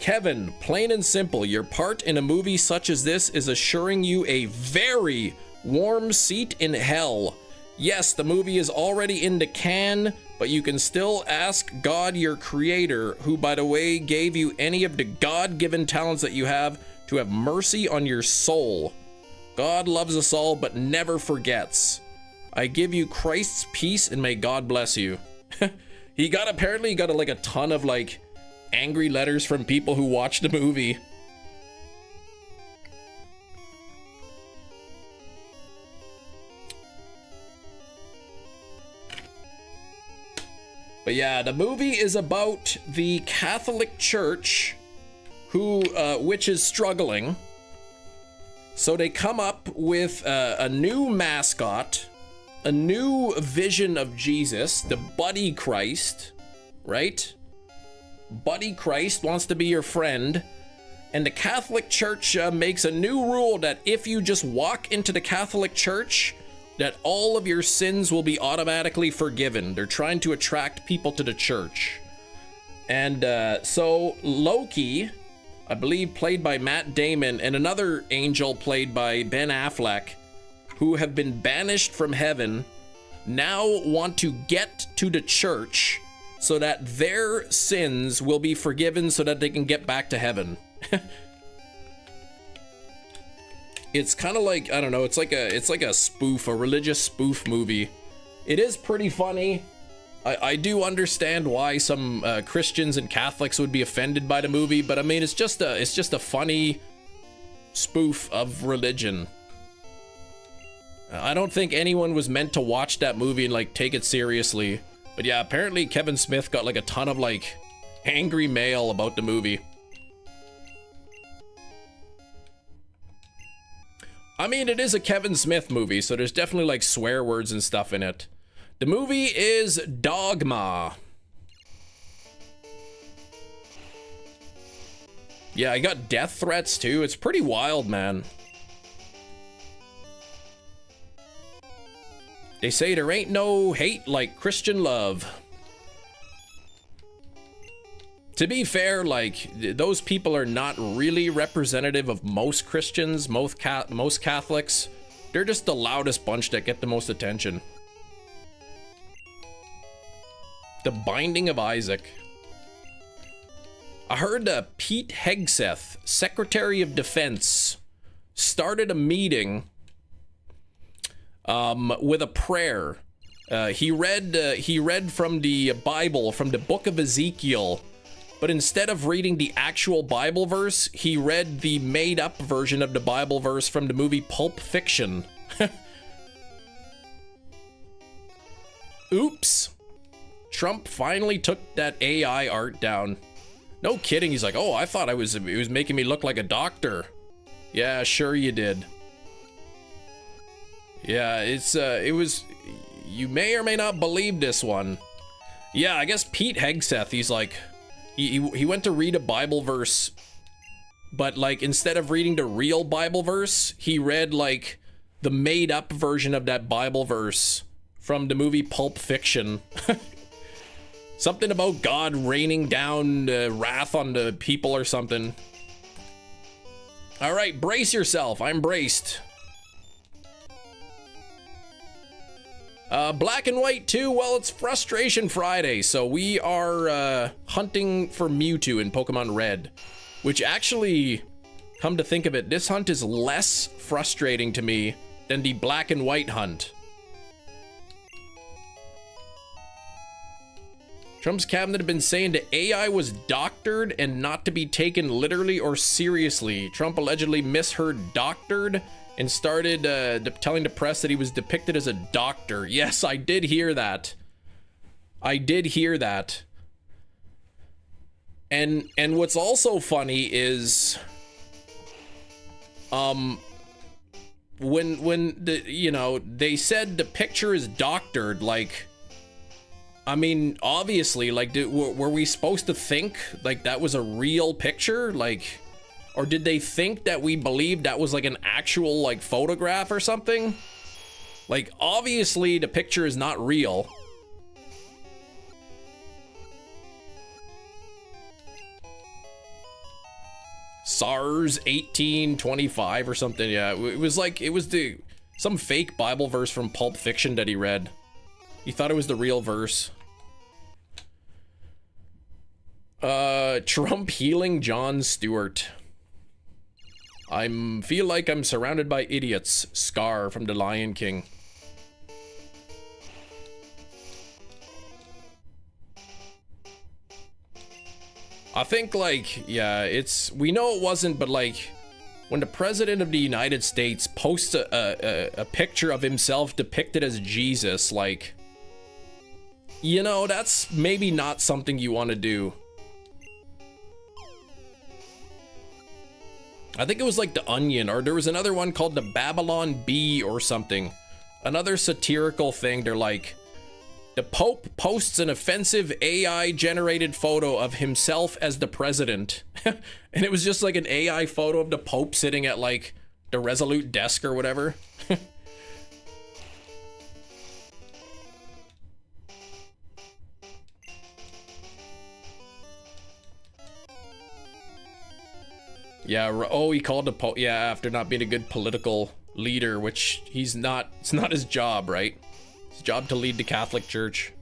Speaker 1: Kevin, plain and simple, your part in a movie such as this is assuring you a very warm seat in hell. Yes, the movie is already in the can, but you can still ask God, your creator, who, by the way, gave you any of the God-given talents that you have, to have mercy on your soul. God loves us all, but never forgets. I give you Christ's peace, and may God bless you. Apparently he got like a ton of like angry letters from people who watched the movie. But yeah, the movie is about the Catholic Church, which is struggling. So they come up with a new mascot, a new vision of Jesus, the Buddy Christ, right? Buddy Christ wants to be your friend. And the Catholic Church makes a new rule that if you just walk into the Catholic Church, that all of your sins will be automatically forgiven. They're trying to attract people to the church. And so Loki, I believe played by Matt Damon, and another angel played by Ben Affleck, who have been banished from heaven, now want to get to the church so that their sins will be forgiven so that they can get back to heaven. It's kind of like, I don't know, it's like a spoof, a religious spoof movie. It is pretty funny. I do understand why some Christians and Catholics would be offended by the movie, but I mean, it's just a funny spoof of religion. I don't think anyone was meant to watch that movie and like take it seriously. But yeah, apparently Kevin Smith got like a ton of like angry mail about the movie. I mean, it is a Kevin Smith movie, so there's definitely like swear words and stuff in it. The movie is Dogma. Yeah, I got death threats too. It's pretty wild, man. They say there ain't no hate like Christian love. To be fair, like, those people are not really representative of most Christians, most Catholics. They're just the loudest bunch that get the most attention. The Binding of Isaac. I heard Pete Hegseth, Secretary of Defense, started a meeting with a prayer. He read from the Bible, from the book of Ezekiel. But instead of reading the actual Bible verse, he read the made-up version of the Bible verse from the movie Pulp Fiction. Oops. Trump finally took that AI art down. No kidding, he's like, oh, I thought it was making me look like a doctor. Yeah, sure you did. Yeah, it was, you may or may not believe this one. Yeah, I guess Pete Hegseth, he's like, he went to read a Bible verse, but like instead of reading the real Bible verse, he read like the made up version of that Bible verse from the movie Pulp Fiction. Something about God raining down wrath on the people or something. All right, brace yourself. I'm braced. Black and White 2, well, it's Frustration Friday, so we are hunting for Mewtwo in Pokemon Red, which actually, come to think of it, this hunt is less frustrating to me than the Black and White hunt. Trump's cabinet had been saying that AI was doctored and not to be taken literally or seriously. Trump allegedly misheard doctored and started telling the press that he was depicted as a doctor. Yes, I did hear that. I did hear that. And what's also funny is when the, you know, they said the picture is doctored, like, I mean, obviously, like, were we supposed to think like that was a real picture? Like, or did they think that we believed that was like an actual like photograph or something? Like, obviously the picture is not real. SARS 1825 or something. Yeah, it was like, it was some fake Bible verse from Pulp Fiction that he read. He thought it was the real verse. Trump healing Jon Stewart. Feel like I'm surrounded by idiots. Scar from The Lion King. I think, like, yeah, we know it wasn't, but like, when the President of the United States posts a picture of himself depicted as Jesus, like, you know, that's maybe not something you want to do. I think it was like The Onion, or there was another one called the Babylon Bee or something. Another satirical thing. They're like, the Pope posts an offensive AI-generated photo of himself as the president. And it was just like an AI photo of the Pope sitting at like the Resolute desk or whatever. Yeah, oh, he called the Pope, yeah, after not being a good political leader, which he's not, it's not his job, right? His job to lead the Catholic Church.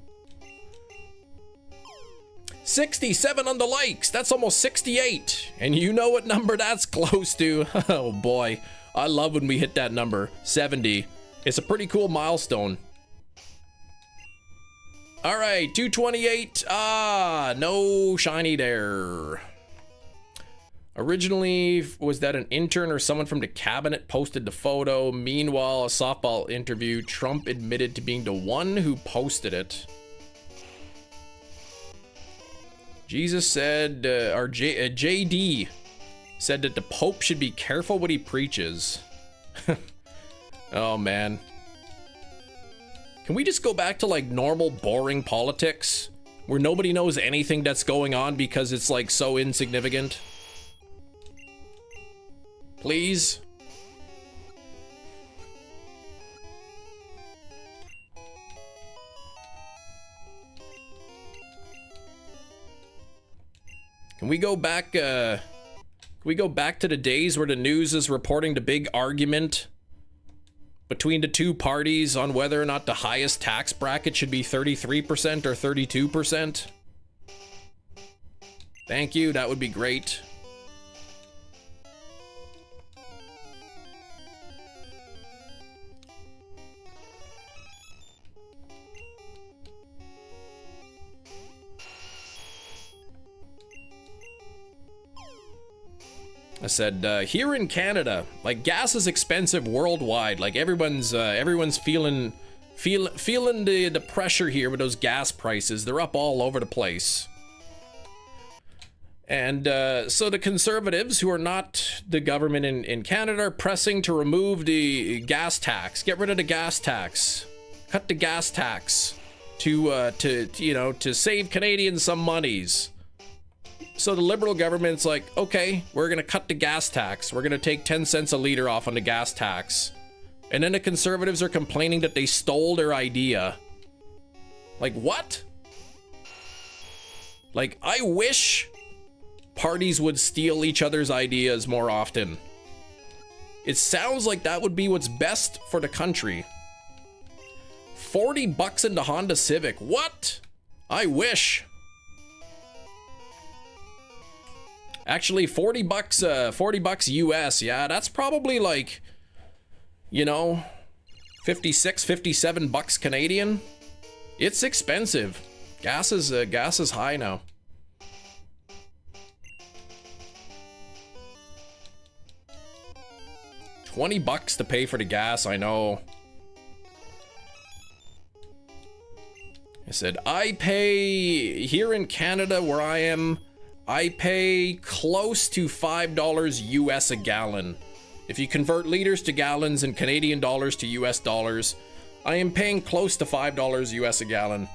Speaker 1: 67 on the likes, that's almost 68. And you know what number that's close to. Oh boy, I love when we hit that number, 70. It's a pretty cool milestone. All right, 228, no shiny there. Originally, was that an intern or someone from the cabinet posted the photo? Meanwhile, a softball interview, Trump admitted to being the one who posted it. Jesus said, or JD said that the Pope should be careful what he preaches. Oh, man. Can we just go back to like normal, boring politics where nobody knows anything that's going on because it's like so insignificant? Please. Can we go back, to the days where the news is reporting the big argument between the two parties on whether or not the highest tax bracket should be 33% or 32%? Thank you, that would be great. I said, here in Canada, like, gas is expensive worldwide. Like, everyone's feeling the pressure here with those gas prices. They're up all over the place. And so the Conservatives, who are not the government in Canada, are pressing to remove the gas tax. Get rid of the gas tax. Cut the gas tax to save Canadians some monies. So the Liberal government's like, okay, we're gonna cut the gas tax. We're gonna take 10 cents a liter off on the gas tax. And then the Conservatives are complaining that they stole their idea. Like, what? Like, I wish parties would steal each other's ideas more often. It sounds like that would be what's best for the country. 40 bucks into Honda Civic. What? I wish. Actually, 40 bucks US. Yeah, that's probably like, you know, 56, 57 bucks Canadian. It's expensive. Gas is high now. $20 to pay for the gas, I know. I said, I pay, here in Canada where I am, I pay close to $5 US a gallon. If you convert liters to gallons and Canadian dollars to US dollars, I am paying close to $5 US a gallon.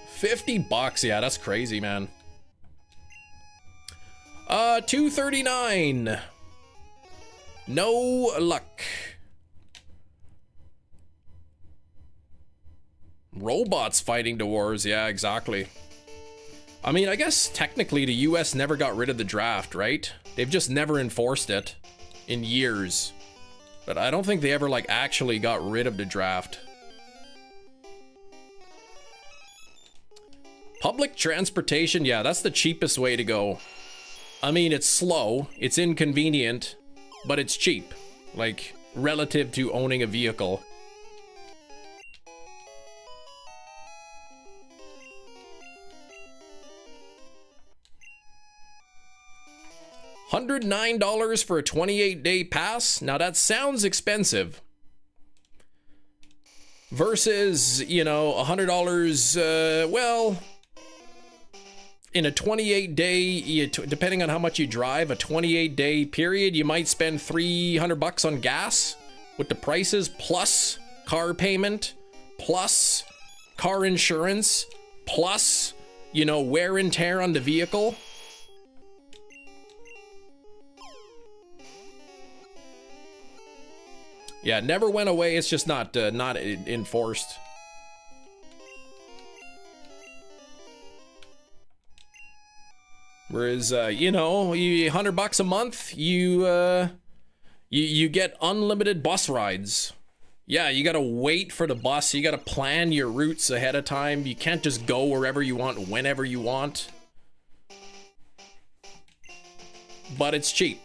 Speaker 1: 50 bucks, yeah, that's crazy, man. 239. No luck. Robots fighting the wars, yeah, exactly. I mean, I guess technically the US never got rid of the draft, right? They've just never enforced it in years. But I don't think they ever, like, actually got rid of the draft. Public transportation, yeah, that's the cheapest way to go. I mean, it's slow, it's inconvenient, but it's cheap. Like, relative to owning a vehicle. $109 for a 28-day pass? Now that sounds expensive. Versus, you know, $100, well, in a 28-day, depending on how much you drive, a 28-day period, you might spend $300 on gas with the prices, plus car payment, plus car insurance, plus, you know, wear and tear on the vehicle. Yeah, it never went away. It's just not enforced. Whereas, you know, $100 a month, you get unlimited bus rides. Yeah, you gotta wait for the bus. You gotta plan your routes ahead of time. You can't just go wherever you want, whenever you want. But it's cheap.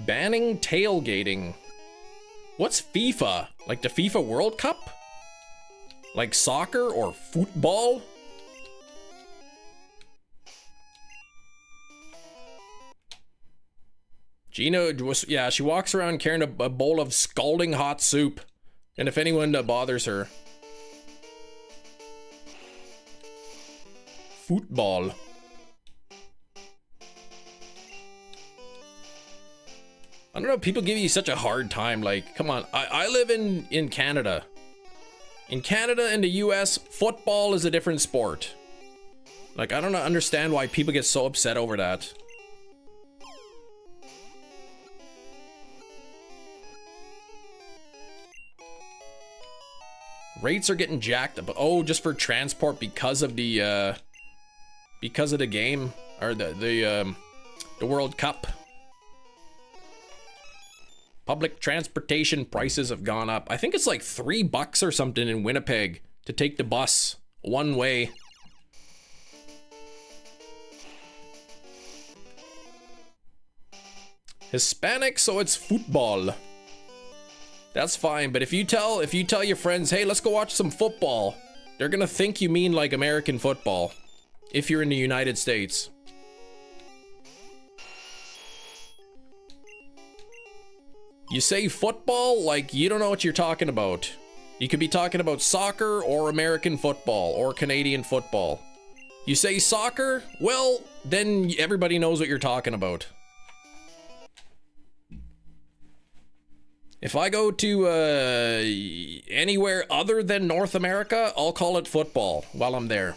Speaker 1: Banning tailgating. What's FIFA? Like the FIFA World Cup? Like soccer or football? Gina, yeah, she walks around carrying a bowl of scalding hot soup. And if anyone bothers her. Football. I don't know, people give you such a hard time, like, come on, I live in Canada. In Canada and the US, football is a different sport. Like, I don't understand why people get so upset over that. Rates are getting jacked up. Oh, just for transport because of the game, or the World Cup. Public transportation prices have gone up. I think it's like $3 or something in Winnipeg to take the bus one way. Hispanic, so it's football. That's fine, but if you tell your friends, hey, let's go watch some football, they're gonna think you mean like American football. If you're in the United States. You say football, like you don't know what you're talking about. You could be talking about soccer or American football or Canadian football. You say soccer, well, then everybody knows what you're talking about. If I go to anywhere other than North America, I'll call it football while I'm there.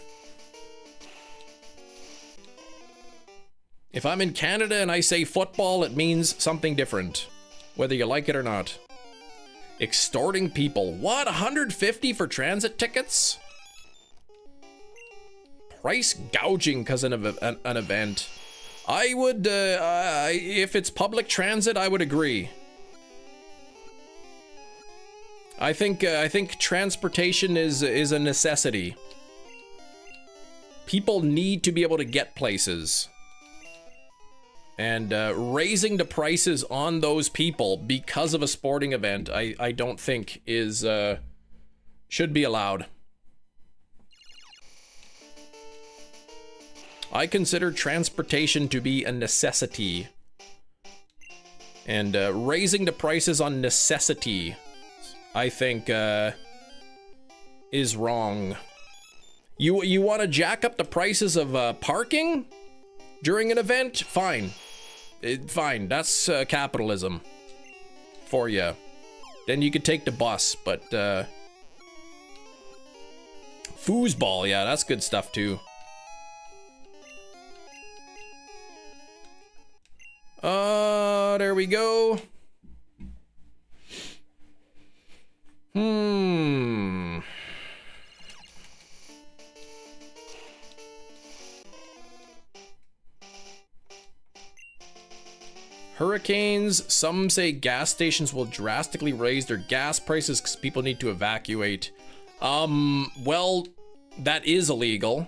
Speaker 1: If I'm in Canada and I say football, it means something different. Whether you like it or not. Extorting people. What? $150 for transit tickets? Price gouging because of an event. I would, if it's public transit, I would agree. I think transportation is a necessity. People need to be able to get places. And raising the prices on those people because of a sporting event, I don't think is should be allowed. I consider transportation to be a necessity. And raising the prices on necessity, I think, is wrong. You want to jack up the prices of parking during an event? Fine. Fine, that's capitalism for you. Then you could take the bus, but foosball, yeah, that's good stuff too. There we go. Hurricanes. Some say gas stations will drastically raise their gas prices because people need to evacuate. Well, that is illegal.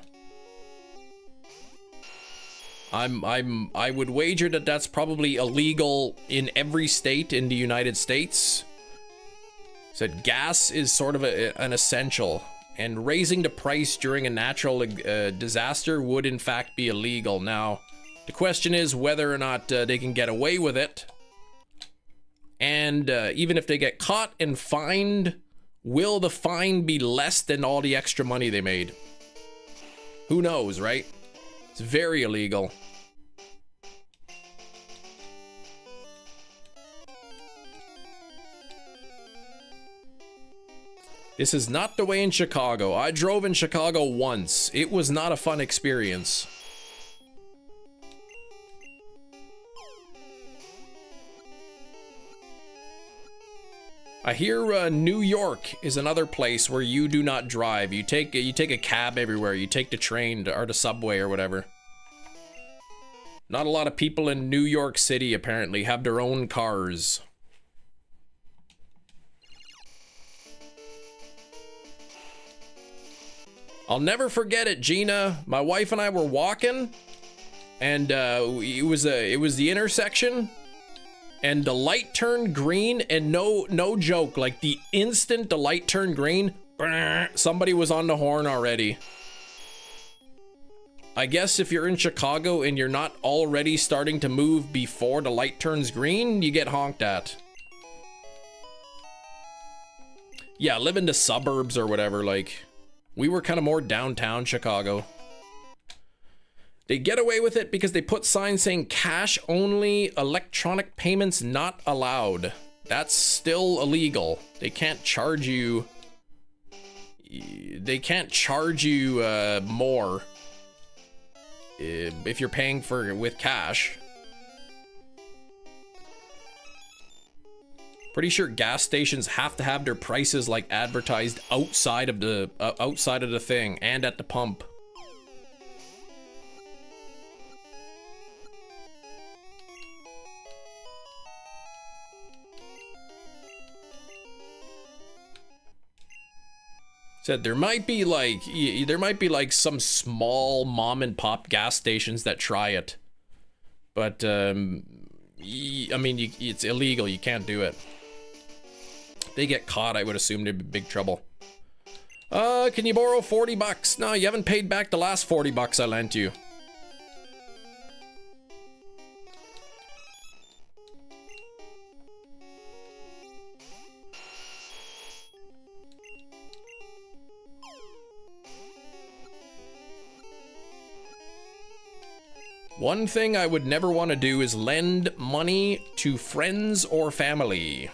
Speaker 1: I would wager that that's probably illegal in every state in the United States. Said gas is sort of an essential, and raising the price during a natural disaster would in fact be illegal. Now, the question is whether or not they can get away with it. And even if they get caught and fined, will the fine be less than all the extra money they made? Who knows, right? It's very illegal. This is not the way in Chicago. I drove in Chicago once. It was not a fun experience. I hear New York is another place where you do not drive. You take a cab everywhere. You take the train or the subway or whatever. Not a lot of people in New York City apparently have their own cars. I'll never forget it, Gina. My wife and I were walking, and it was the intersection, and the light turned green, and no joke, like the instant the light turned green, somebody was on the horn already. I guess if you're in Chicago and you're not already starting to move before the light turns green, you get honked at. Yeah, live in the suburbs or whatever, like, we were kind of more downtown Chicago. They get away with it because they put signs saying cash only, electronic payments not allowed. That's still illegal. They can't charge you. They can't charge you more if you're paying with cash. Pretty sure gas stations have to have their prices like advertised outside of the thing and at the pump. Said there might be like some small mom and pop gas stations that try it, but I mean it's illegal. You can't do it. They get caught, I would assume they'd be big trouble. Can you borrow 40 bucks? No, you haven't paid back the last 40 bucks I lent you. One thing I would never want to do is lend money to friends or family.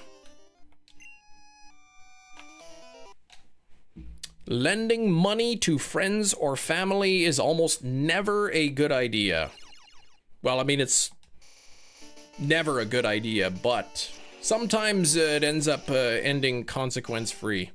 Speaker 1: Lending money to friends or family is almost never a good idea. Well, I mean, it's never a good idea, but sometimes it ends up ending consequence-free.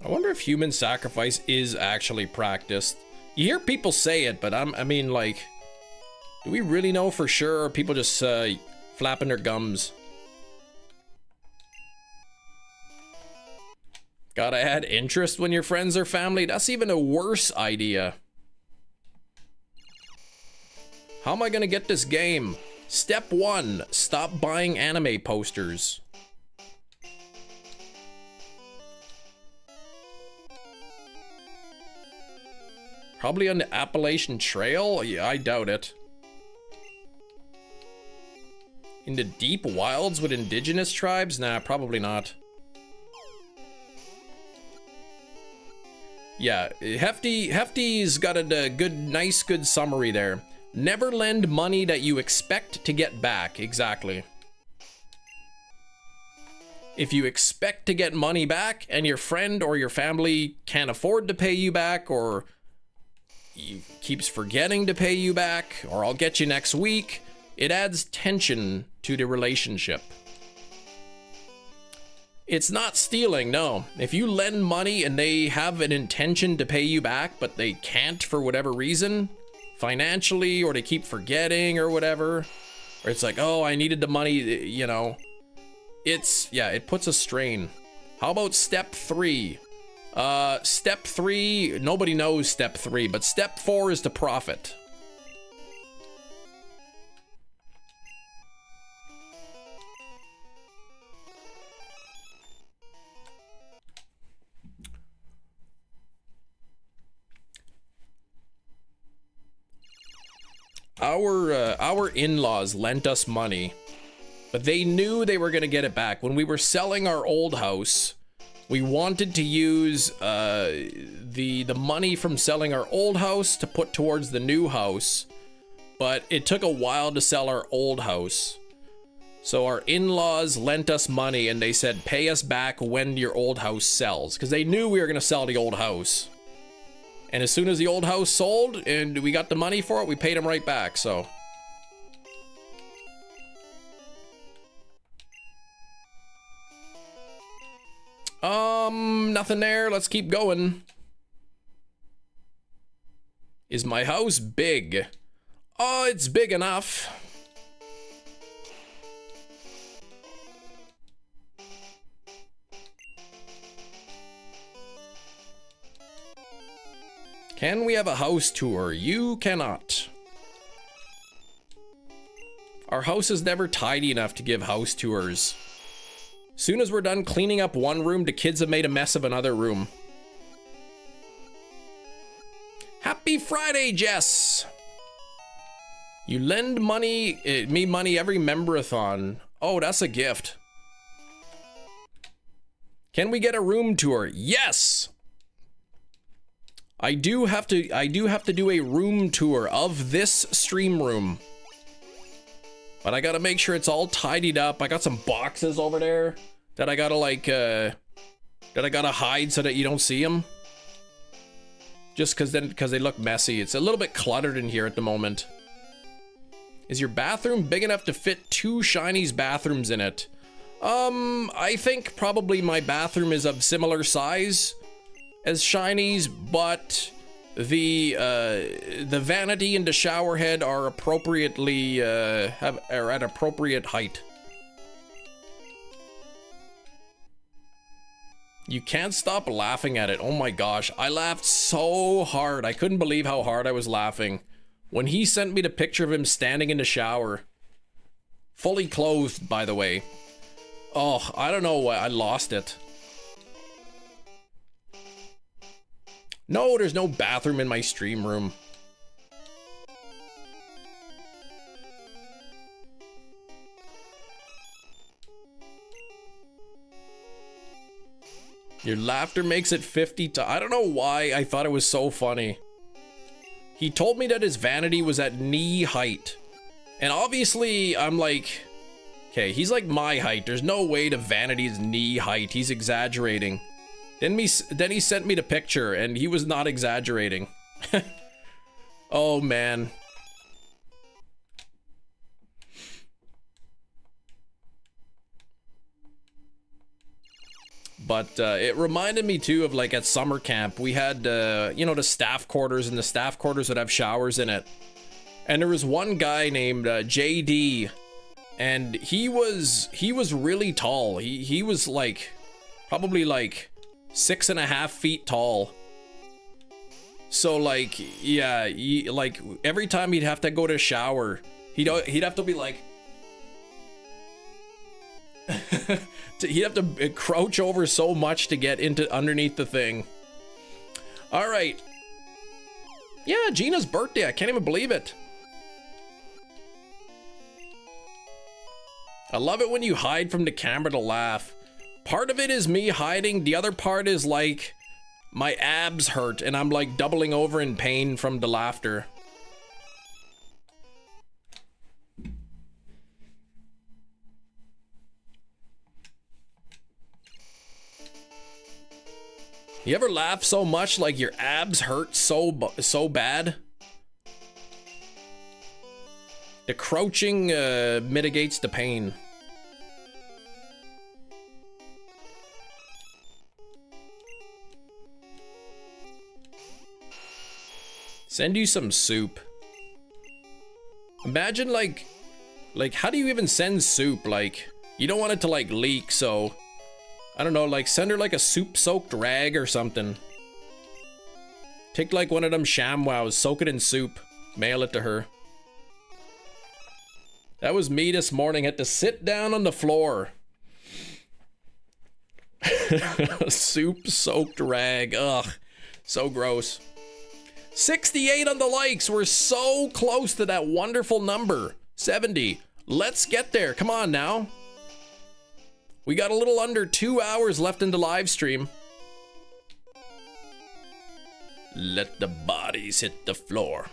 Speaker 1: I wonder if human sacrifice is actually practiced. You hear people say it, but I mean, like, do we really know for sure, or are people just flapping their gums? Gotta add interest when your friends are family? That's even a worse idea. How am I gonna get this game? Step 1, stop buying anime posters. Probably on the Appalachian Trail? Yeah, I doubt it. In the deep wilds with indigenous tribes? Nah, probably not. Yeah, Hefty's got a nice summary there. Never lend money that you expect to get back. Exactly. If you expect to get money back and your friend or your family can't afford to pay you back, or keeps forgetting to pay you back, or I'll get you next week, It adds tension to the relationship. It's not stealing, no. If you lend money and they have an intention to pay you back, but they can't for whatever reason, financially, or they keep forgetting or whatever, or it's like, oh, I needed the money, you know, yeah, it puts a strain. How about step 3? Step 3, nobody knows step 3, but step 4 is to profit. Our in-laws lent us money, but they knew they were gonna get it back. When we were selling our old house, we wanted to use the money from selling our old house to put towards the new house, but it took a while to sell our old house. So our in-laws lent us money and they said, pay us back when your old house sells, because they knew we were gonna sell the old house. And as soon as the old house sold and we got the money for it, we paid them right back, so. Nothing there. Let's keep going. Is my house big? Oh, it's big enough. Can we have a house tour? You cannot. Our house is never tidy enough to give house tours. Soon as we're done cleaning up one room, the kids have made a mess of another room. Happy Friday, Jess! You lend money, me money every member-a-thon. Oh, that's a gift. Can we get a room tour? Yes! I do have to do a room tour of this stream room. But I gotta make sure it's all tidied up. I got some boxes over there that I gotta like, that I gotta hide so that you don't see them. Just cause they look messy. It's a little bit cluttered in here at the moment. Is your bathroom big enough to fit 2 Shiny's bathrooms in it? I think probably my bathroom is of similar size as Shiny's, but the vanity and the shower head are appropriately are at appropriate height. You can't stop laughing at it. Oh my gosh, I laughed so hard. I couldn't believe how hard I was laughing when he sent me the picture of him standing in the shower, fully clothed, by the way. Oh, I don't know why I lost it. No, there's no bathroom in my stream room. Your laughter makes it 50 to... I don't know why I thought it was so funny. He told me that his vanity was at knee height. And obviously, I'm like... Okay, he's like my height. There's no way the vanity is knee height. He's exaggerating. Then he sent me the picture, and he was not exaggerating. Oh, man. But it reminded me, too, of, like, at summer camp, we had, you know, the staff quarters, and the staff quarters would have showers in it. And there was one guy named JD, and he was really tall. He was, like, probably, like... 6.5 feet tall. So like, yeah, like every time he'd have to go to shower, he'd have to be like, he'd have to crouch over so much to get into underneath the thing. All right. Yeah, Gina's birthday. I can't even believe it. I love it when you hide from the camera to laugh. Part of it is me hiding, the other part is like my abs hurt and I'm like doubling over in pain from the laughter. You ever laugh so much like your abs hurt so bad? The crouching mitigates the pain. Send you some soup. Imagine like how do you even send soup? Like, you don't want it to like leak, so I don't know, like send her like a soup soaked rag or something. Take like one of them ShamWows, soak it in soup, mail it to her. That was me this morning, had to sit down on the floor. Soup soaked rag, ugh, so gross. 68 on the likes, we're so close to that wonderful number, 70. Let's get there, come on now. We got a little under 2 hours left in the live stream. Let the bodies hit the floor.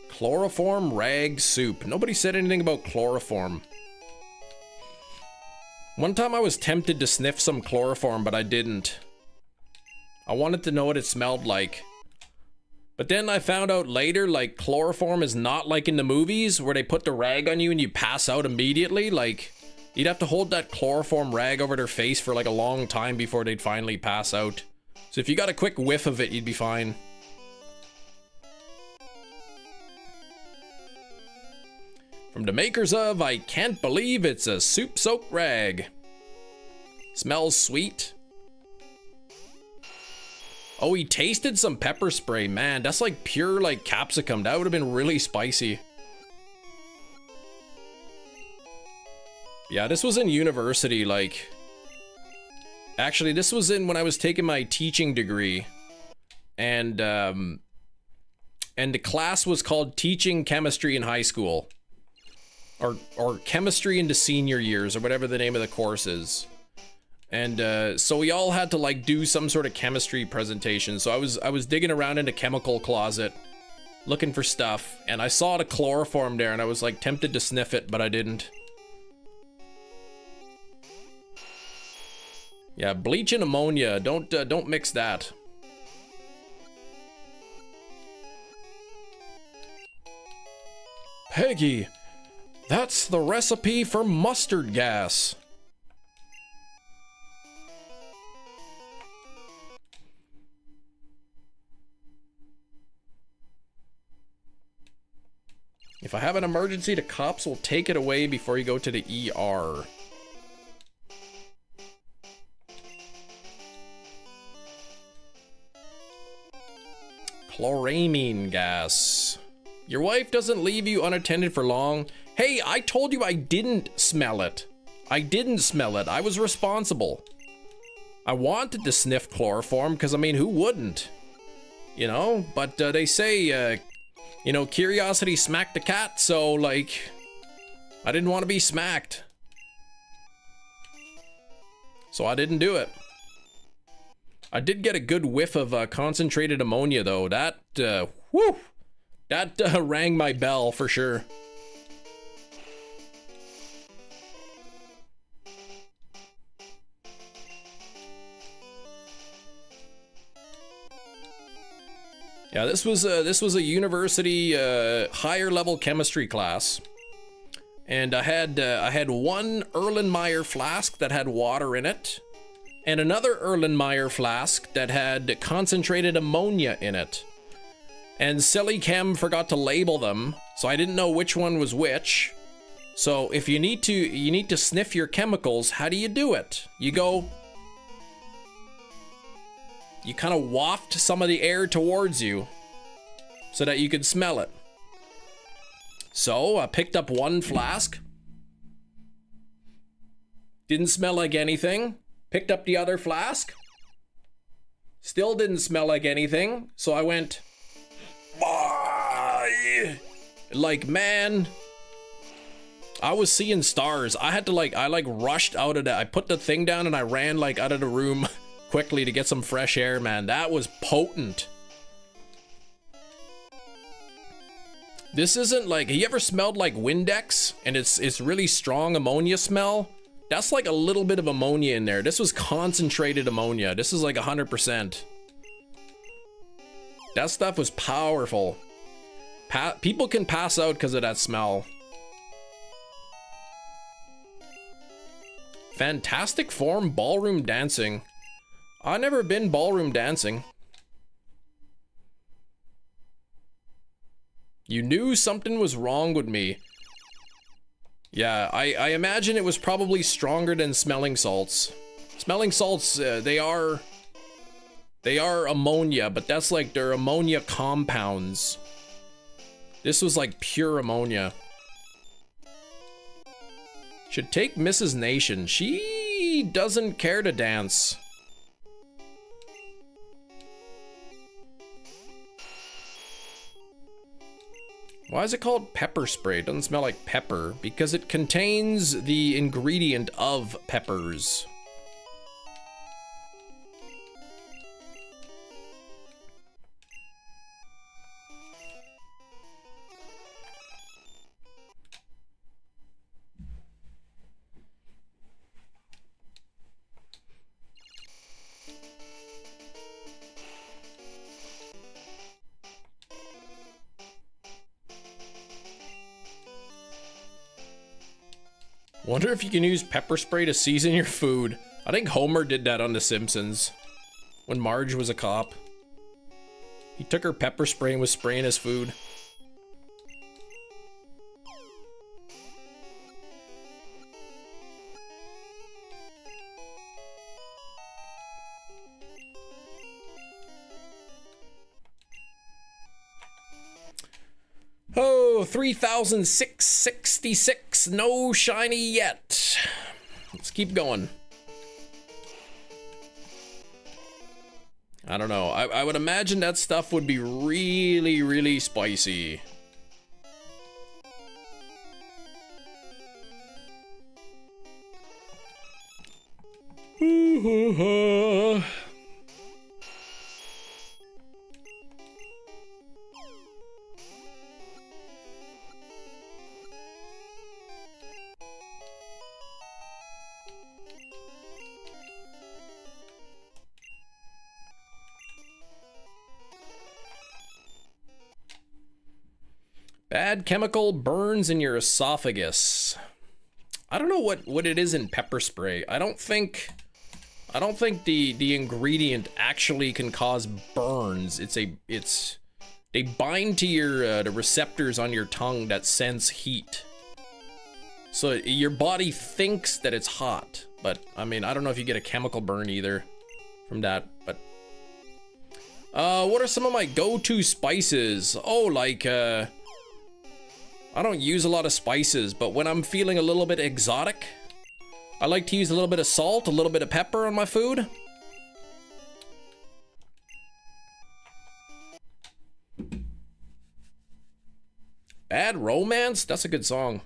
Speaker 1: Chloroform rag soup. Nobody said anything about chloroform. One time I was tempted to sniff some chloroform, but I didn't. I wanted to know what it smelled like. But then I found out later, like, chloroform is not like in the movies where they put the rag on you and you pass out immediately. Like, you'd have to hold that chloroform rag over their face for like a long time before they'd finally pass out. So if you got a quick whiff of it, you'd be fine. From the makers of I Can't Believe It's a Soup-Soaked Rag. Smells sweet. Oh, he tasted some pepper spray. Man, that's like pure like capsicum. That would have been really spicy. Yeah, this was in university, like... Actually, this was in when I was taking my teaching degree. And the class was called Teaching Chemistry in High School. Or Chemistry into Senior Years, or whatever the name of the course is. And so we all had to like do some sort of chemistry presentation. So I was digging around in the chemical closet looking for stuff, and I saw the chloroform there and I was like tempted to sniff it, but I didn't. Yeah, bleach and ammonia, don't mix that. Peggy, that's the recipe for mustard gas. If I have an emergency, the cops will take it away before you go to the ER. Chloramine gas. Your wife doesn't leave you unattended for long. Hey, I told you I didn't smell it. I didn't smell it. I was responsible. I wanted to sniff chloroform because, I mean, who wouldn't? You know, but they say, you know, curiosity smacked the cat, so, like, I didn't want to be smacked. So I didn't do it. I did get a good whiff of concentrated ammonia, though. That, whew, that rang my bell for sure. Yeah, this was a university higher level chemistry class, and I had one Erlenmeyer flask that had water in it, and another Erlenmeyer flask that had concentrated ammonia in it. And Silly Chem forgot to label them, so I didn't know which one was which. So if you need to sniff your chemicals, how do you do it? You kind of waft some of the air towards you so that you could smell it. So I picked up one flask. Didn't smell like anything. Picked up the other flask. Still didn't smell like anything. So I went, like, man, I was seeing stars. I had to I rushed out of that. I put the thing down and I ran like out of the room quickly to get some fresh air, man. That was potent. This isn't like, have you ever smelled like Windex and it's really strong ammonia smell? That's like a little bit of ammonia in there. This was concentrated ammonia. This is like 100%. That stuff was powerful. People can pass out because of that smell. Fantastic form ballroom dancing. I've never been ballroom dancing. You knew something was wrong with me. Yeah, I imagine it was probably stronger than smelling salts. Smelling salts, they are ammonia, but that's like they're ammonia compounds. This was like pure ammonia. Should take Mrs. Nation. She doesn't care to dance. Why is it called pepper spray? It doesn't smell like pepper. Because it contains the ingredient of peppers. Wonder if you can use pepper spray to season your food. I think Homer did that on The Simpsons. When Marge was a cop. He took her pepper spray and was spraying his food. Oh, 3,666. No shiny yet. Let's keep going. I don't know. I would imagine that stuff would be really, really spicy. Bad chemical burns in your esophagus. I don't know what it is in pepper spray. I don't think the ingredient actually can cause burns. They bind to your the receptors on your tongue that sense heat. So your body thinks that it's hot, but I mean, I don't know if you get a chemical burn either from that, but what are some of my go-to spices? Oh, like I don't use a lot of spices, but when I'm feeling a little bit exotic, I like to use a little bit of salt, a little bit of pepper on my food. Bad Romance? That's a good song.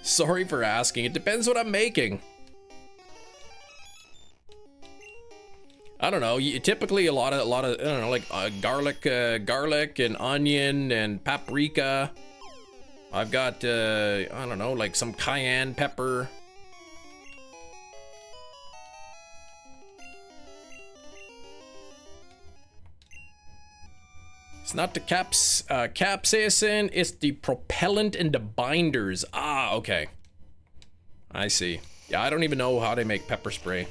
Speaker 1: Sorry for asking. It depends what I'm making. I don't know. Typically a lot of I don't know, like garlic and onion and paprika. I've got I don't know, like some cayenne pepper. It's not the capsaicin, it's the propellant and the binders. Ah, okay. I see. Yeah, I don't even know how they make pepper spray.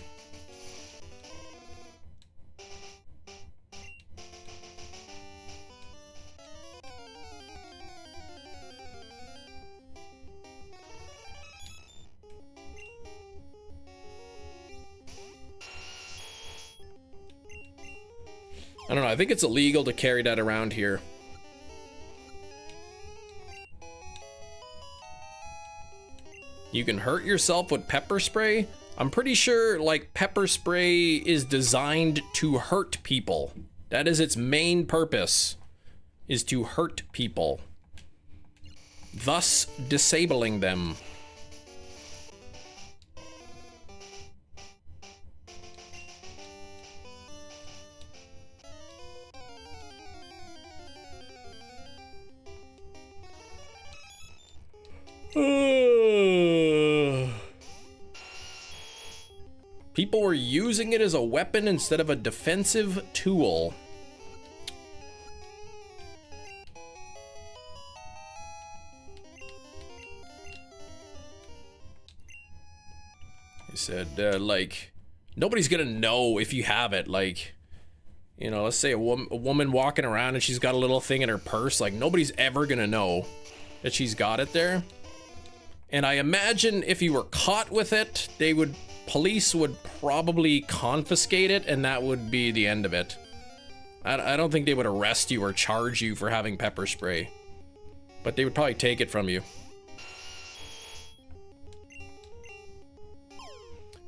Speaker 1: I don't know, I think it's illegal to carry that around here. You can hurt yourself with pepper spray? I'm pretty sure, like, pepper spray is designed to hurt people. That is its main purpose, is to hurt people, thus disabling them. People were using it as a weapon instead of a defensive tool. He said, like, nobody's gonna know if you have it. Like, you know, let's say a woman walking around and she's got a little thing in her purse. Like, nobody's ever gonna know that she's got it there. And I imagine if you were caught with it, police would probably confiscate it, and that would be the end of it. I don't think they would arrest you or charge you for having pepper spray, but they would probably take it from you.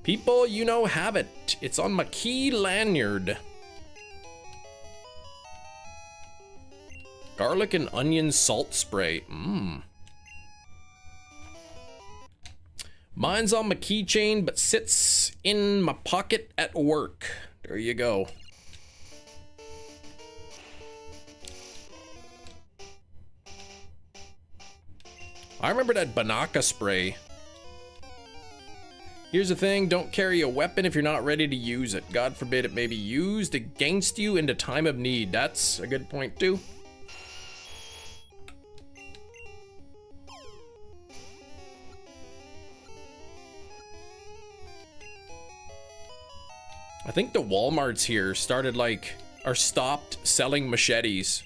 Speaker 1: People, you know, have it. It's on my key lanyard. Garlic and onion salt spray. Mmm. Mine's on my keychain, but sits in my pocket at work. There you go. I remember that Banaka spray. Here's the thing, don't carry a weapon if you're not ready to use it. God forbid it may be used against you in the time of need. That's a good point too. I think the Walmarts here stopped selling machetes.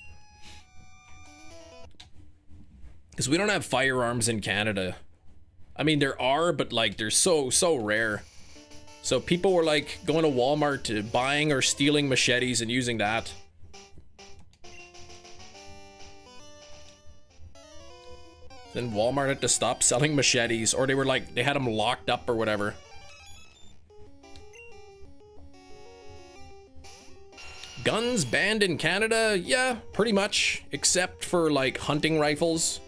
Speaker 1: Because we don't have firearms in Canada. I mean, there are, but like they're so rare. So people were like going to Walmart to buying or stealing machetes and using that. Then Walmart had to stop selling machetes, or they were like, they had them locked up or whatever. Guns banned in Canada? Yeah, pretty much, except for like hunting rifles.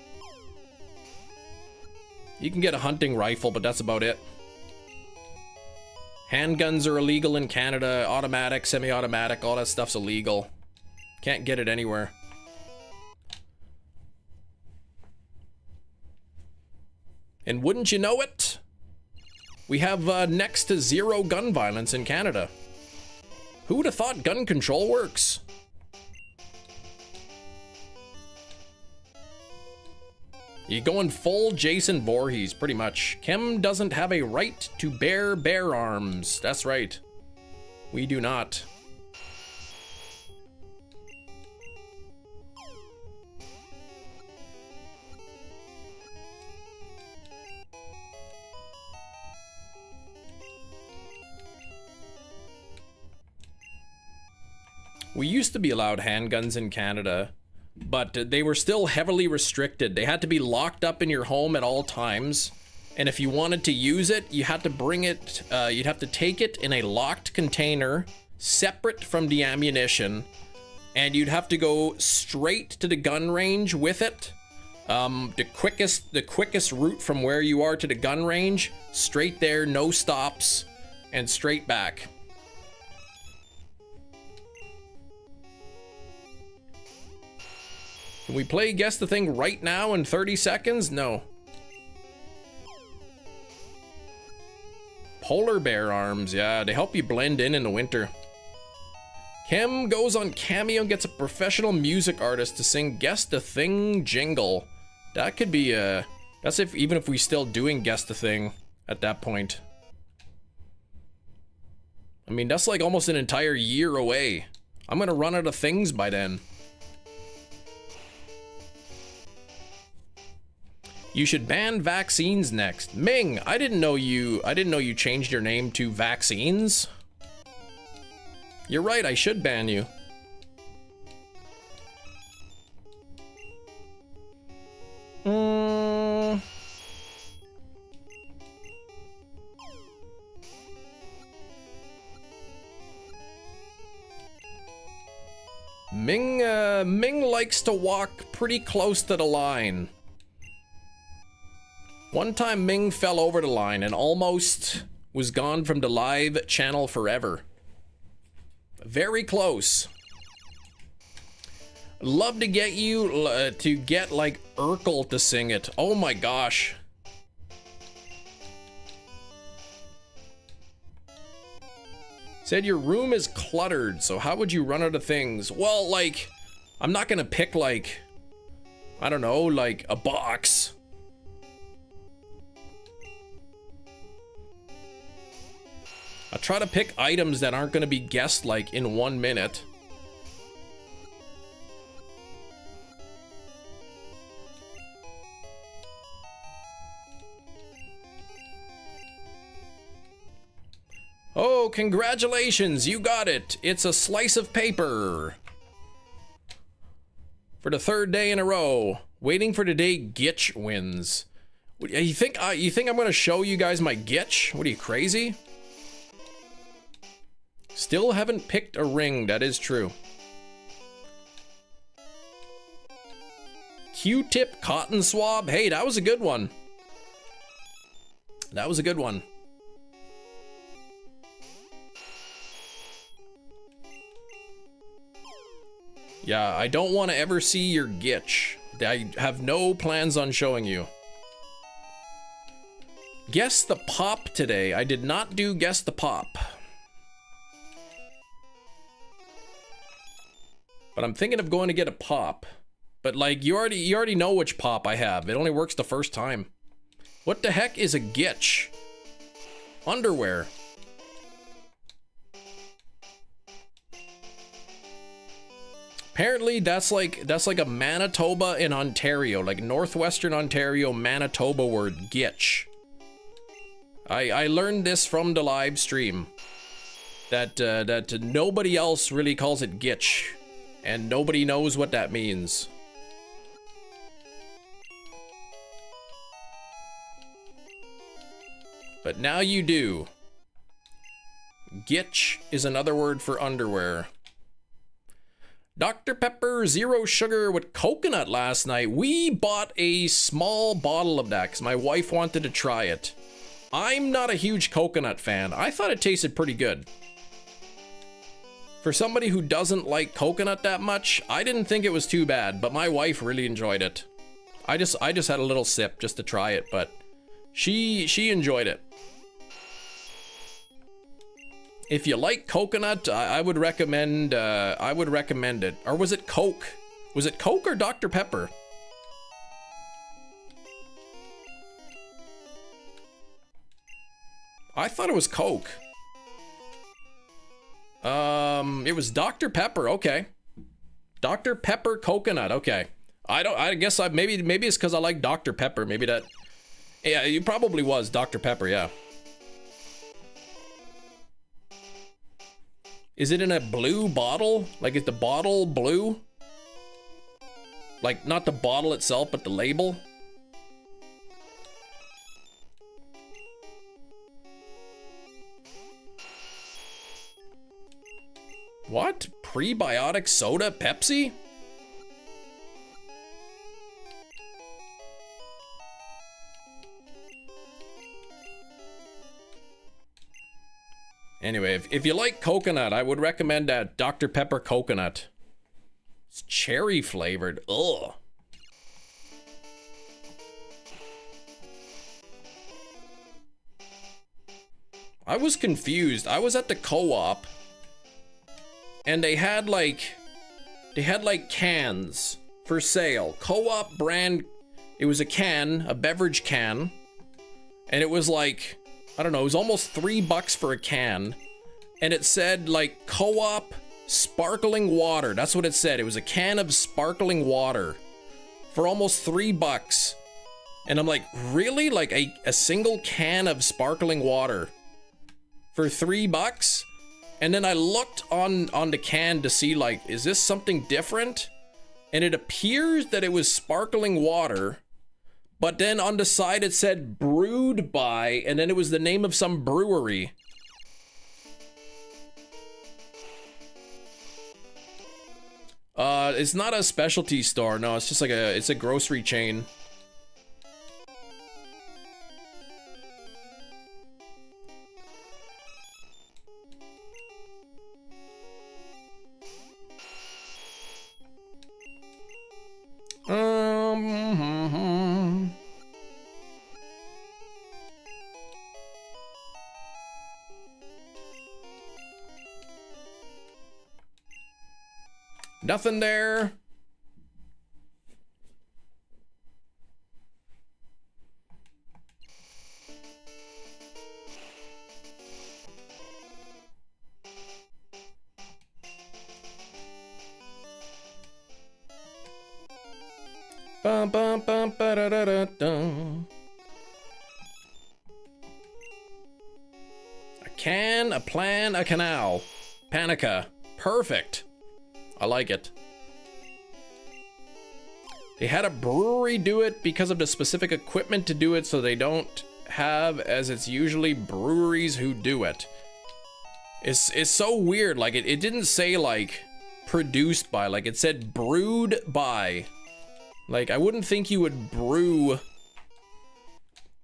Speaker 1: You can get a hunting rifle, but that's about it. Handguns are illegal in Canada. Automatic, semi-automatic, all that stuff's illegal. Can't get it anywhere. And wouldn't you know it? We have next to zero gun violence in Canada. Who would have thought gun control works? You're going full Jason Voorhees, pretty much. Chem doesn't have a right to bear arms. That's right. We do not. We used to be allowed handguns in Canada, but they were still heavily restricted. They had to be locked up in your home at all times. And if you wanted to use it, you had to bring it, you'd have to take it in a locked container, separate from the ammunition, and you'd have to go straight to the gun range with it. The quickest route from where you are to the gun range, straight there, no stops, and straight back. Can we play Guess the Thing right now in 30 seconds? No. Polar bear arms, yeah, they help you blend in the winter. Chem goes on Cameo and gets a professional music artist to sing Guess the Thing jingle. That could be, that's even if we still doing Guess the Thing at that point. I mean, that's like almost an entire year away. I'm gonna run out of things by then. You should ban vaccines next. Ming, I didn't know you changed your name to vaccines. You're right, I should ban you. Ming likes to walk pretty close to the line. One time Ming fell over the line and almost was gone from the live channel forever. Very close. Love to get you to get like Urkel to sing it. Oh my gosh. Said your room is cluttered, so how would you run out of things? Well, like, I'm not gonna pick, like, I don't know, like a box. I try to pick items that aren't gonna be guessed, like, in 1 minute. Oh, congratulations, you got it. It's a slice of paper. For the 3rd day in a row. Waiting for the day Gitch wins. You think I'm gonna show you guys my Gitch? What are you, crazy? Still haven't picked a ring, that is true. Q-tip cotton swab. Hey, that was a good one. That was a good one. Yeah, I don't want to ever see your Gitch. I have no plans on showing you. Guess the pop today. I did not do guess the pop. But I'm thinking of going to get a pop. But like, you already know which pop I have. It only works the first time. What the heck is a Gitch? Underwear. Apparently that's like a Manitoba in Ontario, like northwestern Ontario, Manitoba word, Gitch. I learned this from the live stream. That nobody else really calls it Gitch. And nobody knows what that means. But now you do. Gitch is another word for underwear. Dr. Pepper Zero Sugar with coconut last night. We bought a small bottle of that because my wife wanted to try it. I'm not a huge coconut fan. I thought it tasted pretty good. For somebody who doesn't like coconut that much, I didn't think it was too bad, but my wife really enjoyed it. I just had a little sip just to try it, but she enjoyed it. If you like coconut, I would recommend it. Or was it Coke? Was it Coke or Dr. Pepper? I thought it was Coke. It was Dr. Pepper, okay. Dr. Pepper coconut, okay. I guess maybe it's because I like Dr. Pepper, maybe that. Yeah, it probably was Dr. Pepper, yeah. Is it in a blue bottle? Like, is the bottle blue? Like, not the bottle itself, but the label? What? Prebiotic soda Pepsi? Anyway, if you like coconut, I would recommend that Dr. Pepper coconut. It's cherry flavored. Ugh. I was confused. I was at the co-op and they had like cans for sale. Co-op brand. It was a can, a beverage can, and it was like, I don't know, it was almost $3 for a can. And it said like co-op sparkling water. That's what it said. It was a can of sparkling water for almost $3. And I'm like, really? Like a single can of sparkling water for $3? And then I looked on the can to see, like, is this something different? And it appears that it was sparkling water. But then on the side it said brewed by, and then it was the name of some brewery. It's not a specialty store. No, it's just like it's a grocery chain. Nothing there. Bum, bum, bum, ba-da-da-da-dum. A can, a plan, a canal. Panica. Perfect. I like it. They had a brewery do it because of the specific equipment to do it, so they don't have, as it's usually breweries who do it. It's so weird. Like, it didn't say, like, produced by. Like, it said brewed by. Like, I wouldn't think you would brew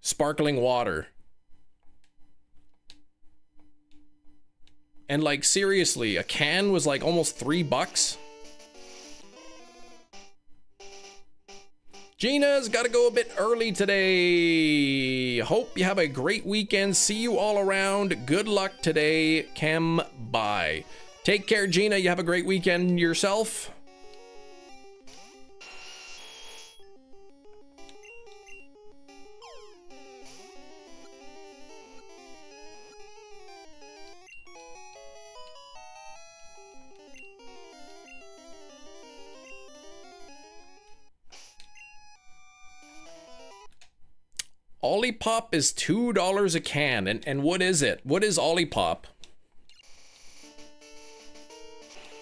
Speaker 1: sparkling water. And, like, seriously, a can was, like, almost $3. Gina's gotta go a bit early today. Hope you have a great weekend. See you all around. Good luck today. Chem, bye. Take care, Gina. You have a great weekend yourself. Olipop is $2 a can, and what is it? What is Olipop?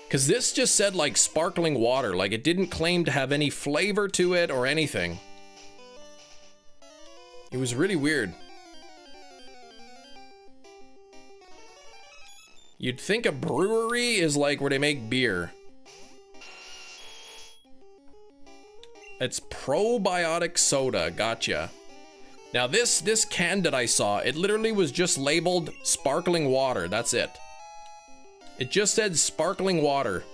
Speaker 1: Because this just said like sparkling water, like it didn't claim to have any flavor to it or anything. It was really weird. You'd think a brewery is like where they make beer. It's probiotic soda, gotcha. Now this can that I saw, it literally was just labeled sparkling water, that's it. It just said sparkling water.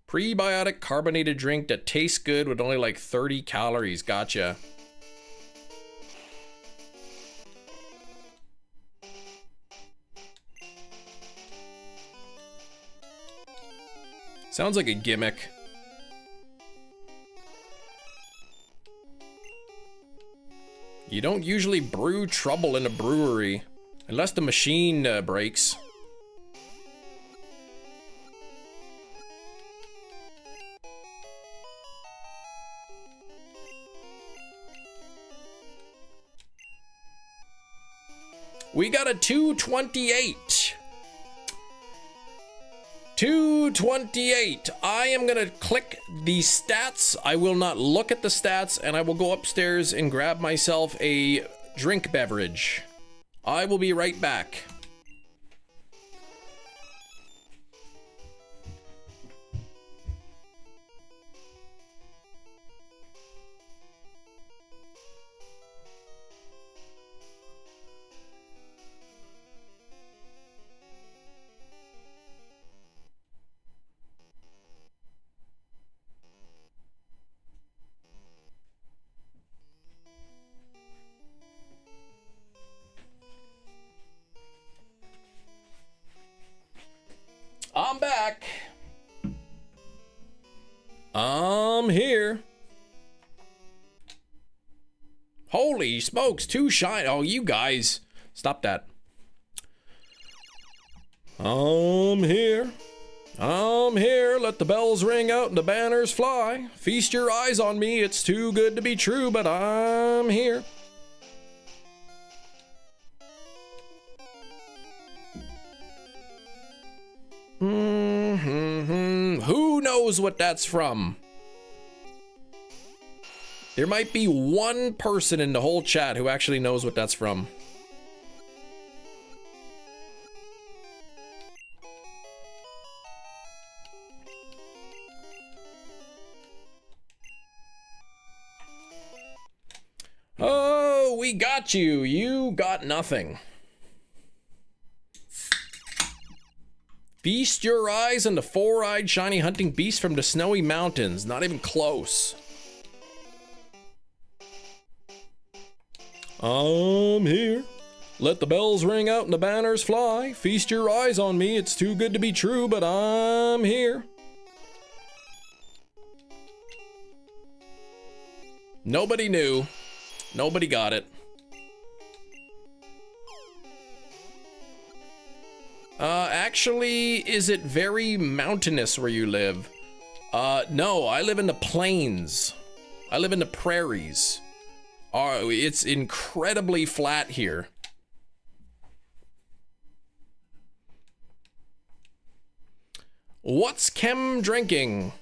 Speaker 1: Prebiotic carbonated drink that tastes good with only like 30 calories, gotcha. Sounds like a gimmick. You don't usually brew trouble in a brewery, unless the machine breaks. We got a 228. 228. I am gonna click the stats. I will not look at the stats, and I will go upstairs and grab myself a drink beverage. I will be right back. I'm back. I'm here. Holy smokes, too shiny. Oh, you guys. Stop that. I'm here. I'm here. Let the bells ring out and the banners fly. Feast your eyes on me. It's too good to be true, but I'm here. Who knows what that's from? There might be one person in the whole chat who actually knows what that's from. Oh, we got you. You got nothing. Feast your eyes on the four-eyed shiny hunting beast from the snowy mountains. Not even close. I'm here. Let the bells ring out and the banners fly. Feast your eyes on me. It's too good to be true, but I'm here. Nobody knew. Nobody got it. Actually, is it very mountainous where you live? No, I live in the plains. I live in the prairies. It's incredibly flat here. What's Kem drinking?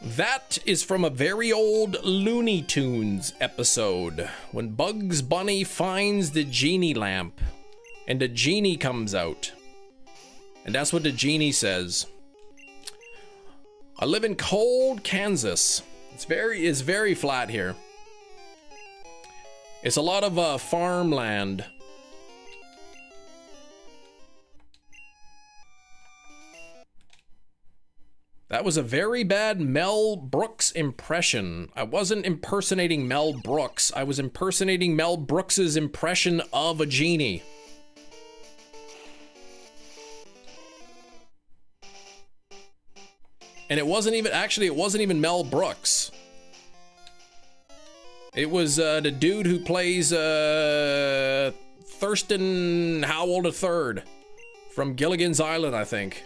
Speaker 1: That is from a very old Looney Tunes episode when Bugs Bunny finds the genie lamp and the genie comes out. And that's what the genie says. I live in cold Kansas. It's very flat here. It's a lot of farmland. That was a very bad Mel Brooks impression. I wasn't impersonating Mel Brooks. I was impersonating Mel Brooks's impression of a genie. And it wasn't even Mel Brooks. It was the dude who plays Thurston Howell III from Gilligan's Island, I think.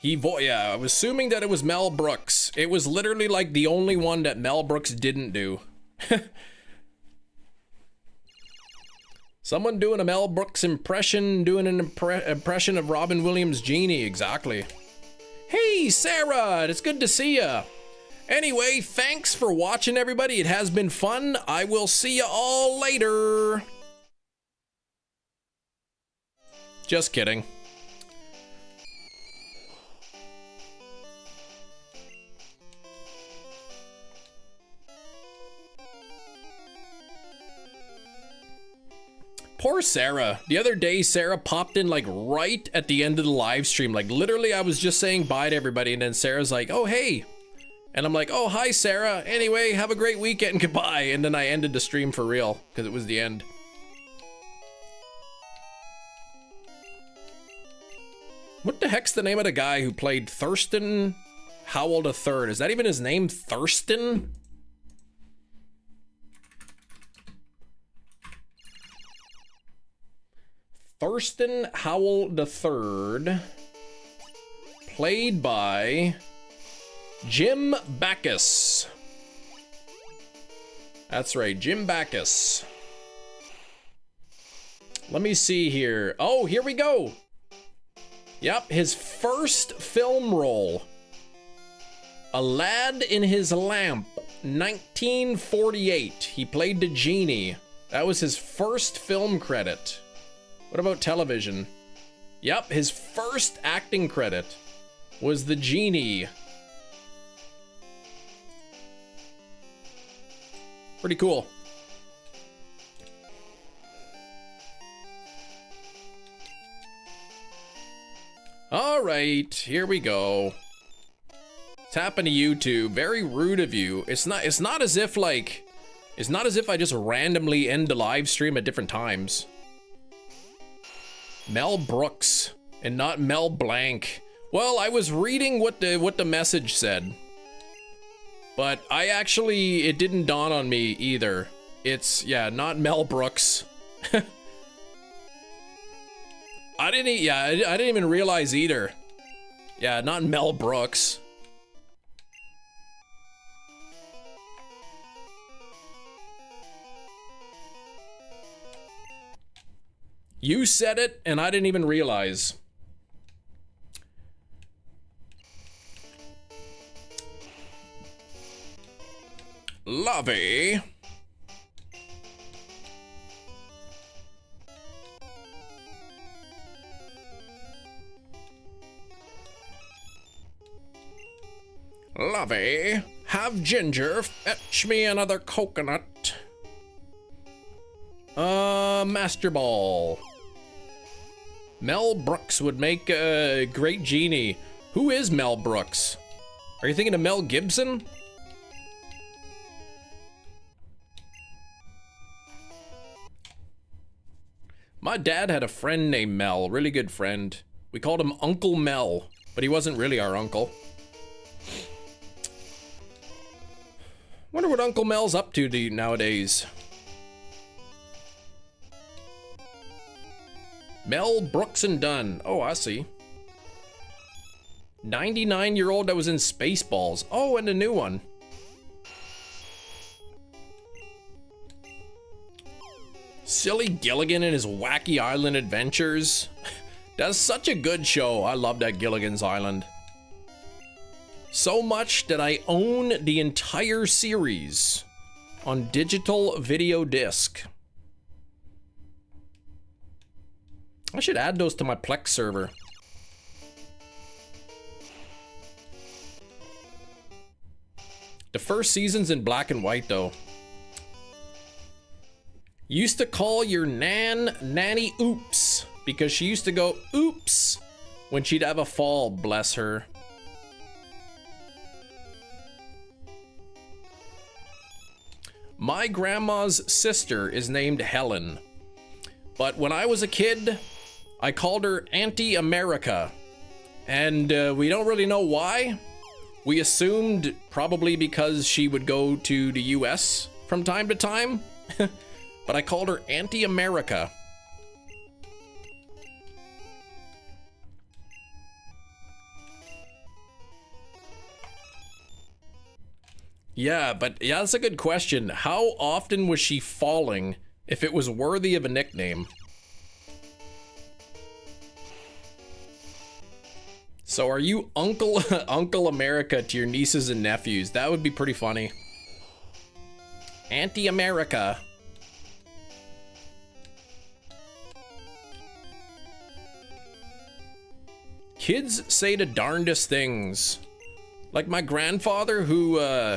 Speaker 1: Yeah, I was assuming that it was Mel Brooks. It was literally like the only one that Mel Brooks didn't do. Someone doing a Mel Brooks impression, doing an impression of Robin Williams' Genie, exactly. Hey, Sarah, it's good to see ya. Anyway, thanks for watching, everybody. It has been fun. I will see you all later. Just kidding. Poor Sarah. The other day, Sarah popped in like right at the end of the live stream. Like literally, I was just saying bye to everybody, and then Sarah's like, "Oh, hey." And I'm like, "Oh, hi, Sarah. Anyway, have a great weekend. Goodbye." And then I ended the stream for real because it was the end. What the heck's the name of the guy who played Thurston Howell III? Is that even his name, Thurston? Thurston Howell III, played by Jim Backus. That's right, Jim Backus. Let me see here. Oh, here we go. Yep, his first film role. A Lad in His Lamp, 1948. He played the genie. That was his first film credit. What about television? Yep, his first acting credit was the genie. Pretty cool. All right, here we go. Tap into YouTube. Very rude of you. It's not as if I just randomly end the live stream at different times. Mel Brooks and not Mel Blanc. Well, I was reading what the message said, but it didn't dawn on me either. It's, yeah, not Mel Brooks. I didn't even realize either. Yeah, not Mel Brooks. You said it, and I didn't even realize. Lovey. Lovey, have ginger, fetch me another coconut. Master Ball. Mel Brooks would make a great genie. Who is Mel Brooks? Are you thinking of Mel Gibson? My dad had a friend named Mel, really good friend. We called him Uncle Mel, but he wasn't really our uncle. Wonder what Uncle Mel's up to nowadays. Mel Brooks and Dunn. Oh, I see. 99-year-old that was in Spaceballs. Oh, and a new one. Silly Gilligan and his wacky island adventures. That's such a good show. I love that Gilligan's Island. So much that I own the entire series on digital video disc. I should add those to my Plex server. The first season's in black and white though. Used to call your nanny oops because she used to go oops when she'd have a fall, bless her. My grandma's sister is named Helen, but when I was a kid, I called her Auntie America, and we don't really know why. We assumed probably because she would go to the US from time to time, but I called her Auntie America. Yeah, that's a good question. How often was she falling if it was worthy of a nickname? So are you Uncle America to your nieces and nephews? That would be pretty funny. Auntie America. Kids say the darndest things. Like my grandfather who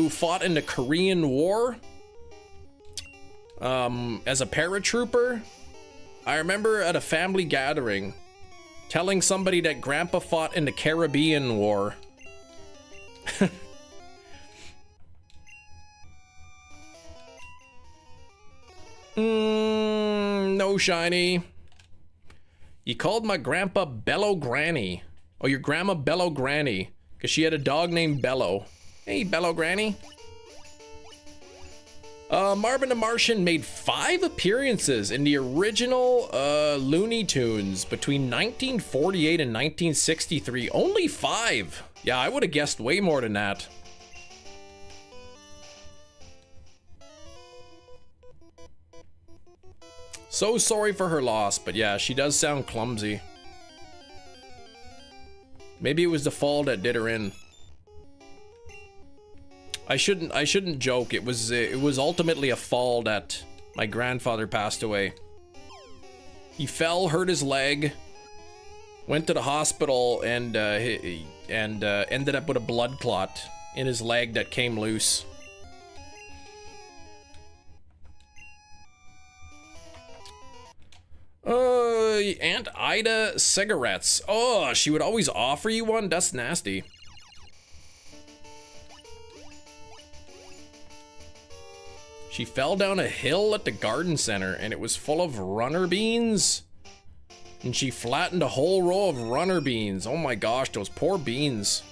Speaker 1: fought in the Korean War as a paratrooper. I remember at a family gathering telling somebody that Grandpa fought in the Caribbean War. No, Shiny. You called my grandpa Bello Granny. Oh, your grandma Bello Granny. Because she had a dog named Bello. Hey, Bello Granny. Marvin the Martian made 5 appearances in the original Looney Tunes between 1948 and 1963. Only 5. Yeah, I would have guessed way more than that. So sorry for her loss, but yeah, she does sound clumsy. Maybe it was the fall that did her in. I shouldn't joke. It was ultimately a fall that my grandfather passed away. He fell, hurt his leg, went to the hospital, and ended up with a blood clot in his leg that came loose. Aunt Ida cigarettes. Oh, she would always offer you one? That's nasty. She fell down a hill at the garden center and it was full of runner beans. And she flattened a whole row of runner beans. Oh my gosh, those poor beans.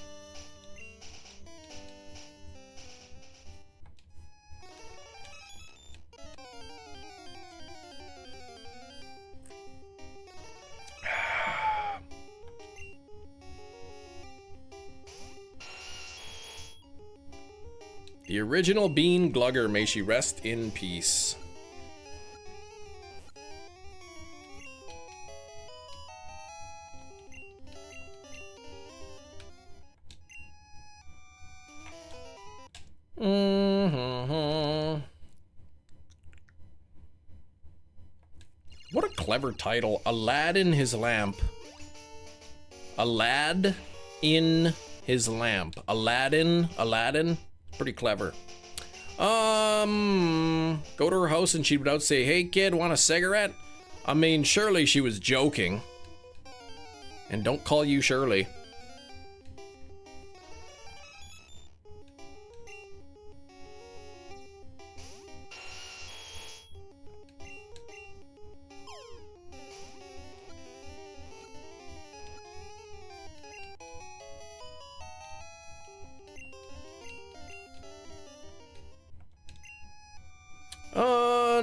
Speaker 1: The original Bean Glugger, may she rest in peace. What a clever title. A lad in his lamp. A lad in his lamp. Aladdin? Pretty clever. Go to her house and she would out say, hey kid, want a cigarette? I mean, surely she was joking. And don't call you Shirley.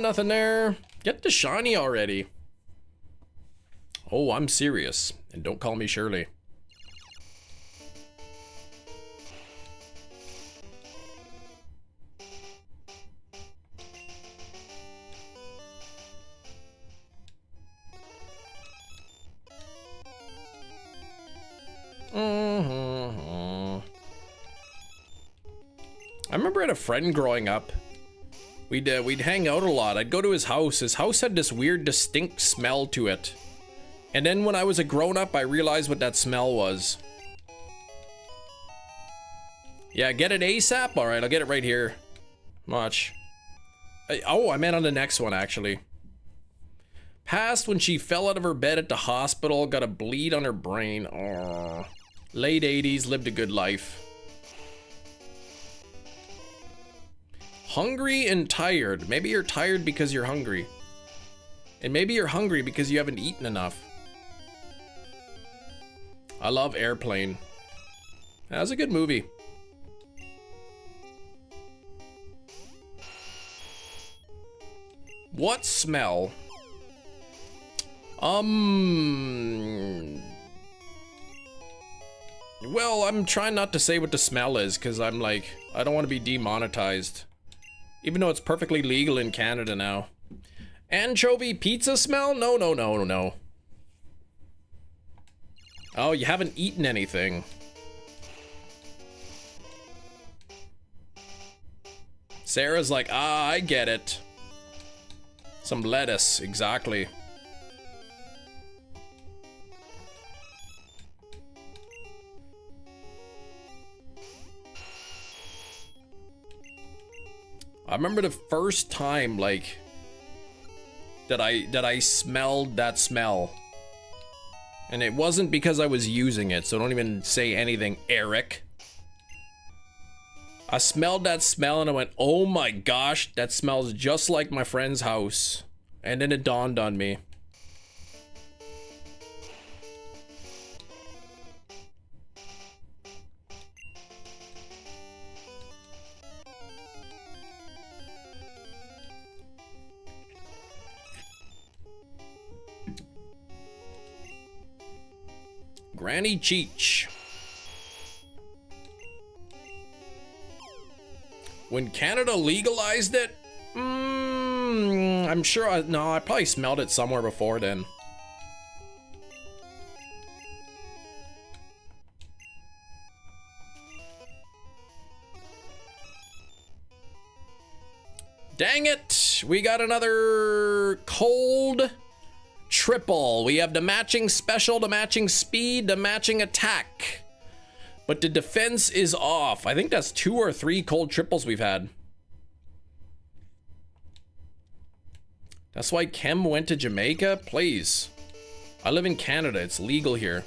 Speaker 1: Nothing there. Get the shiny already. Oh, I'm serious. And don't call me Shirley. I remember I had a friend growing up. We'd hang out a lot. I'd go to his house. His house had this weird, distinct smell to it. And then when I was a grown-up, I realized what that smell was. Yeah, get it ASAP? Alright, I'll get it right here. Watch. Oh, I meant on the next one, actually. Passed when she fell out of her bed at the hospital, got a bleed on her brain. Aww. Late 80s, lived a good life. Hungry and tired. Maybe you're tired because you're hungry. And maybe you're hungry because you haven't eaten enough. I love Airplane. That was a good movie. What smell? Well, I'm trying not to say what the smell is because I'm like, I don't want to be demonetized. Even though it's perfectly legal in Canada now. Anchovy pizza smell? No, no, no, no. Oh, you haven't eaten anything. Sarah's like, ah, I get it. Some lettuce, exactly. I remember the first time, like, that I smelled that smell. And it wasn't because I was using it, so don't even say anything, Eric. I smelled that smell and I went, oh my gosh, that smells just like my friend's house. And then it dawned on me. Granny Cheech. When Canada legalized it, I'm sure I probably smelled it somewhere before then. Dang it, we got another cold triple. We have the matching special, the matching speed, the matching attack. But the defense is off. I think that's 2 or 3 cold triples we've had. That's why Kem went to Jamaica? Please. I live in Canada. It's legal here.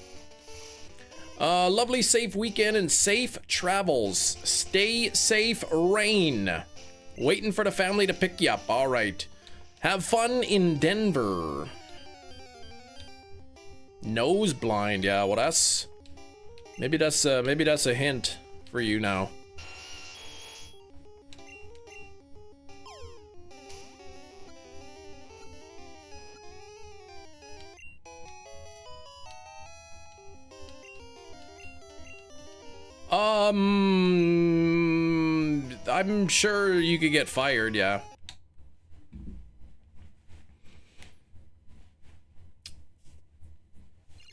Speaker 1: Lovely safe weekend and safe travels. Stay safe, Rain. Waiting for the family to pick you up. All right. Have fun in Denver. Nose blind. Yeah, well that's... Maybe that's a hint for you now. I'm sure you could get fired, yeah.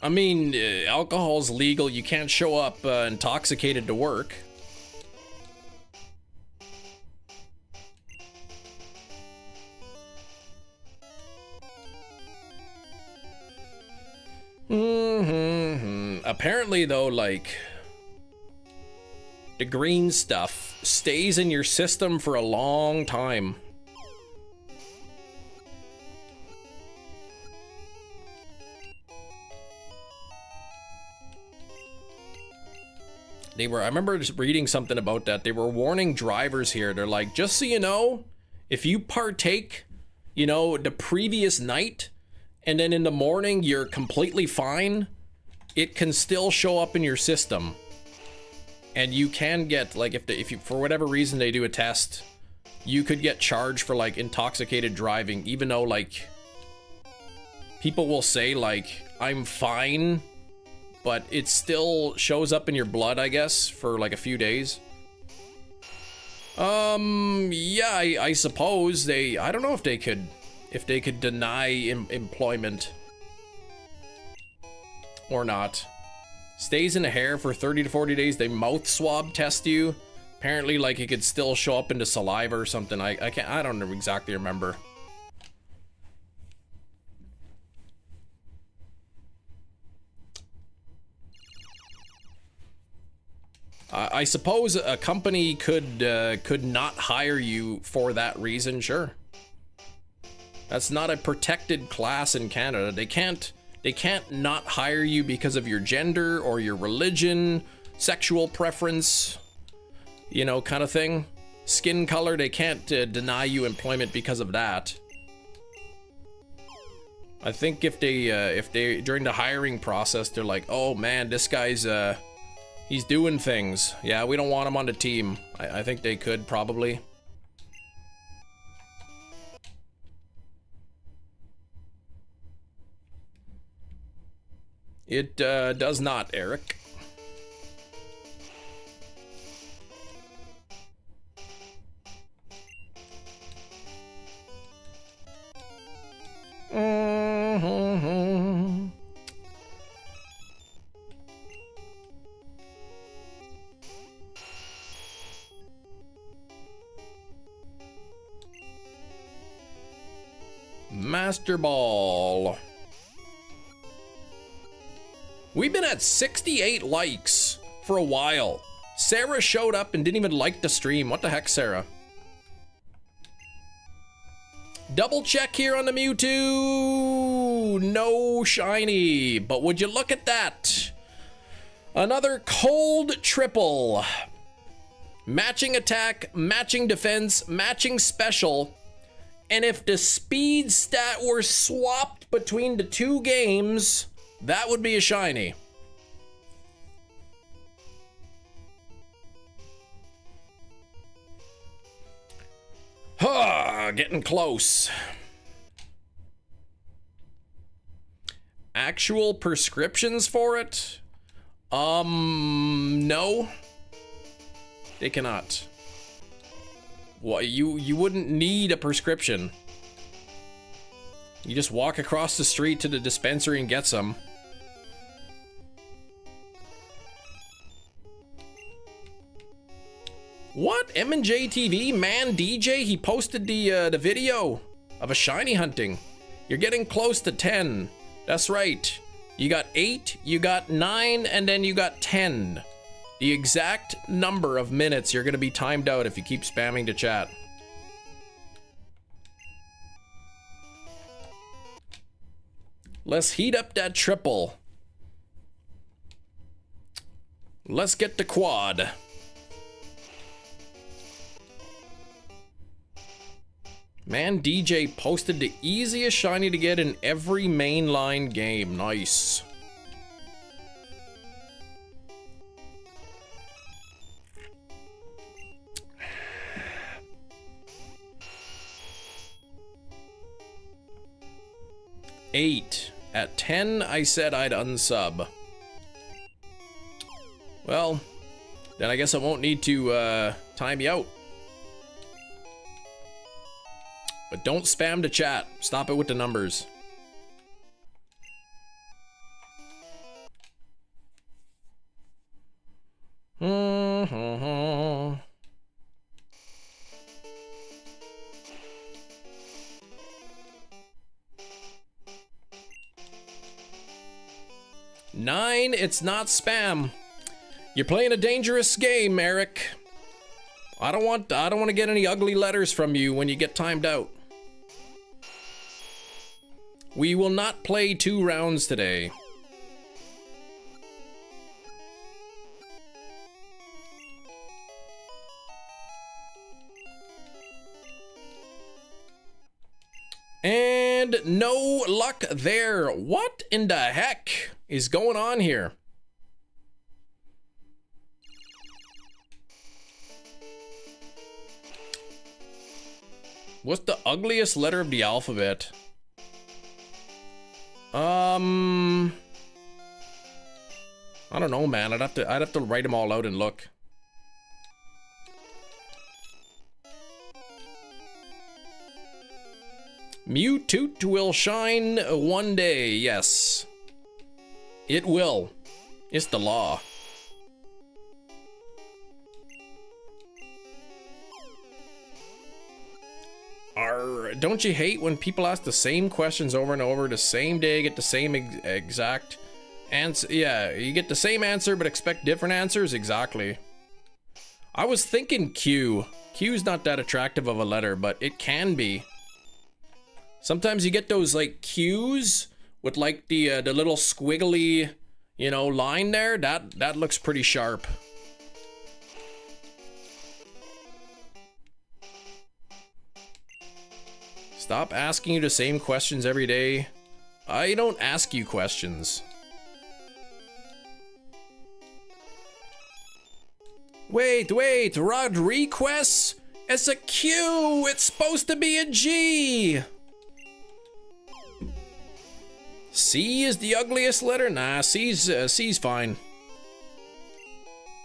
Speaker 1: I mean, alcohol's legal. You can't show up intoxicated to work. Apparently, though, like, the green stuff stays in your system for a long time. I remember just reading something about that. They were warning drivers here. They're like, just so you know, if you partake, you know, the previous night, and then in the morning you're completely fine, it can still show up in your system. And you can get, like, if you, for whatever reason they do a test, you could get charged for, like, intoxicated driving, even though, like, people will say, like, I'm fine, but it still shows up in your blood, I guess, for like a few days. Yeah, I suppose I don't know if they could deny employment or not. Stays in the hair for 30 to 40 days. They mouth swab test you. Apparently, like, it could still show up into saliva or something. I don't exactly remember. I suppose a company could not hire you for that reason, sure. That's not a protected class in Canada. They can't not hire you because of your gender or your religion, sexual preference, you know, kind of thing. Skin color, they can't deny you employment because of that. I think if they during the hiring process, they're like, oh man, this guy's he's doing things. Yeah, we don't want him on the team. I think they could probably. It does not, Eric. Master Ball. We've been at 68 likes for a while. Sarah showed up and didn't even like the stream. What the heck, Sarah? Double check here on the Mewtwo. No shiny, but would you look at that? Another cold triple. Matching attack, matching defense, matching special. And if the speed stat were swapped between the two games, that would be a shiny. Getting close. Actual prescriptions for it? No. They cannot. Well, you wouldn't need a prescription. You just walk across the street to the dispensary and get some. What? M&J TV? Man DJ? He posted the video of a shiny hunting. You're getting close to 10. That's right. You got 8, you got 9, and then you got 10. The exact number of minutes you're gonna be timed out if you keep spamming the chat. Let's heat up that triple. Let's get the quad. Man, DJ posted the easiest shiny to get in every mainline game. Nice. Eight. At 10, I said I'd unsub. Well, then I guess I won't need to time you out. But don't spam the chat. Stop it with the numbers. Nine, it's not spam. You're playing a dangerous game, Eric. I don't want to get any ugly letters from you when you get timed out. We will not play 2 rounds today. And no luck there. What in the heck is going on here? What's the ugliest letter of the alphabet? I don't know, man. I'd have to write them all out and look. Mewtwo will shine one day. Yes, it will. It's the law. Don't you hate when people ask the same questions over and over, the same day, get the same exact answer? Yeah, you get the same answer but expect different answers? Exactly. I was thinking Q. Q's not that attractive of a letter, but it can be. Sometimes you get those like Q's with like the little squiggly, you know, line there. That looks pretty sharp. Stop asking you the same questions every day. I don't ask you questions. Wait, Rodriguez? It's a Q! It's supposed to be a G! C is the ugliest letter? Nah, C's fine.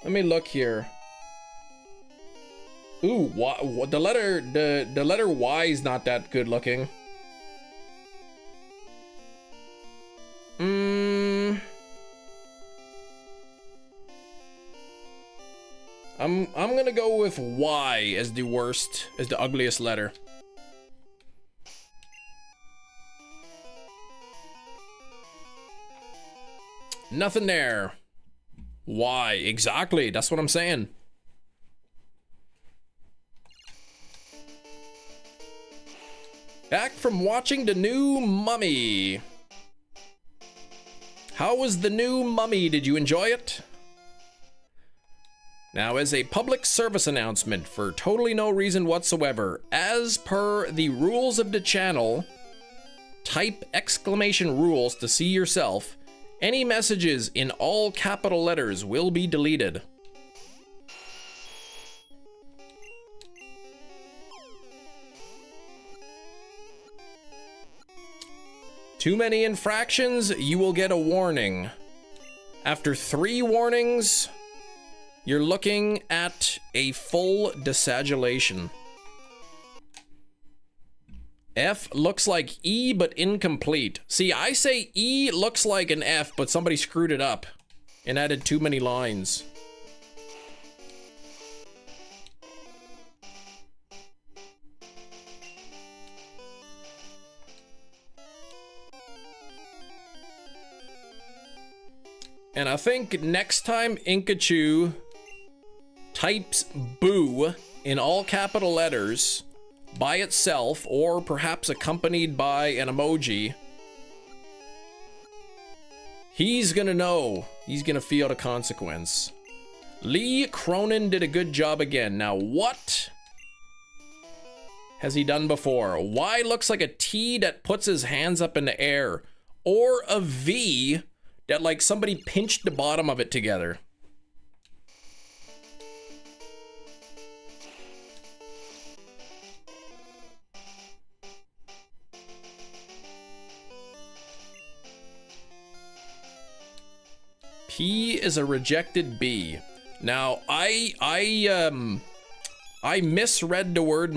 Speaker 1: Let me look here. Ooh, the letter Y is not that good looking. I'm gonna go with Y as the worst, as the ugliest letter. Nothing there. Y, exactly. That's what I'm saying. Back from watching the new Mummy. How was the new Mummy? Did you enjoy it? Now, as a public service announcement for totally no reason whatsoever, as per the rules of the channel, type exclamation rules to see yourself. Any messages in all capital letters will be deleted. Too many infractions, you will get a warning. After 3 warnings, you're looking at a full desagulation. F looks like E, but incomplete. See, I say E looks like an F, but somebody screwed it up and added too many lines. And I think next time Inkachu types boo in all capital letters by itself, or perhaps accompanied by an emoji, he's gonna know. He's gonna feel the consequence. Lee Cronin did a good job again. Now, what has he done before? Y looks like a T that puts his hands up in the air, or a V that like somebody pinched the bottom of it together. P is a rejected B. Now, I misread the word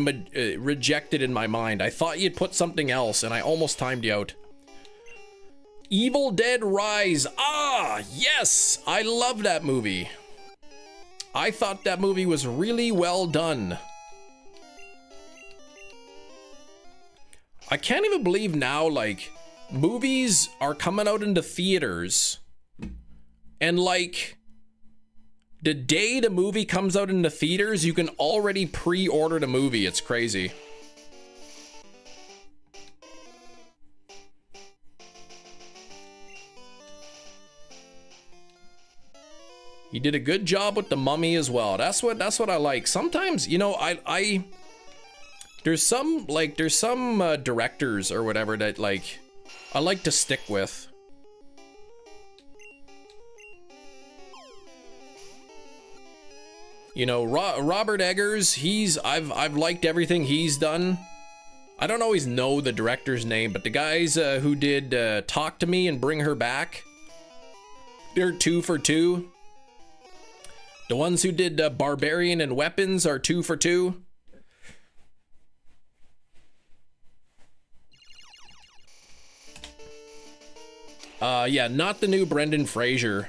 Speaker 1: rejected in my mind. I thought you'd put something else, and I almost timed you out. Evil Dead Rise. Ah, yes! I love that movie. I thought that movie was really well done. I can't even believe now, like, movies are coming out into theaters, and like, The day the movie comes out in the theaters, you can already pre-order the movie. It's crazy. He did a good job with the Mummy as well. That's what I like. Sometimes, you know, there's some directors or whatever that like I like to stick with. You know, Robert Eggers, I've liked everything he's done. I don't always know the director's name, but the guys who did Talk to Me and Bring Her Back, they're 2 for 2. The ones who did Barbarian and Weapons are 2 for 2. Yeah, not the new Brendan Fraser.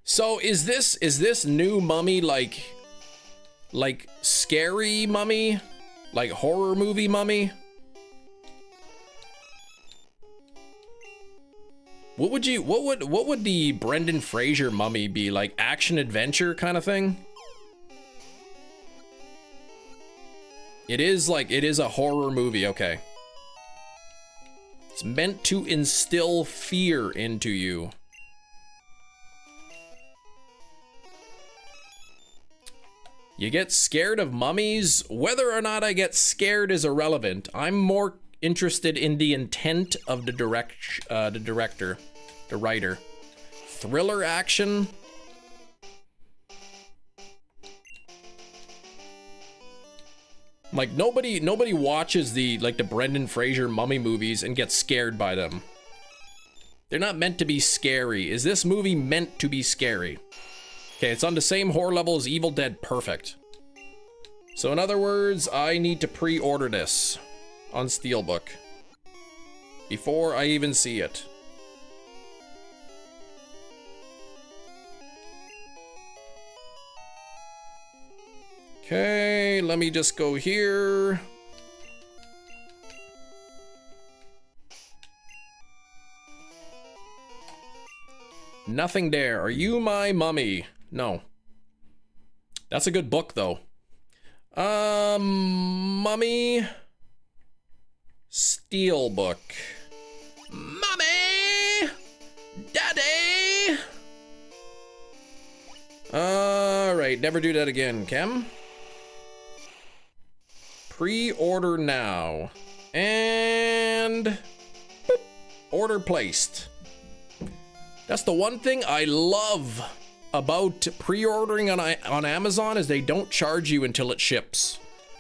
Speaker 1: So is this new Mummy like scary Mummy? Like horror movie Mummy? What would the Brendan Fraser Mummy be? Like action adventure kind of thing? It is a horror movie, okay. It's meant to instill fear into you. You get scared of mummies? Whether or not I get scared is irrelevant. I'm more interested in the intent of the director, the writer. Thriller action? Like nobody watches the Brendan Fraser mummy movies and gets scared by them. They're not meant to be scary. Is this movie meant to be scary? Okay, it's on the same horror level as Evil Dead. Perfect. So in other words, I need to pre-order this on steelbook before I even see it. Okay, let me just go here. Nothing there. Are you my mummy? No. That's a good book, though. Mummy. Steelbook. Mummy! Daddy! Alright, never do that again, Kem. Pre-order now. And... boop, order placed. That's the one thing I love about pre-ordering on Amazon is they don't charge you until it ships.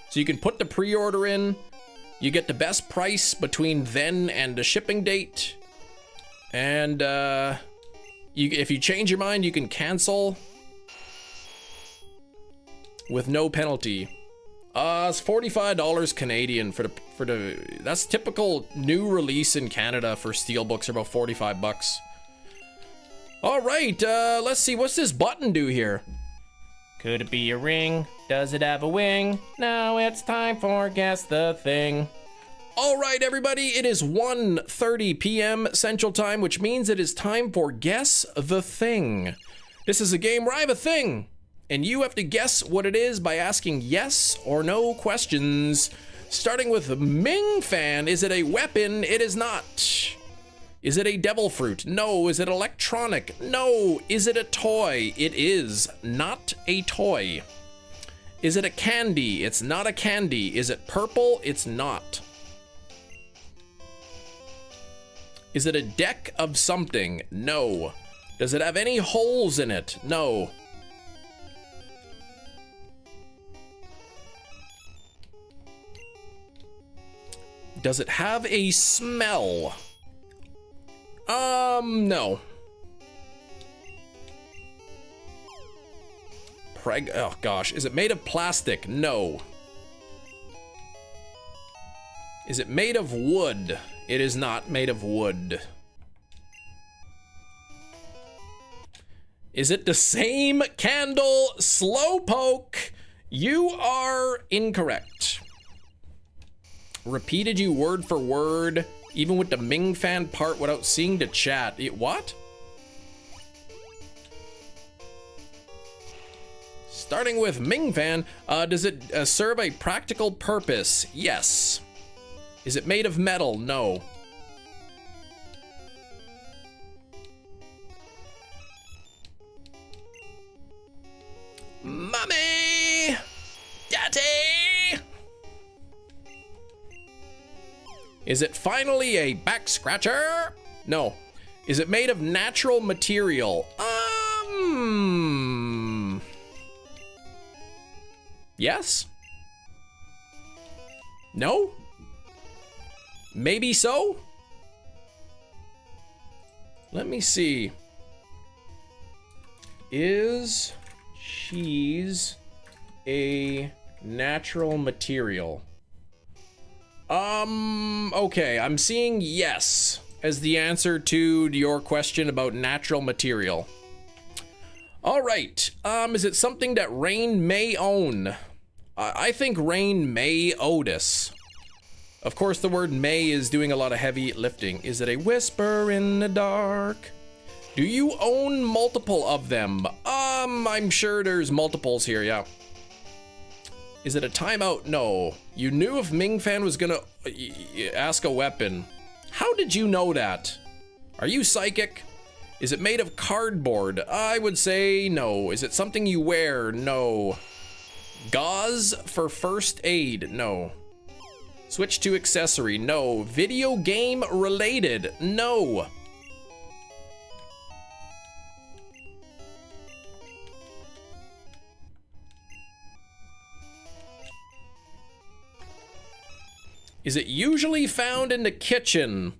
Speaker 1: So you can put the pre-order in, you get the best price between then and the shipping date, and if you change your mind, you can cancel with no penalty. It's $45 Canadian for the that's typical new release in Canada for steelbooks are about 45 bucks. All right, let's see, what's this button do here? Could it be a ring? Does it have a wing? Now it's time for Guess the Thing. All right, everybody, it is 1:30 p.m. Central Time, which means it is time for Guess the Thing. This is a game where I have a thing, and you have to guess what it is by asking yes or no questions. Starting with Ming Fan, is it a weapon? It is not. Is it a devil fruit? No. Is it electronic? No. Is it a toy? It is not a toy. Is it a candy? It's not a candy. Is it purple? It's not. Is it a deck of something? No. Does it have any holes in it? No. Does it have a smell? No. Oh gosh, is it made of plastic? No. Is it made of wood? It is not made of wood. Is it the same candle? Slowpoke. You are incorrect. Repeated you word for word, even with the Ming Fan part without seeing the chat. What? Starting with Ming Fan, does it serve a practical purpose? Yes. Is it made of metal? No. Mommy! Daddy! Is it finally a back scratcher? No. Is it made of natural material? Yes? No? Maybe so? Let me see. Is cheese a natural material? Okay, I'm seeing yes as the answer to your question about natural material. All right, is it something that Rain may own? I think Rain may Otis. Of course, the word may is doing a lot of heavy lifting. Is it a whisper in the dark? Do you own multiple of them? I'm sure there's multiples here, yeah. Is it a timeout? No. You knew if Ming Fan was gonna ask a weapon. How did you know that? Are you psychic? Is it made of cardboard? I would say no. Is it something you wear? No. Gauze for first aid? No. Switch to accessory? No. Video game related? No. Is it usually found in the kitchen?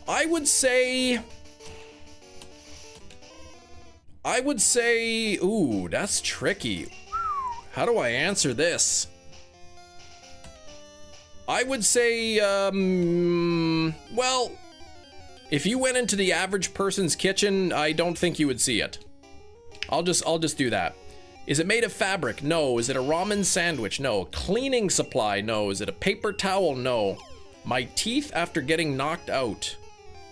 Speaker 1: I would say, ooh, that's tricky. How do I answer this? I would say, well, if you went into the average person's kitchen, I don't think you would see it. I'll just do that. Is it made of fabric? No. Is it a ramen sandwich? No. Cleaning supply? No. Is it a paper towel? No. My teeth after getting knocked out?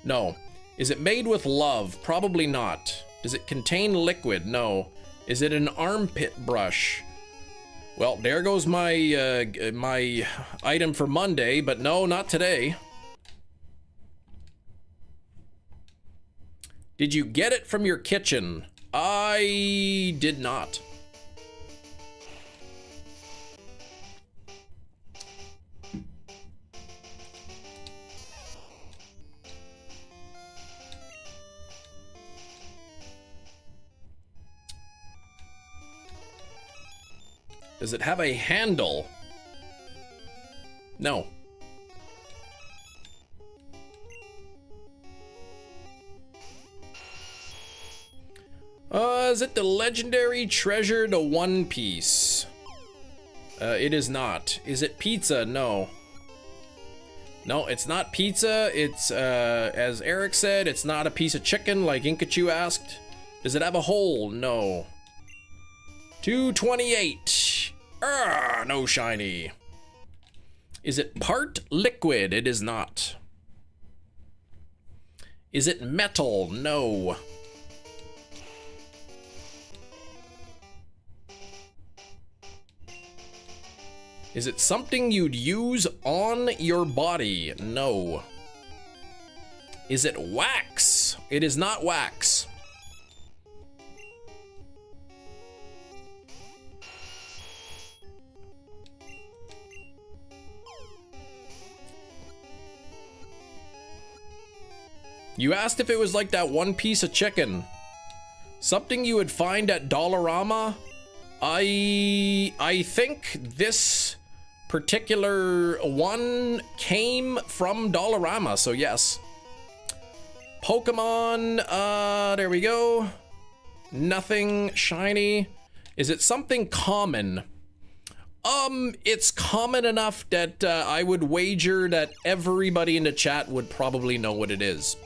Speaker 1: No. Is it made with love? Probably not. Does it contain liquid? No. Is it an armpit brush? Well, there goes my my item for Monday, but no, not today. Did you get it from your kitchen? I did not. Does it have a handle? No. Is it the legendary treasure to One Piece? It is not. Is it pizza? No. No, it's not pizza. It's, as Eric said, it's not a piece of chicken like Inkachu asked. Does it have a hole? No. 228. No shiny. Is it part liquid? It is not. Is it metal? No. Is it something you'd use on your body? No. Is it wax? It is not wax. You asked if it was like that one piece of chicken. Something you would find at Dollarama? I think this particular one came from Dollarama, so yes. Pokemon, there we go. Nothing shiny. Is it something common? It's common enough that I would wager that everybody in the chat would probably know what it is.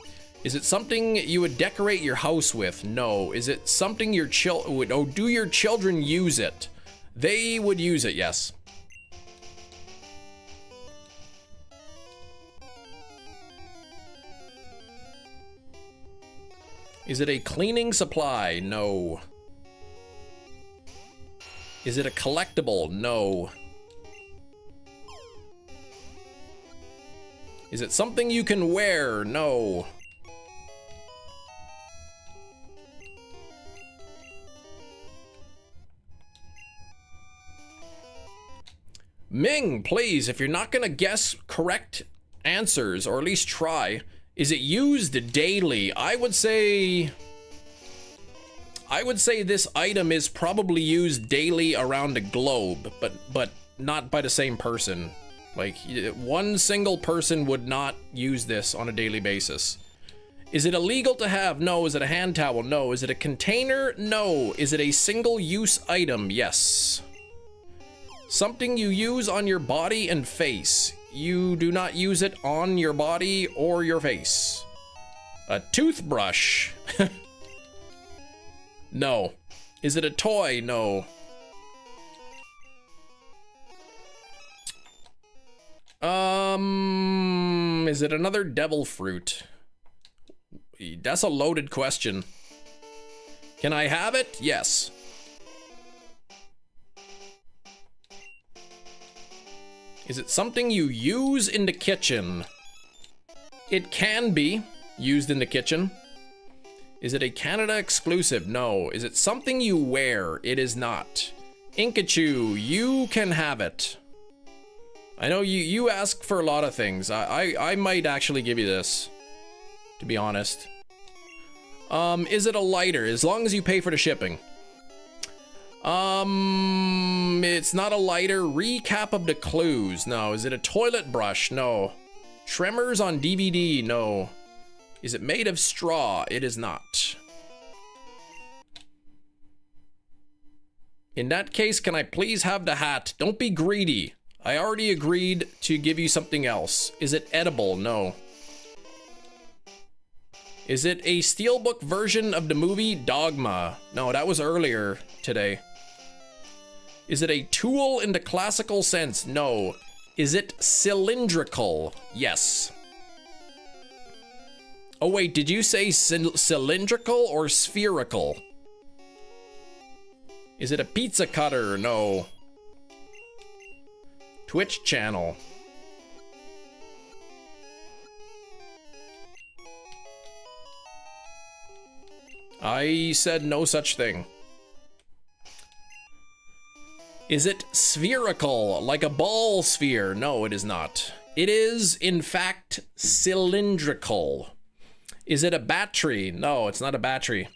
Speaker 1: Is it something you would decorate your house with? No. Is it something your do your children use it? They would use it, yes. Is it a cleaning supply? No. Is it a collectible? No. Is it something you can wear? No. Ming, please, if you're not gonna guess correct answers, or at least try, is it used daily? I would say this item is probably used daily around the globe, but not by the same person. Like, one single person would not use this on a daily basis. Is it illegal to have? No. Is it a hand towel? No. Is it a container? No. Is it a single-use item? Yes. Something you use on your body and face. You do not use it on your body or your face. A toothbrush. No. Is it a toy? No. Is it another devil fruit? That's a loaded question. Can I have it? Yes. Is it something you use in the kitchen? It can be used in the kitchen. Is it a Canada exclusive? No. Is it something you wear? It is not. Inkachu, you can have it. I know you ask for a lot of things. I might actually give you this, to be honest. Is it a lighter? As long as you pay for the shipping. It's not a lighter. Recap of the clues. No. Is it a toilet brush? No. Tremors on DVD? No. Is it made of straw? It is not. In that case, can I please have the hat? Don't be greedy. I already agreed to give you something else. Is it edible? No. Is it a steelbook version of the movie Dogma? No, that was earlier today. Is it a tool in the classical sense? No. Is it cylindrical? Yes. Oh wait, did you say cylindrical or spherical? Is it a pizza cutter? No. Twitch channel. I said no such thing. Is it spherical, like a ball sphere? No, it is not. It is, in fact, cylindrical. Is it a battery? No, it's not a battery.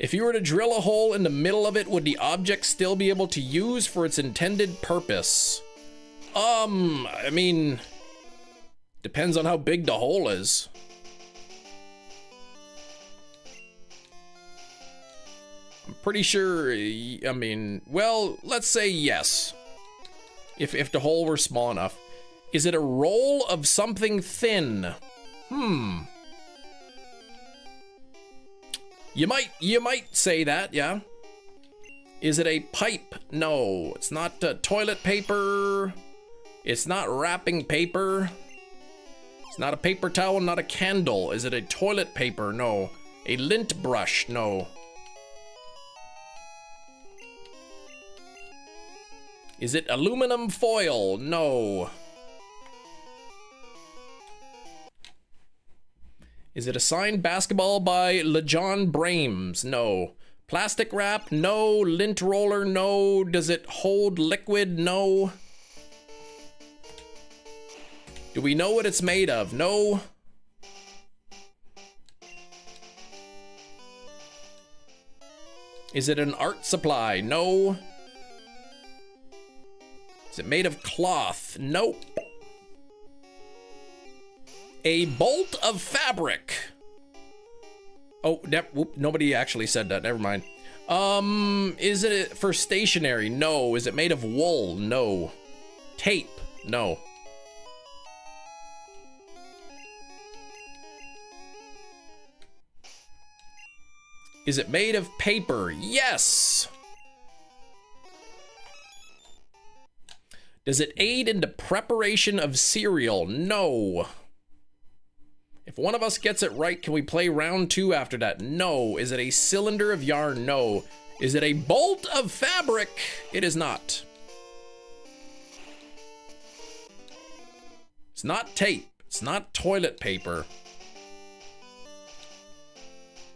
Speaker 1: If you were to drill a hole in the middle of it, would the object still be able to use for its intended purpose? I mean, depends on how big the hole is. I'm pretty sure, I mean, well, let's say yes. If the hole were small enough. Is it a roll of something thin? You might say that, yeah. Is it a pipe? No, it's not toilet paper. It's not wrapping paper. It's not a paper towel, not a candle. Is it a toilet paper? No. A lint brush? No. Is it aluminum foil? No. Is it a signed basketball by LeJon Brames? No. Plastic wrap? No. Lint roller? No. Does it hold liquid? No. Do we know what it's made of? No. Is it an art supply? No. Is it made of cloth? Nope. A bolt of fabric. Oh, whoop, nobody actually said that. Never mind. Is it for stationery? No. Is it made of wool? No. Tape? No. Is it made of paper? Yes. Does it aid in the preparation of cereal? No. If one of us gets it right, can we play round 2 after that? No. Is it a cylinder of yarn? No. Is it a bolt of fabric? It is not. It's not tape. It's not toilet paper.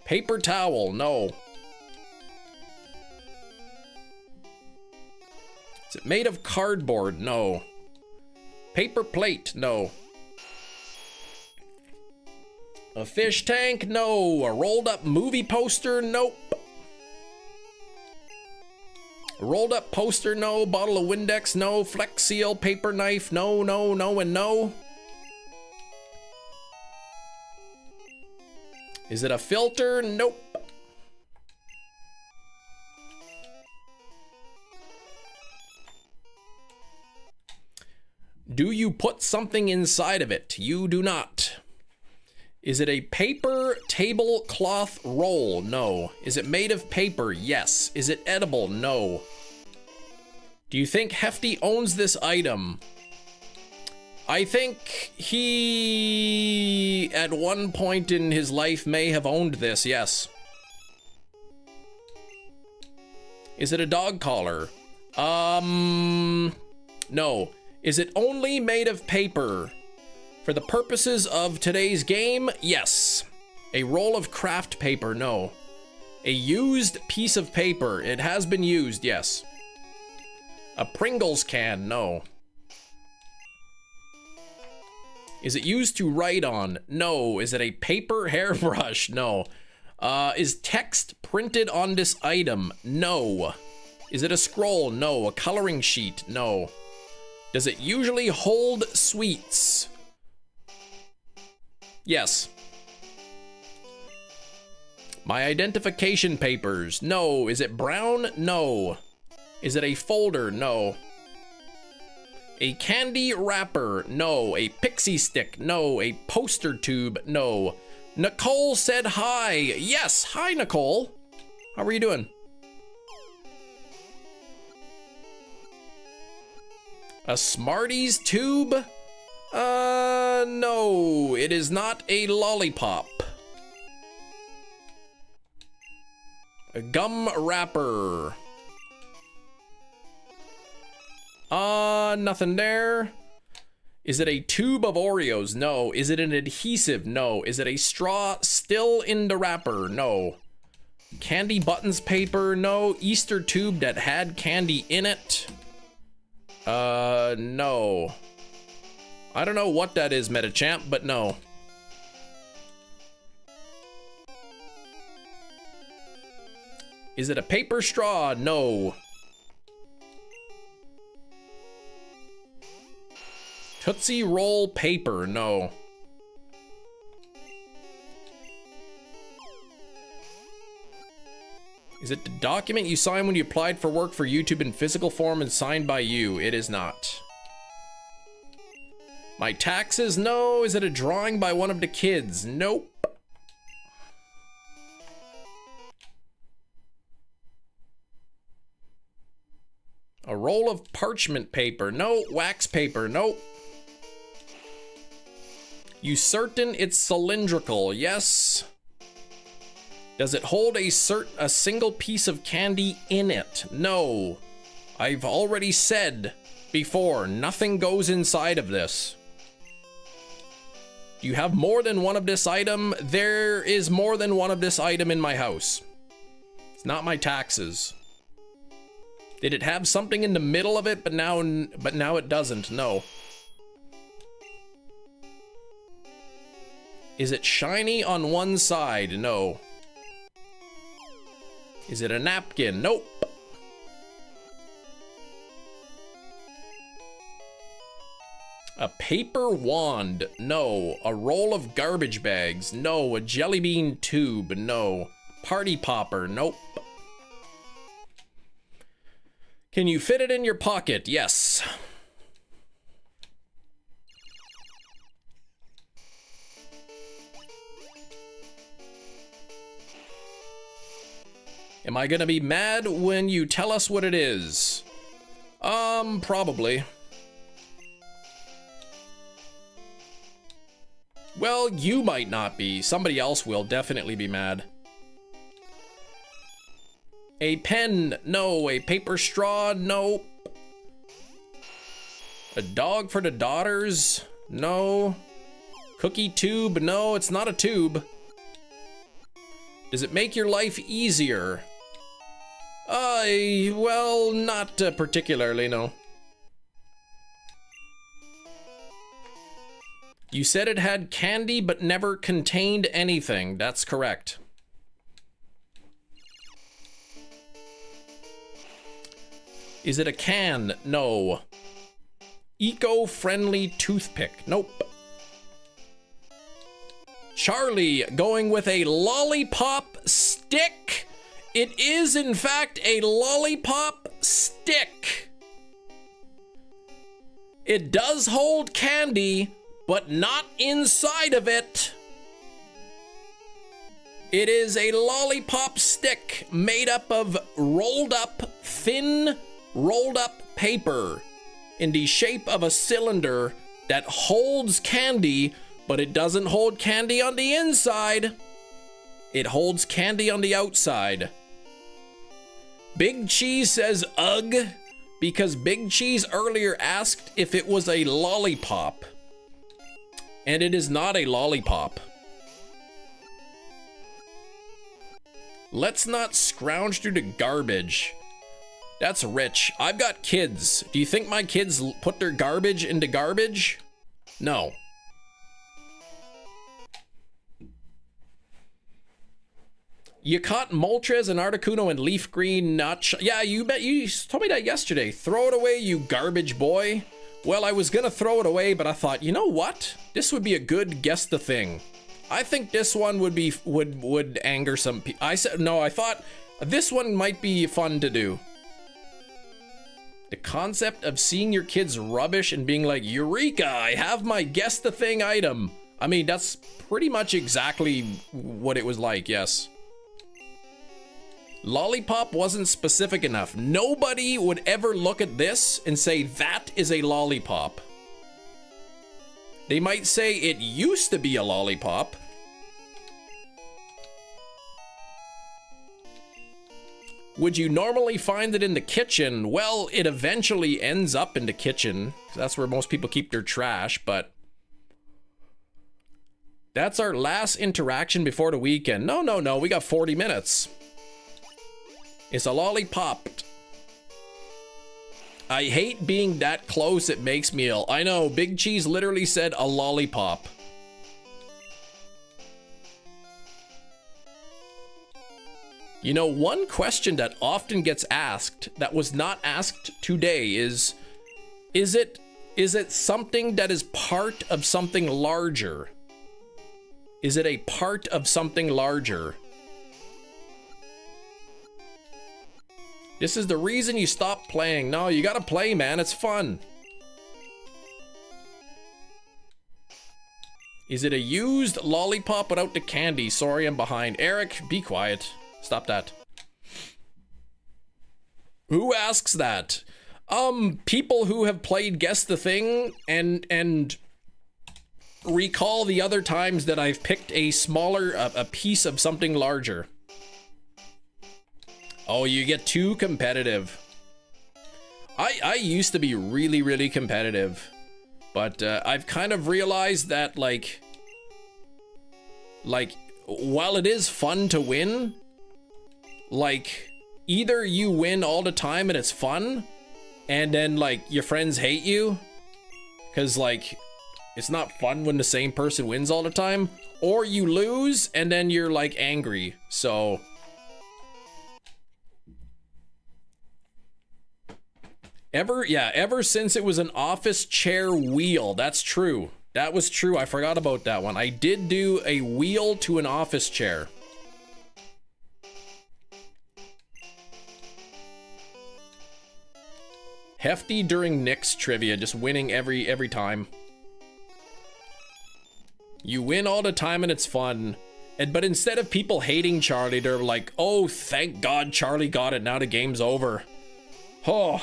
Speaker 1: Paper towel? No. Is it made of cardboard? No. Paper plate? No. A fish tank? No. A rolled up movie poster? Nope. A rolled up poster? No. Bottle of Windex? No. Flex Seal? Paper knife? No, no, no, and no. Is it a filter? Nope. Do you put something inside of it? You do not. Is it a paper tablecloth roll? No. Is it made of paper? Yes. Is it edible? No. Do you think Hefty owns this item? I think he, at one point in his life, may have owned this, yes. Is it a dog collar? No. Is it only made of paper? For the purposes of today's game, yes. A roll of craft paper, no. A used piece of paper, it has been used, yes. A Pringles can, no. Is it used to write on? No. Is it a paper hairbrush? No. Is text printed on this item? No. Is it a scroll? No. A coloring sheet? No. Does it usually hold sweets? Yes. My identification papers? No. Is it brown? No. Is it a folder? No. A candy wrapper? No. A pixie stick? No. A poster tube? No. Nicole said hi. Yes. Hi, Nicole. How are you doing? A Smarties tube? No. It is not a lollipop. A gum wrapper. Nothing there. Is it a tube of Oreos? No. Is it an adhesive? No. Is it a straw still in the wrapper? No. Candy buttons paper? No. Easter tube that had candy in it? No. I don't know what that is, Metachamp, but no. Is it a paper straw? No. Tootsie Roll paper? No. Is it the document you signed when you applied for work for YouTube in physical form and signed by you? It is not. My taxes? No. Is it a drawing by one of the kids? Nope. A roll of parchment paper? No. Wax paper? Nope. You certain it's cylindrical? Yes. Does it hold a single piece of candy in it? No. I've already said before, nothing goes inside of this. Do you have more than one of this item? There is more than one of this item in my house. It's not my taxes. Did it have something in the middle of it, but now it doesn't? No. Is it shiny on one side? No. Is it a napkin? Nope. A paper wand? No. A roll of garbage bags? No. A jelly bean tube? No. Party popper? Nope. Can you fit it in your pocket? Yes. Am I gonna be mad when you tell us what it is? Probably. Well, you might not be. Somebody else will definitely be mad. A pen, no. A paper straw, no. A dog for the daughters, no. Cookie tube, no, it's not a tube. Does it make your life easier? Well, not particularly, no. You said it had candy but never contained anything. That's correct. Is it a can? No. Eco-friendly toothpick. Nope. Charlie going with a lollipop stick. It is, in fact, a lollipop stick. It does hold candy, but not inside of it. It is a lollipop stick made up of rolled up, thin, rolled up paper in the shape of a cylinder that holds candy, but it doesn't hold candy on the inside. It holds candy on the outside. Big Cheese says ugh, because Big Cheese earlier asked if it was a lollipop. And it is not a lollipop. Let's not scrounge through the garbage. That's rich. I've got kids. Do you think my kids put their garbage into garbage? No. You caught Moltres and Articuno and Leaf Green not yeah, you bet. You told me that yesterday. Throw it away, you garbage boy. Well, I was gonna throw it away, but I thought, you know what? This would be a good guess the thing. I think this one would anger some people. I said no. I thought this one might be fun to do. The concept of seeing your kids rubbish and being like, Eureka! I have my guess the thing item. I mean, that's pretty much exactly what it was like. Yes. Lollipop wasn't specific enough. Nobody would ever look at this and say that is a lollipop. They might say it used to be a lollipop. Would you normally find it in the kitchen? Well, it eventually ends up in the kitchen. That's where most people keep their trash, but that's our last interaction before the weekend. No, we got 40 minutes. It's a lollipop. I hate being that close, it makes me ill. I know, Big Cheese literally said a lollipop. You know, one question that often gets asked that was not asked today is it something that is part of something larger? Is it a part of something larger? This is the reason you stop playing. No, you gotta play, man. It's fun. Is it a used lollipop without the candy? Sorry, I'm behind. Eric, be quiet. Stop that. Who asks that? People who have played Guess the Thing and recall the other times that I've picked a smaller, a piece of something larger. Oh, you get too competitive. I used to be really, really competitive, but I've kind of realized that like while it is fun to win, like either you win all the time and it's fun, and then like your friends hate you, because like it's not fun when the same person wins all the time, or you lose and then you're like angry. So ever since it was an office chair wheel. That's true. That was true. I forgot about that one. I did do a wheel to an office chair. Hefty during Nick's trivia, just winning every time. You win all the time and it's fun. But instead of people hating Charlie, they're like, oh, thank God Charlie got it. Now the game's over. Oh.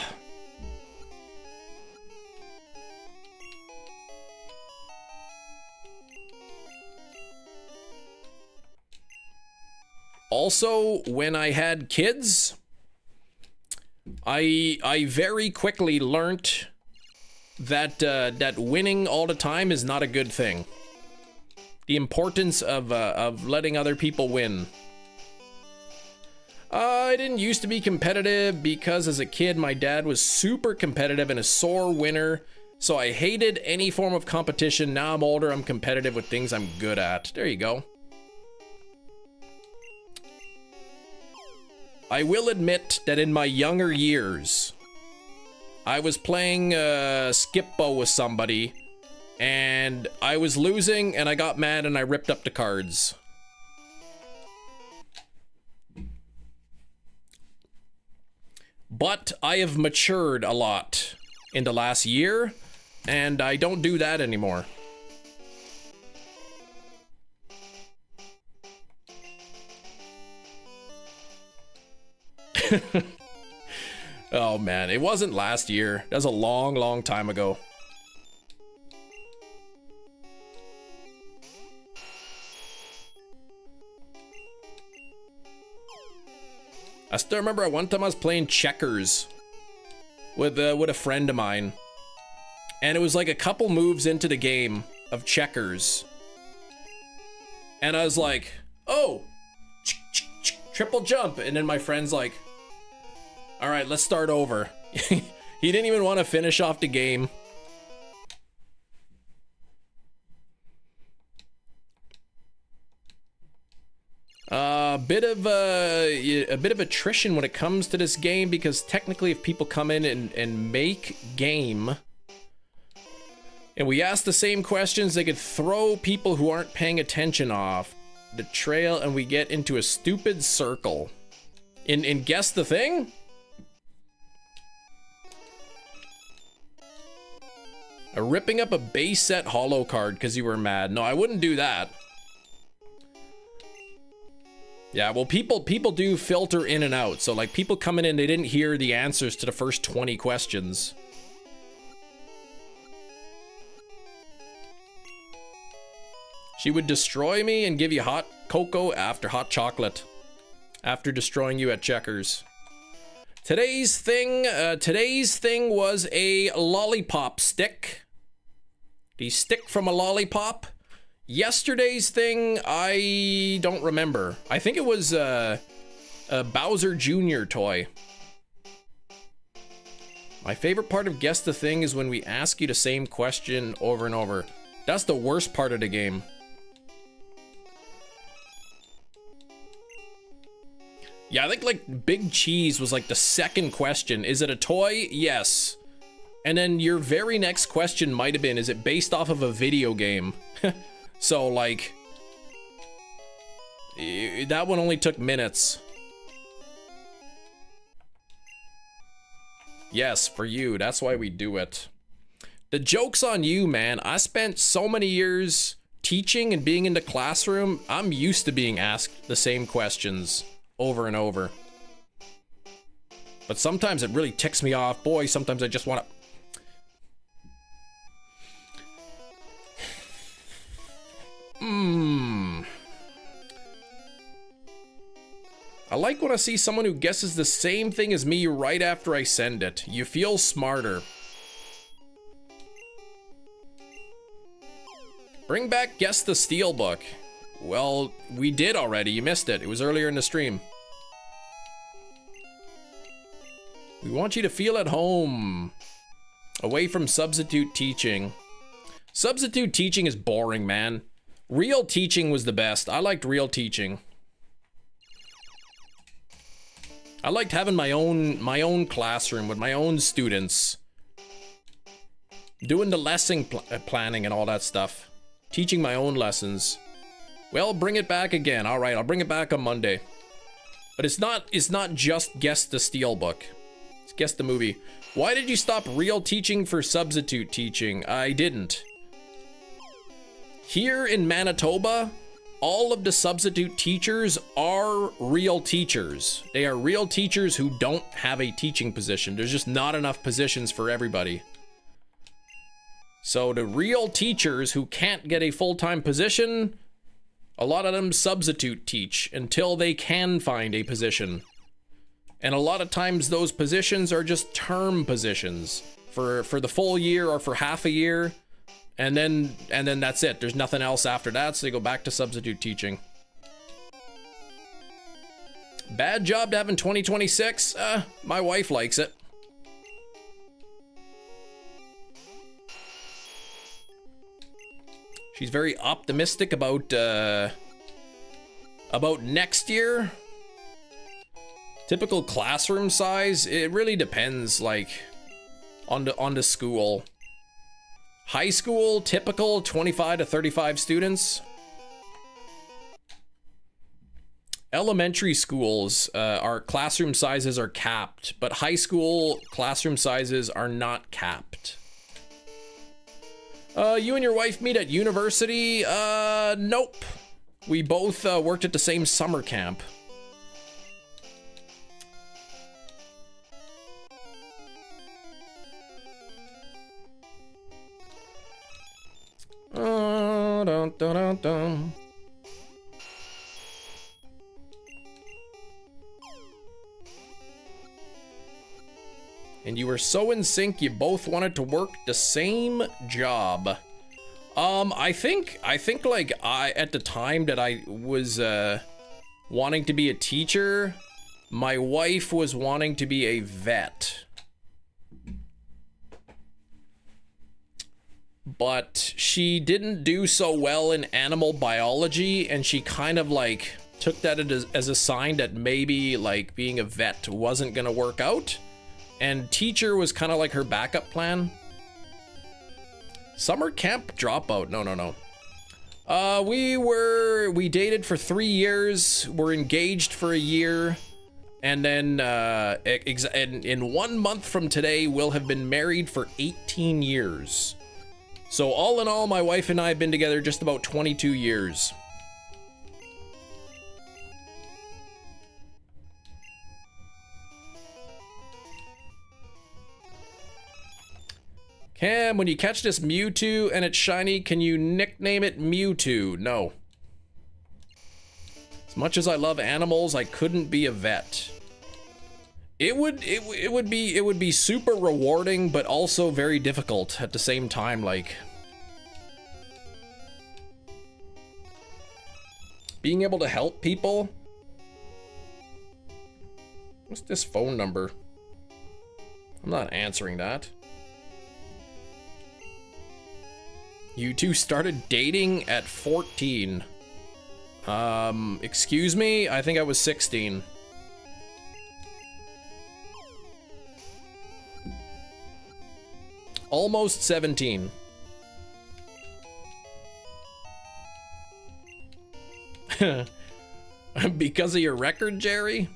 Speaker 1: Also, when I had kids, I very quickly learnt that that winning all the time is not a good thing. The importance of letting other people win. I didn't used to be competitive because as a kid my dad was super competitive and a sore winner, so I hated any form of competition. Now I'm older, I'm competitive with things I'm good at. There you go. I will admit that in my younger years, I was playing Skip-Bo with somebody, and I was losing, and I got mad, and I ripped up the cards. But I have matured a lot in the last year, and I don't do that anymore. Oh man, it wasn't last year. That was a long, long time ago. I still remember one time I was playing checkers with a friend of mine, and it was like a couple moves into the game of checkers, and I was like, "Oh, triple jump," and then my friend's like, "All right, let's start over." He didn't even want to finish off the game. A bit of attrition when it comes to this game, because technically if people come in and make game and we ask the same questions, they could throw people who aren't paying attention off the trail and we get into a stupid circle. In Guess the Thing? Ripping up a base set holo card because you were mad. No, I wouldn't do that. Yeah, well, people do filter in and out. So, like, people coming in, they didn't hear the answers to the first 20 questions. She would destroy me and give you hot cocoa after hot chocolate. After destroying you at checkers. Today's thing was a lollipop stick. The stick from a lollipop. Yesterday's thing, I don't remember. I think it was a Bowser Jr. toy. My favorite part of Guess the Thing is when we ask you the same question over and over. That's the worst part of the game. Yeah, I think like Big Cheese was like the second question. Is it a toy? Yes. And then your very next question might have been, is it based off of a video game? So, like, that one only took minutes. Yes, for you. That's why we do it. The joke's on you, man. I spent so many years teaching and being in the classroom. I'm used to being asked the same questions over and over. But sometimes it really ticks me off. Boy, sometimes I just want to... I like when I see someone who guesses the same thing as me right after I send it. You feel smarter. Bring back Guess the Steelbook. Well, we did already. You missed it. It was earlier in the stream. We want you to feel at home. Away from substitute teaching. Substitute teaching is boring, man. Real teaching was the best. I liked real teaching. I liked having my own classroom with my own students. Doing the lesson planning and all that stuff. Teaching my own lessons. Well, bring it back again. All right, I'll bring it back on Monday. But it's not just Guess the Steelbook. It's Guess the Movie. Why did you stop real teaching for substitute teaching? I didn't. Here in Manitoba, all of the substitute teachers are real teachers. They are real teachers who don't have a teaching position. There's just not enough positions for everybody. So the real teachers who can't get a full-time position A lot of them substitute teach until they can find a position. And a lot of times those positions are just term positions for the full year or for half a year. And then that's it. There's nothing else after that, so they go back to substitute teaching. Bad job to have in 2026? My wife likes it. She's very optimistic about next year. Typical classroom size, it really depends, like, on the school. High school, typical 25 to 35 students. Elementary schools, our classroom sizes are capped, but high school classroom sizes are not capped. You and your wife meet at university? Nope. We both worked at the same summer camp. Dun, dun, dun, dun. And you were so in sync, you both wanted to work the same job. I think like at the time that I was wanting to be a teacher, my wife was wanting to be a vet. But she didn't do so well in animal biology, and she kind of like took that as a sign that maybe like being a vet wasn't gonna work out. And teacher was kind of like her backup plan. Summer camp dropout. No. We dated for 3 years. We're engaged for a year. And then in 1 month from today, we'll have been married for 18 years. So all in all, my wife and I have been together just about 22 years. Cam, when you catch this Mewtwo and it's shiny, can you nickname it Mewtwo? No. As much as I love animals, I couldn't be a vet. It would be super rewarding, but also very difficult at the same time, like. Being able to help people. What's this phone number? I'm not answering that. You two started dating at 14. Excuse me? I think I was 16. Almost 17. Because of your record, Jerry?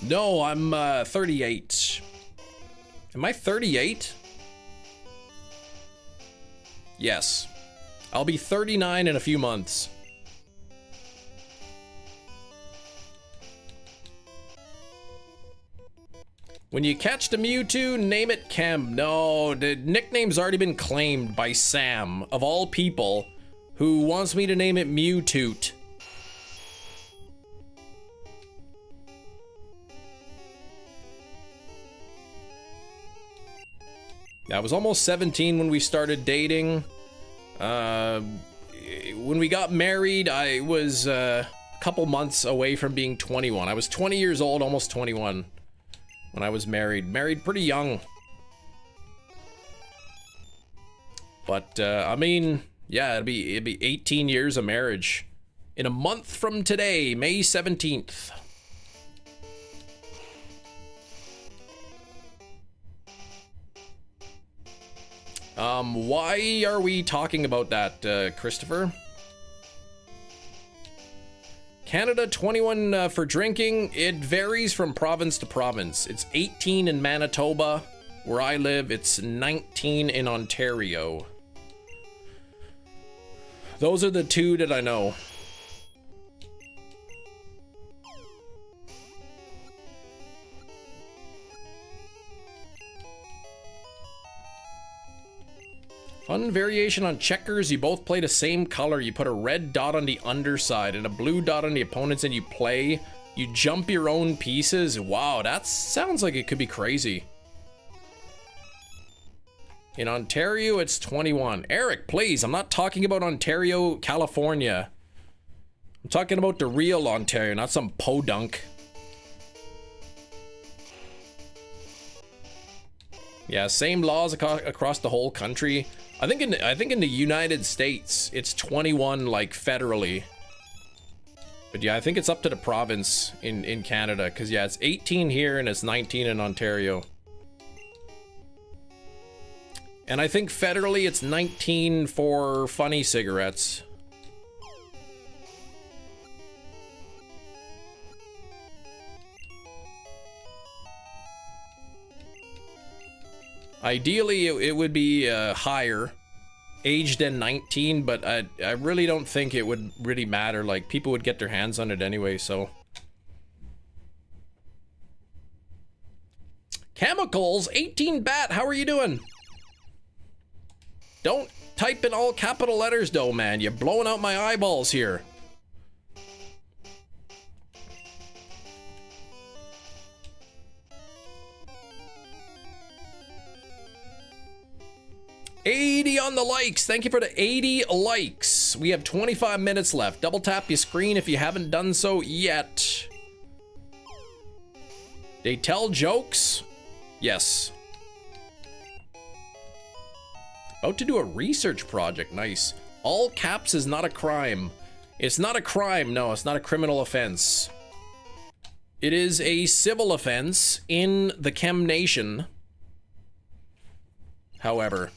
Speaker 1: No, I'm 38. Am I 38? Yes. I'll be 39 in a few months. When you catch the Mewtwo, name it Chem. No, the nickname's already been claimed by Sam, of all people, who wants me to name it Mewtwo. I was almost 17 when we started dating. When we got married, I was a couple months away from being 21. I was 20 years old, almost 21, when I was married. Married pretty young. But, I mean, yeah, it'd be 18 years of marriage. In a month from today, May 17th. Why are we talking about that, Christopher? Canada, 21 for drinking. It varies from province to province. It's 18 in Manitoba, where I live. It's 19 in Ontario. Those are the two that I know. Fun variation on checkers. You both play the same color. You put a red dot on the underside and a blue dot on the opponents and you play. You jump your own pieces. Wow, that sounds like it could be crazy. In Ontario, it's 21. Eric, please, I'm not talking about Ontario, California. I'm talking about the real Ontario, not some podunk. Yeah, same laws across the whole country. I think in the United States, it's 21 like federally. But yeah, I think it's up to the province in Canada, because yeah, it's 18 here and it's 19 in Ontario. And I think federally it's 19 for funny cigarettes. Ideally, it would be higher, aged than 19, but I really don't think it would really matter. Like, people would get their hands on it anyway, so. Chemicals, 18 bat, how are you doing? Don't type in all capital letters though, man. You're blowing out my eyeballs here. $80 on the likes. Thank you for the 80 likes. We have 25 minutes left. Double tap your screen if you haven't done so yet. They tell jokes? Yes. About to do a research project. Nice. All caps is not a crime. It's not a crime. No, it's not a criminal offense. It is a civil offense in the Chem Nation. However.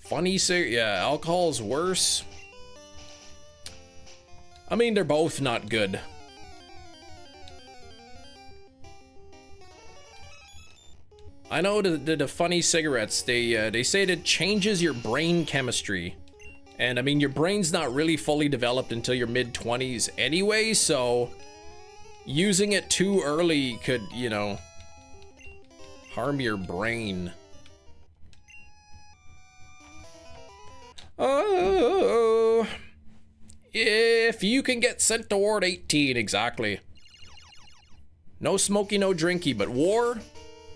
Speaker 1: Funny, yeah, alcohol's worse. I mean, they're both not good. I know the funny cigarettes, they say that it changes your brain chemistry. And I mean, your brain's not really fully developed until your mid-20s anyway, so using it too early could, you know, harm your brain. Oh, if you can get sent to Ward 18, exactly. No smoky, no drinky, but war.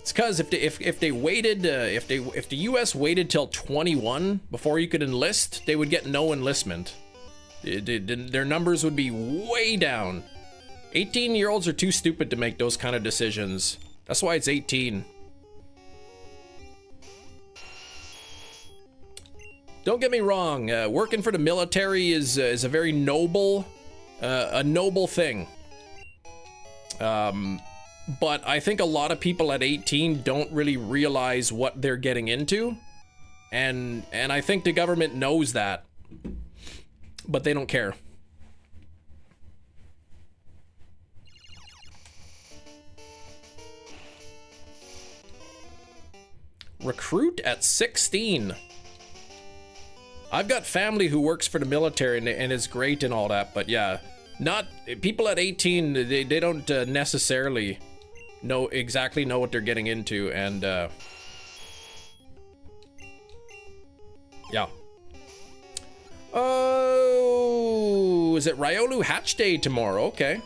Speaker 1: It's because if they waited, if the U.S. waited till 21 before you could enlist, they would get no enlistment. Their numbers would be way down. 18-year-olds are too stupid to make those kind of decisions. That's why it's 18. Don't get me wrong, working for the military is a very noble thing. But I think a lot of people at 18 don't really realize what they're getting into, and I think the government knows that, but they don't care. Recruit at 16. I've got family who works for the military and is great and all that, but yeah, not people at 18. They don't necessarily know what they're getting into, and yeah. Oh, is it Riolu Hatch Day tomorrow? Okay.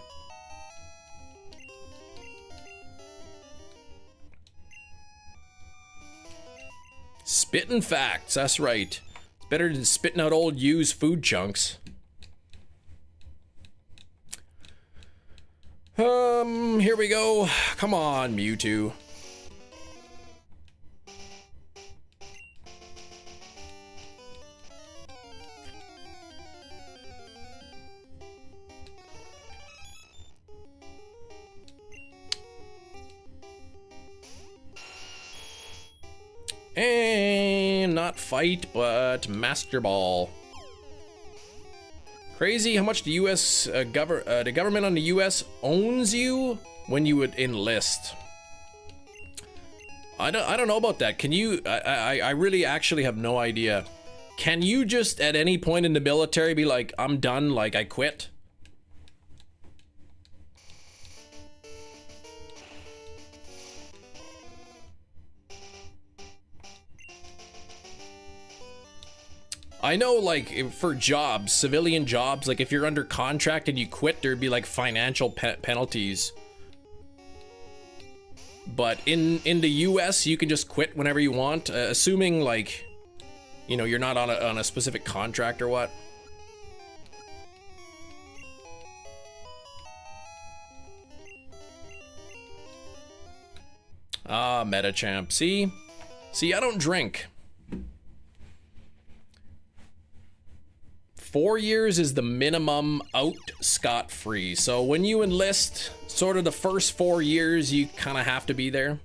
Speaker 1: Spitting facts, that's right. Better than spitting out old used food chunks. Here we go. Come on, Mewtwo. And not fight, but Master Ball. Crazy how much the U.S. The government on the U.S. owns you when you would enlist. I don't know about that. Can you? I really actually have no idea. Can you just at any point in the military be like, I'm done, like I quit? I know, like, for jobs, civilian jobs, like, if you're under contract and you quit, there'd be, like, financial penalties. But in the US, you can just quit whenever you want, assuming, like, you know, you're not on a specific contract or what. Ah, Metachamp. See, I don't drink. 4 years is the minimum out scot-free. So when you enlist, sort of the first 4 years, you kind of have to be there.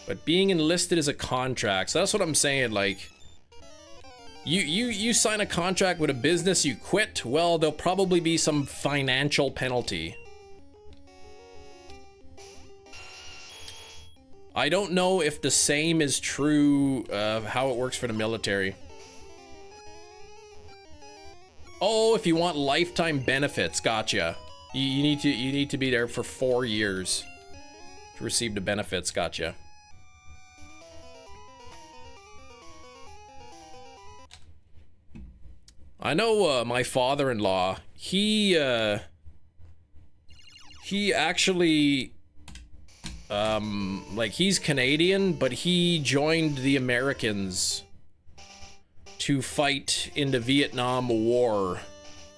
Speaker 1: But being enlisted is a contract, so that's what I'm saying. Like, you sign a contract with a business, you quit, well, there'll probably be some financial penalty. I don't know if the same is true of how it works for the military. Oh, if you want lifetime benefits, gotcha. You need to be there for 4 years to receive the benefits, gotcha. I know my father-in-law, he actually, like, he's Canadian, but he joined the Americans to fight in the Vietnam War.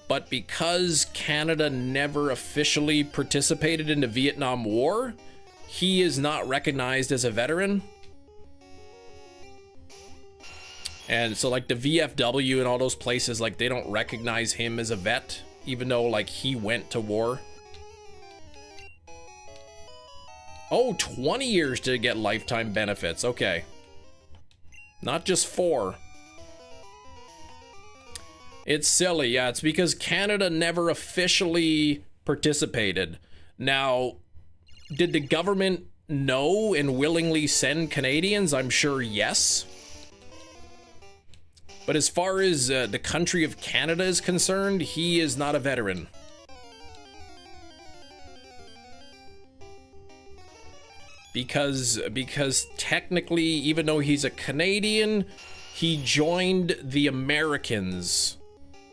Speaker 1: But because Canada never officially participated in the Vietnam War, he is not recognized as a veteran. And so, like, the VFW and all those places, like, they don't recognize him as a vet, even though, like, he went to war. Oh, 20 years to get lifetime benefits. Okay. Not just 4. It's silly. Yeah, it's because Canada never officially participated. Now, did the government know and willingly send Canadians? I'm sure yes. But as far as the country of Canada is concerned, he is not a veteran. Because technically, even though he's a Canadian, he joined the Americans,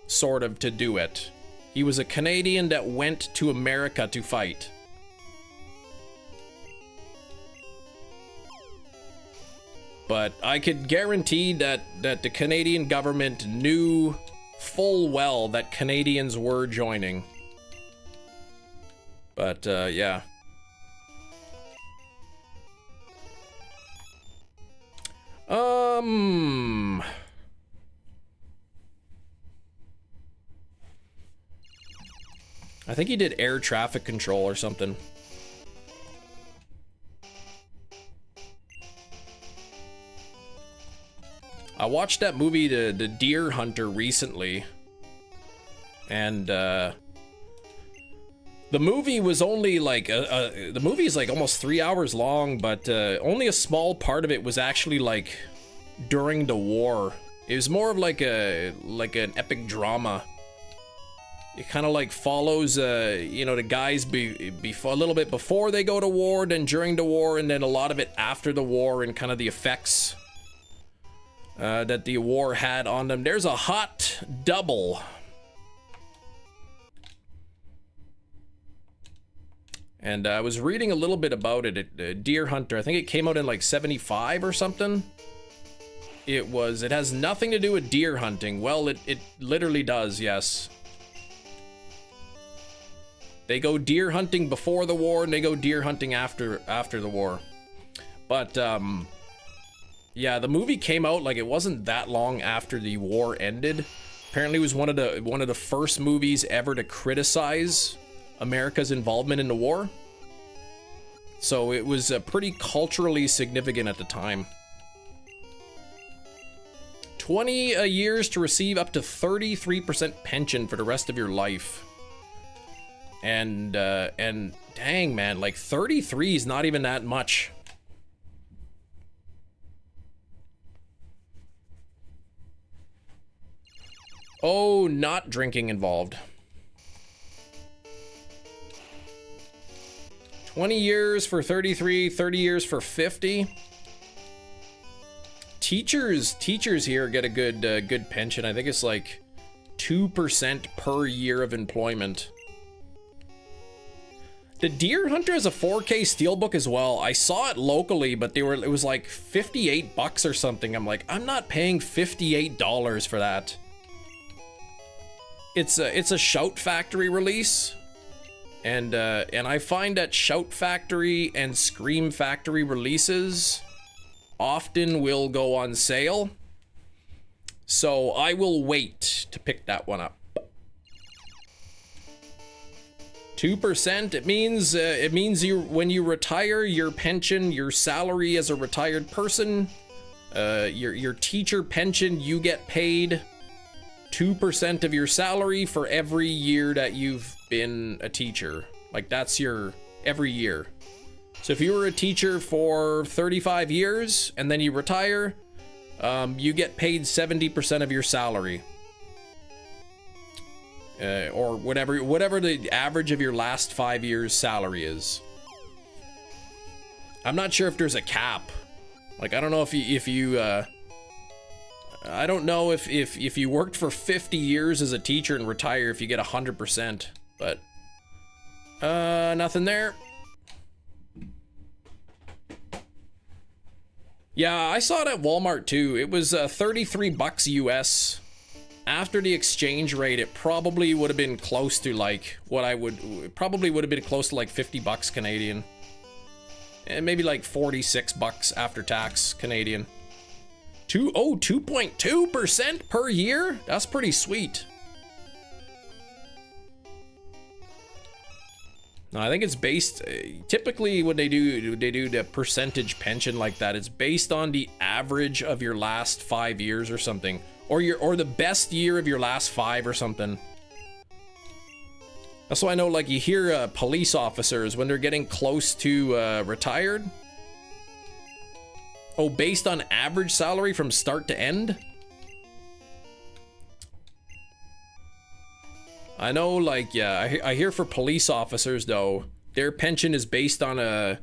Speaker 1: sort of, to do it. He was a Canadian that went to America to fight. But I could guarantee that the Canadian government knew full well that Canadians were joining. But, yeah. I think he did air traffic control or something. I watched that movie, the Deer Hunter, recently, and the movie was only like the movie is like almost 3 hours long, but only a small part of it was actually like during the war. It was more of like an epic drama. It kind of like follows you know, the guys before, a little bit before they go to war, then during the war, and then a lot of it after the war, and kind of the effects that the war had on them. There's a hot double. And I was reading a little bit about it. Deer Hunter, I think it came out in like 75 or something. It has nothing to do with deer hunting. Well, it literally does, yes. They go deer hunting before the war, and they go deer hunting after the war. But, yeah, the movie came out, like, it wasn't that long after the war ended. Apparently it was one of the first movies ever to criticize America's involvement in the war. So it was pretty culturally significant at the time. 20 years to receive up to 33% pension for the rest of your life. And dang, man, like 33 is not even that much. Oh, not drinking involved. 20 years for 33, 30 years for 50. teachers here get a good pension. I think it's like 2% per year of employment. The Deer Hunter has a 4K steelbook as well. I saw it locally, but it was like 58 bucks or something. I'm like, I'm not paying $58 for that. It's a Shout Factory release, and I find that Shout Factory and Scream Factory releases often will go on sale. So I will wait to pick that one up. 2%, it means you, when you retire, your pension, your salary as a retired person, your teacher pension, you get paid 2% of your salary for every year that you've been a teacher. Like, that's your every year. So if you were a teacher for 35 years and then you retire, you get paid 70% of your salary. Or whatever the average of your last 5 years salary is. I'm not sure if there's a cap. Like, I don't know if you I don't know if you worked for 50 years as a teacher and retire, if you get 100%, but nothing there. Yeah, I saw it at Walmart too. It was 33 bucks US. After the exchange rate, it probably would have been close to like what probably would have been close to like 50 bucks Canadian. And maybe like 46 bucks after tax Canadian. 2.2% per year? That's pretty sweet. No, I think it's based, typically when they do the percentage pension like that, it's based on the average of your last 5 years or something. Or the best year of your last 5 or something. That's why I know, like, you hear police officers when they're getting close to retired. Oh, based on average salary from start to end? I know, like, yeah, I hear for police officers though, their pension is based on the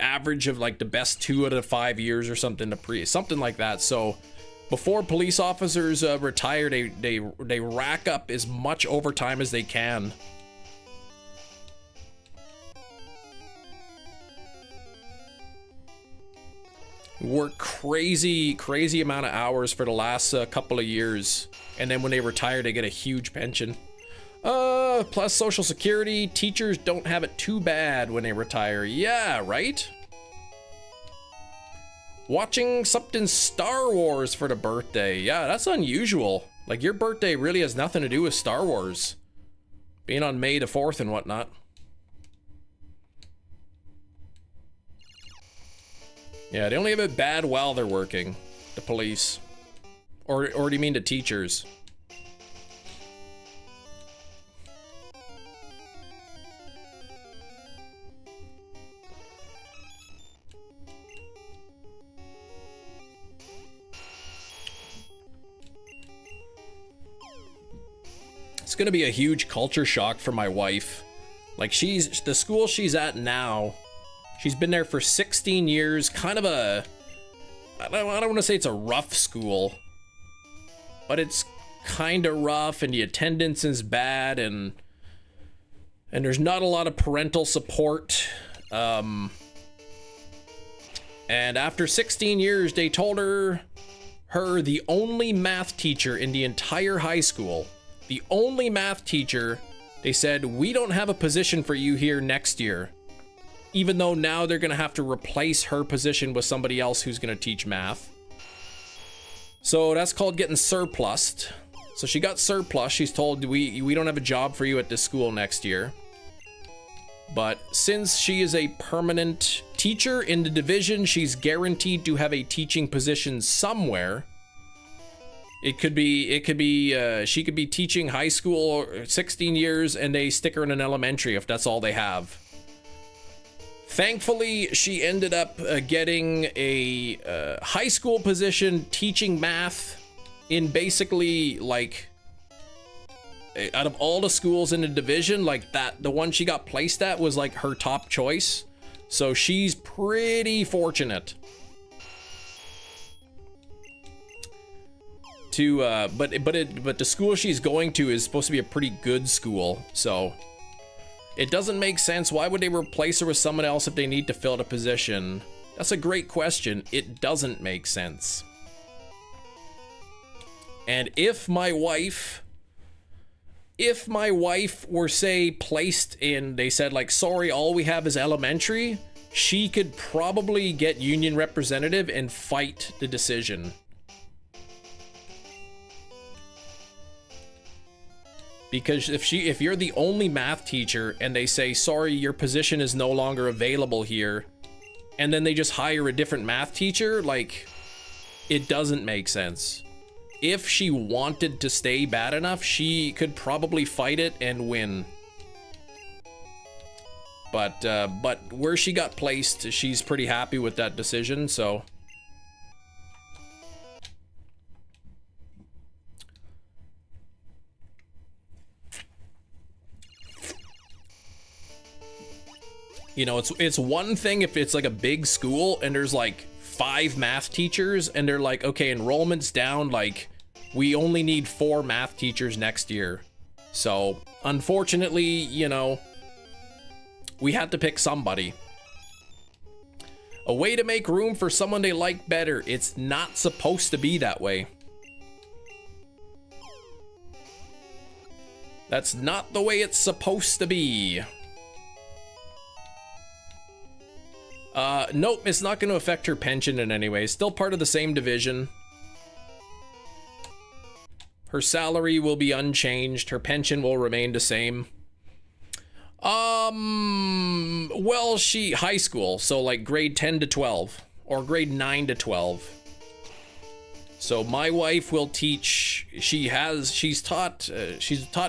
Speaker 1: average of like the best 2 out of 5 years or something, something like that. So before police officers retire, they rack up as much overtime as they can. Work crazy amount of hours for the last couple of years, and then when they retire, they get a huge pension. Plus Social Security. Teachers don't have it too bad when they retire. Yeah, right? Watching something Star Wars for the birthday. Yeah, that's unusual. Like, your birthday really has nothing to do with Star Wars. Being on May the 4th and whatnot. Yeah, they only have it bad while they're working. The police. Or do you mean the teachers? It's gonna be a huge culture shock for my wife. Like, the school she's at now, she's been there for 16 years, kind of a, I don't want to say it's a rough school, but it's kind of rough, and the attendance is bad, and there's not a lot of parental support. And after 16 years, they told her the only math teacher in the entire high school, the only math teacher, they said, we don't have a position for you here next year. Even though now they're gonna have to replace her position with somebody else who's gonna teach math. So that's called getting surplused. So she got surplus. She's told, we don't have a job for you at this school next year. But since she is a permanent teacher in the division, she's guaranteed to have a teaching position somewhere. She could be teaching high school 16 years and they stick her in an elementary if that's all they have. Thankfully, she ended up getting a high school position teaching math in basically, like, out of all the schools in the division, like, that, the one she got placed at was like her top choice. So she's pretty fortunate. to but the school she's going to is supposed to be a pretty good school, so it doesn't make sense. Why would they replace her with someone else if they need to fill the position? That's a great question. It doesn't make sense. And if my wife were, say, placed in, they said like, sorry, all we have is elementary, she could probably get union representative and fight the decision. Because if you're the only math teacher and they say, sorry, your position is no longer available here, and then they just hire a different math teacher, like, it doesn't make sense. If she wanted to stay bad enough, she could probably fight it and win. But where she got placed, she's pretty happy with that decision, so. You know, it's one thing if it's like a big school and there's like 5 math teachers and they're like, okay, enrollment's down, like we only need 4 math teachers next year. So unfortunately, you know, we had to pick somebody. A way to make room for someone they like better. It's not supposed to be that way. That's not the way it's supposed to be. Nope, it's not going to affect her pension in any way. Still part of the same division. Her salary will be unchanged. Her pension will remain the same. Well, high school, so like grade 10 to 12 or grade 9 to 12. So my wife will teach, she's taught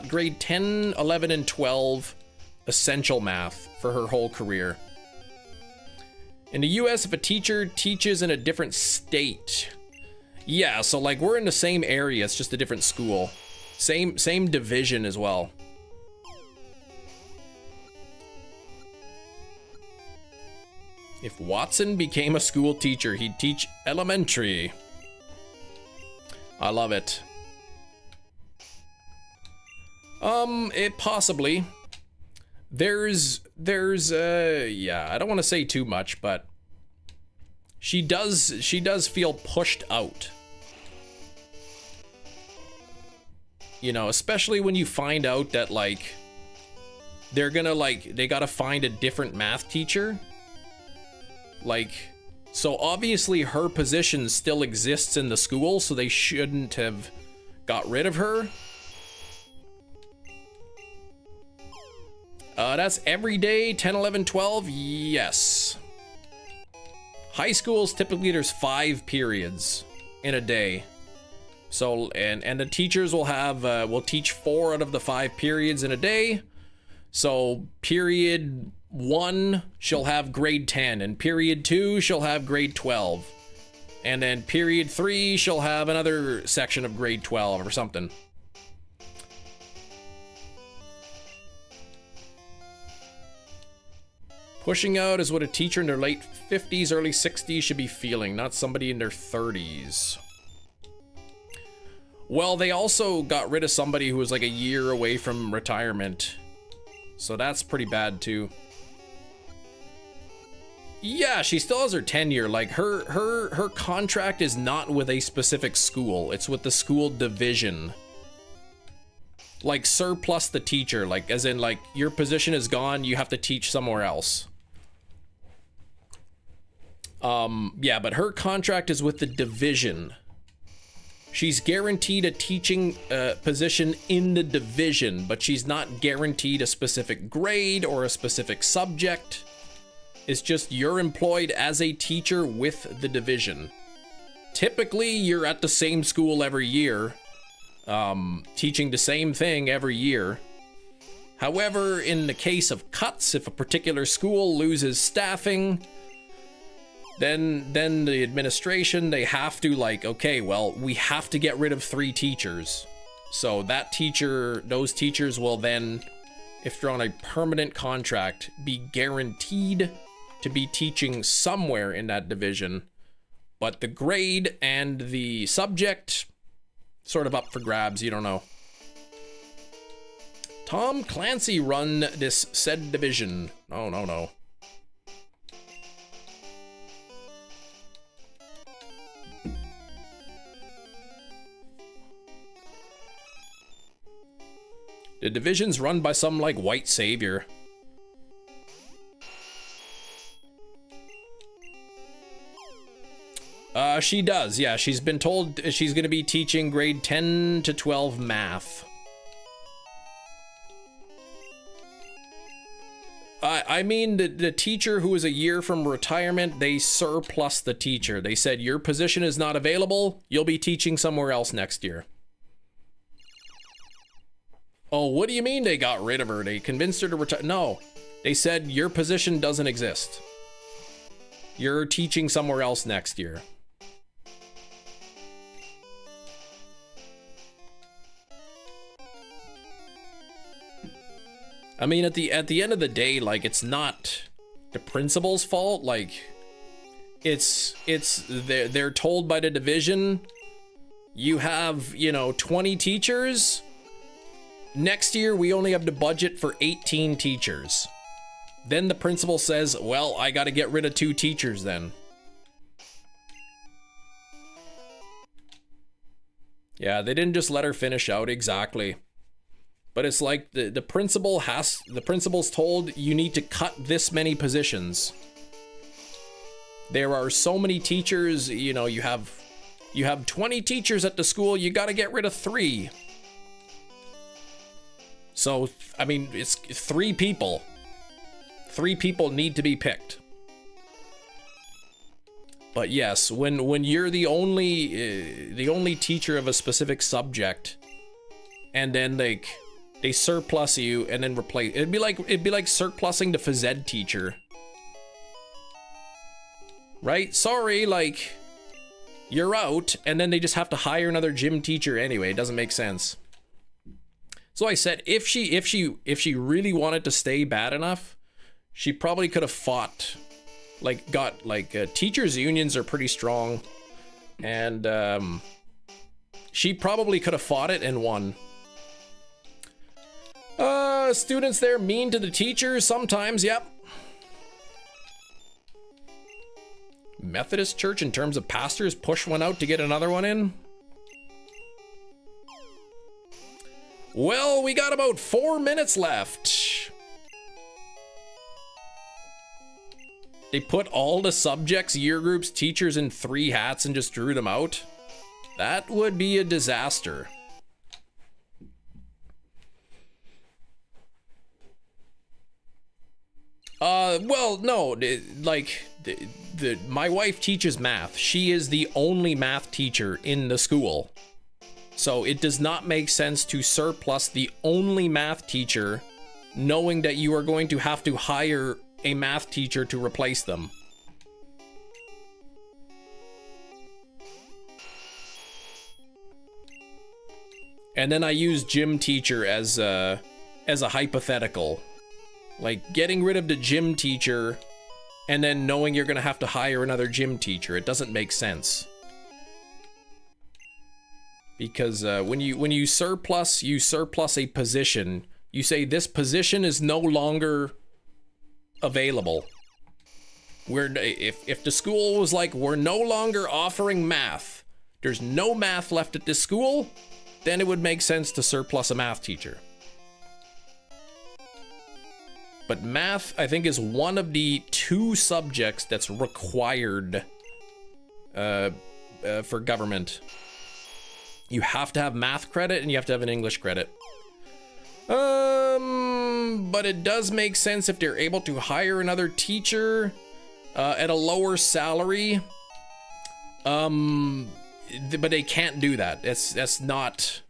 Speaker 1: grade 10, 11, and 12 essential math for her whole career. In the US, if a teacher teaches in a different state, yeah, so like we're in the same area, it's just a different school. Same division as well. If Watson became a school teacher, he'd teach elementary. I love it. It possibly. There's yeah, I don't want to say too much, but she does feel pushed out. You know, especially when you find out that like they're gonna they gotta find a different math teacher. Like, so obviously her position still exists in the school, so they shouldn't have got rid of her. That's every day, 10, 11, 12, yes. High schools, typically there's 5 periods in a day. So, and the teachers will have, will teach 4 out of the 5 periods in a day. So, period 1, she'll have grade 10, and period 2, she'll have grade 12. And then period 3, she'll have another section of grade 12 or something. Pushing out is what a teacher in their late 50s, early 60s should be feeling, not somebody in their 30s. Well, they also got rid of somebody who was like a year away from retirement. So that's pretty bad too. Yeah, she still has her tenure. Like her contract is not with a specific school. It's with the school division. Like surplus the teacher, like as in like your position is gone, you have to teach somewhere else. Yeah, but her contract is with the division. She's guaranteed a teaching position in the division, but she's not guaranteed a specific grade or a specific subject. It's just you're employed as a teacher with the division. Typically, you're at the same school every year, teaching the same thing every year. However, in the case of cuts, if a particular school loses staffing, then the administration, they have to like, okay, well, we have to get rid of 3 teachers. So that teacher, those teachers will then, if they're on a permanent contract, be guaranteed to be teaching somewhere in that division. But the grade and the subject, sort of up for grabs, you don't know. Tom Clancy run this said division. No, no, no. The division's run by some, like, white savior. She does, yeah. She's been told she's gonna be teaching grade 10 to 12 math. I mean, the teacher who is a year from retirement, they surplus the teacher. They said, your position is not available. You'll be teaching somewhere else next year. Oh, what do you mean they got rid of her? They convinced her to retire? No, they said your position doesn't exist. You're teaching somewhere else next year. I mean, at the end of the day, like, it's not the principal's fault. Like, they're told by the division, you have, you know, 20 teachers. Next year, we only have the budget for 18 teachers. Then the principal says, well, I got to get rid of 2 teachers then. Yeah, they didn't just let her finish out, exactly. But it's like the principal's told you need to cut this many positions. There are so many teachers, you know, you have 20 teachers at the school, you got to get rid of 3. So, I mean, it's 3 people. 3 people need to be picked. But yes, when you're the only teacher of a specific subject, and then they surplus you and then replace, it'd be like surplusing the phys ed teacher. Right? Sorry, like, you're out, and then they just have to hire another gym teacher anyway. It doesn't make sense. So I said, if she really wanted to stay bad enough, she probably could have fought, like, teachers unions are pretty strong, and she probably could have fought it and won. Students there mean to the teachers sometimes, yep. Methodist church in terms of pastors push one out to get another one in. Well, we got about 4 minutes left. They put all the subjects, year groups, teachers in 3 hats and just drew them out. That would be a disaster. Well, no, like, my wife teaches math. She is the only math teacher in the school. So it does not make sense to surplus the only math teacher, knowing that you are going to have to hire a math teacher to replace them. And then I use gym teacher as a hypothetical. Like, getting rid of the gym teacher and then knowing you're gonna have to hire another gym teacher. It doesn't make sense. Because when you surplus a position, you say this position is no longer available. If the school was like, we're no longer offering math, there's no math left at this school, then it would make sense to surplus a math teacher. But math, I think, is one of the 2 subjects that's required for government. You have to have math credit and you have to have an English credit. But it does make sense if they're able to hire another teacher at a lower salary. But they can't do that. That's not...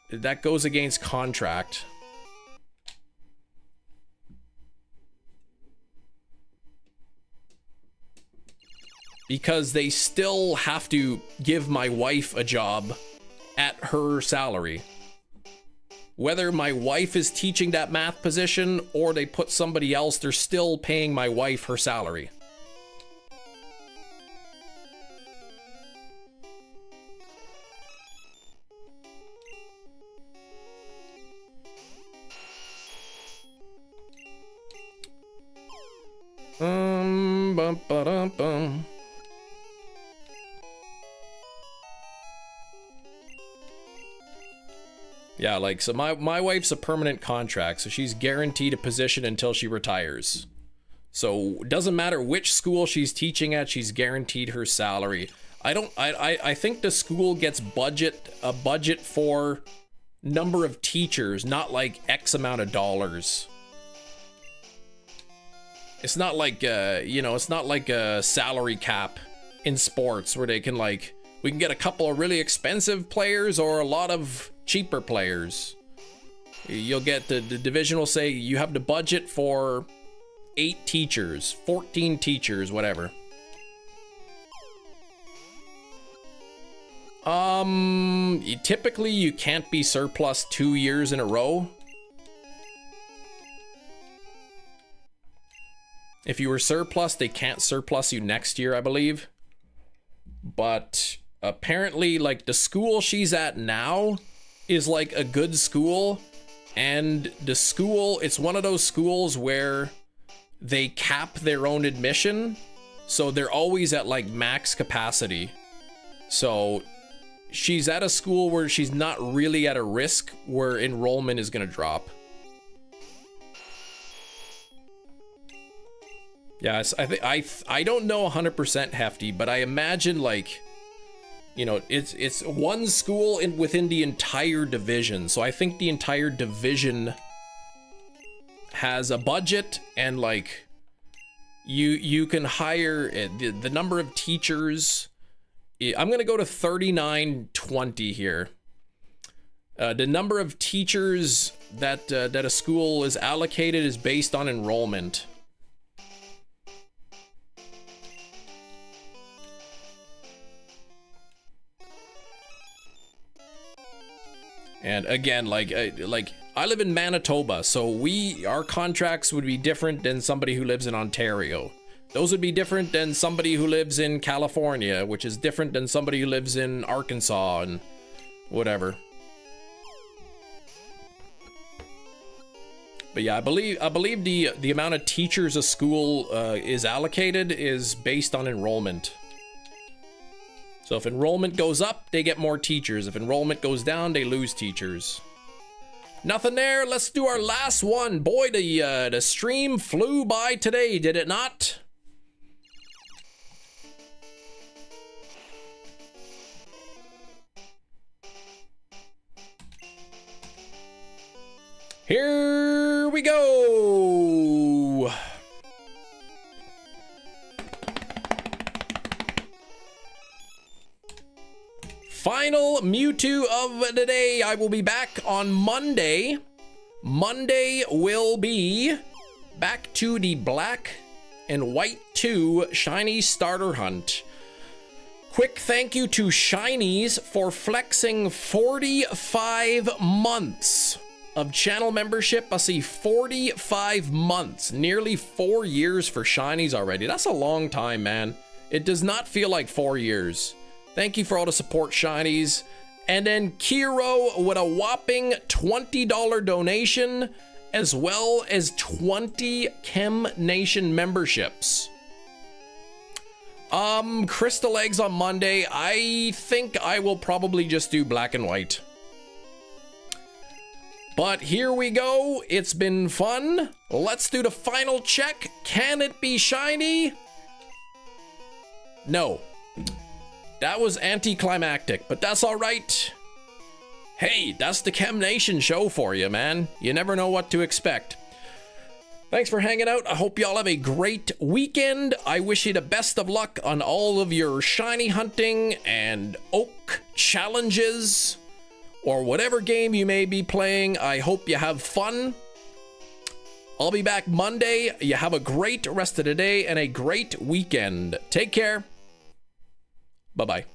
Speaker 1: That goes against contract. Because they still have to give my wife a job at her salary. Whether my wife is teaching that math position or they put somebody else, they're still paying my wife her salary. Bum, ba-dum, bum. Yeah, like, so my wife's a permanent contract, so she's guaranteed a position until she retires. So it doesn't matter which school she's teaching at, she's guaranteed her salary. I think the school gets a budget for number of teachers, not like X amount of dollars. It's not like it's not like a salary cap in sports where they can like, we can get a couple of really expensive players or a lot of cheaper players. You'll get the division will say you have the budget for 8 teachers, 14 teachers, whatever. Typically you can't be surplus 2 years in a row. If you were surplus, they can't surplus you next year, I believe. But apparently, like, the school she's at now is like a good school, and the school, it's one of those schools where they cap their own admission, so they're always at like max capacity. So she's at a school where she's not really at a risk where enrollment is going to drop. Yes, I don't know 100% Hefty, but I imagine, like, you know, it's one school within the entire division. So I think the entire division has a budget, and like you can hire the number of teachers. I'm gonna go to 3920 here. The number of teachers that a school is allocated is based on enrollment. And again, like I live in Manitoba, so our contracts would be different than somebody who lives in Ontario. Those would be different than somebody who lives in California, which is different than somebody who lives in Arkansas and whatever. But yeah, I believe the amount of teachers a school is allocated is based on enrollment. So if enrollment goes up, they get more teachers. If enrollment goes down, they lose teachers. Nothing there. Let's do our last one. Boy, the stream flew by today, did it not? Here we go. Final Mewtwo of the day. I will be back on Monday. Monday will be back to the Black and White 2 Shiny Starter Hunt. Quick thank you to Shinies for flexing 45 months of channel membership. I see 45 months, nearly 4 years for Shinies already. That's a long time, man. It does not feel like 4 years. Thank you for all the support, Shinies. And then Kiro with a whopping $20 donation, as well as 20 Chem Nation memberships. Crystal Eggs on Monday. I think I will probably just do Black and White. But here we go. It's been fun. Let's do the final check. Can it be shiny? No. That was anticlimactic, but that's all right. Hey, that's the Chem Nation show for you, man. You never know what to expect. Thanks for hanging out. I hope y'all have a great weekend. I wish you the best of luck on all of your shiny hunting and oak challenges, or whatever game you may be playing. I hope you have fun. I'll be back Monday. You have a great rest of the day and a great weekend. Take care. Bye-bye.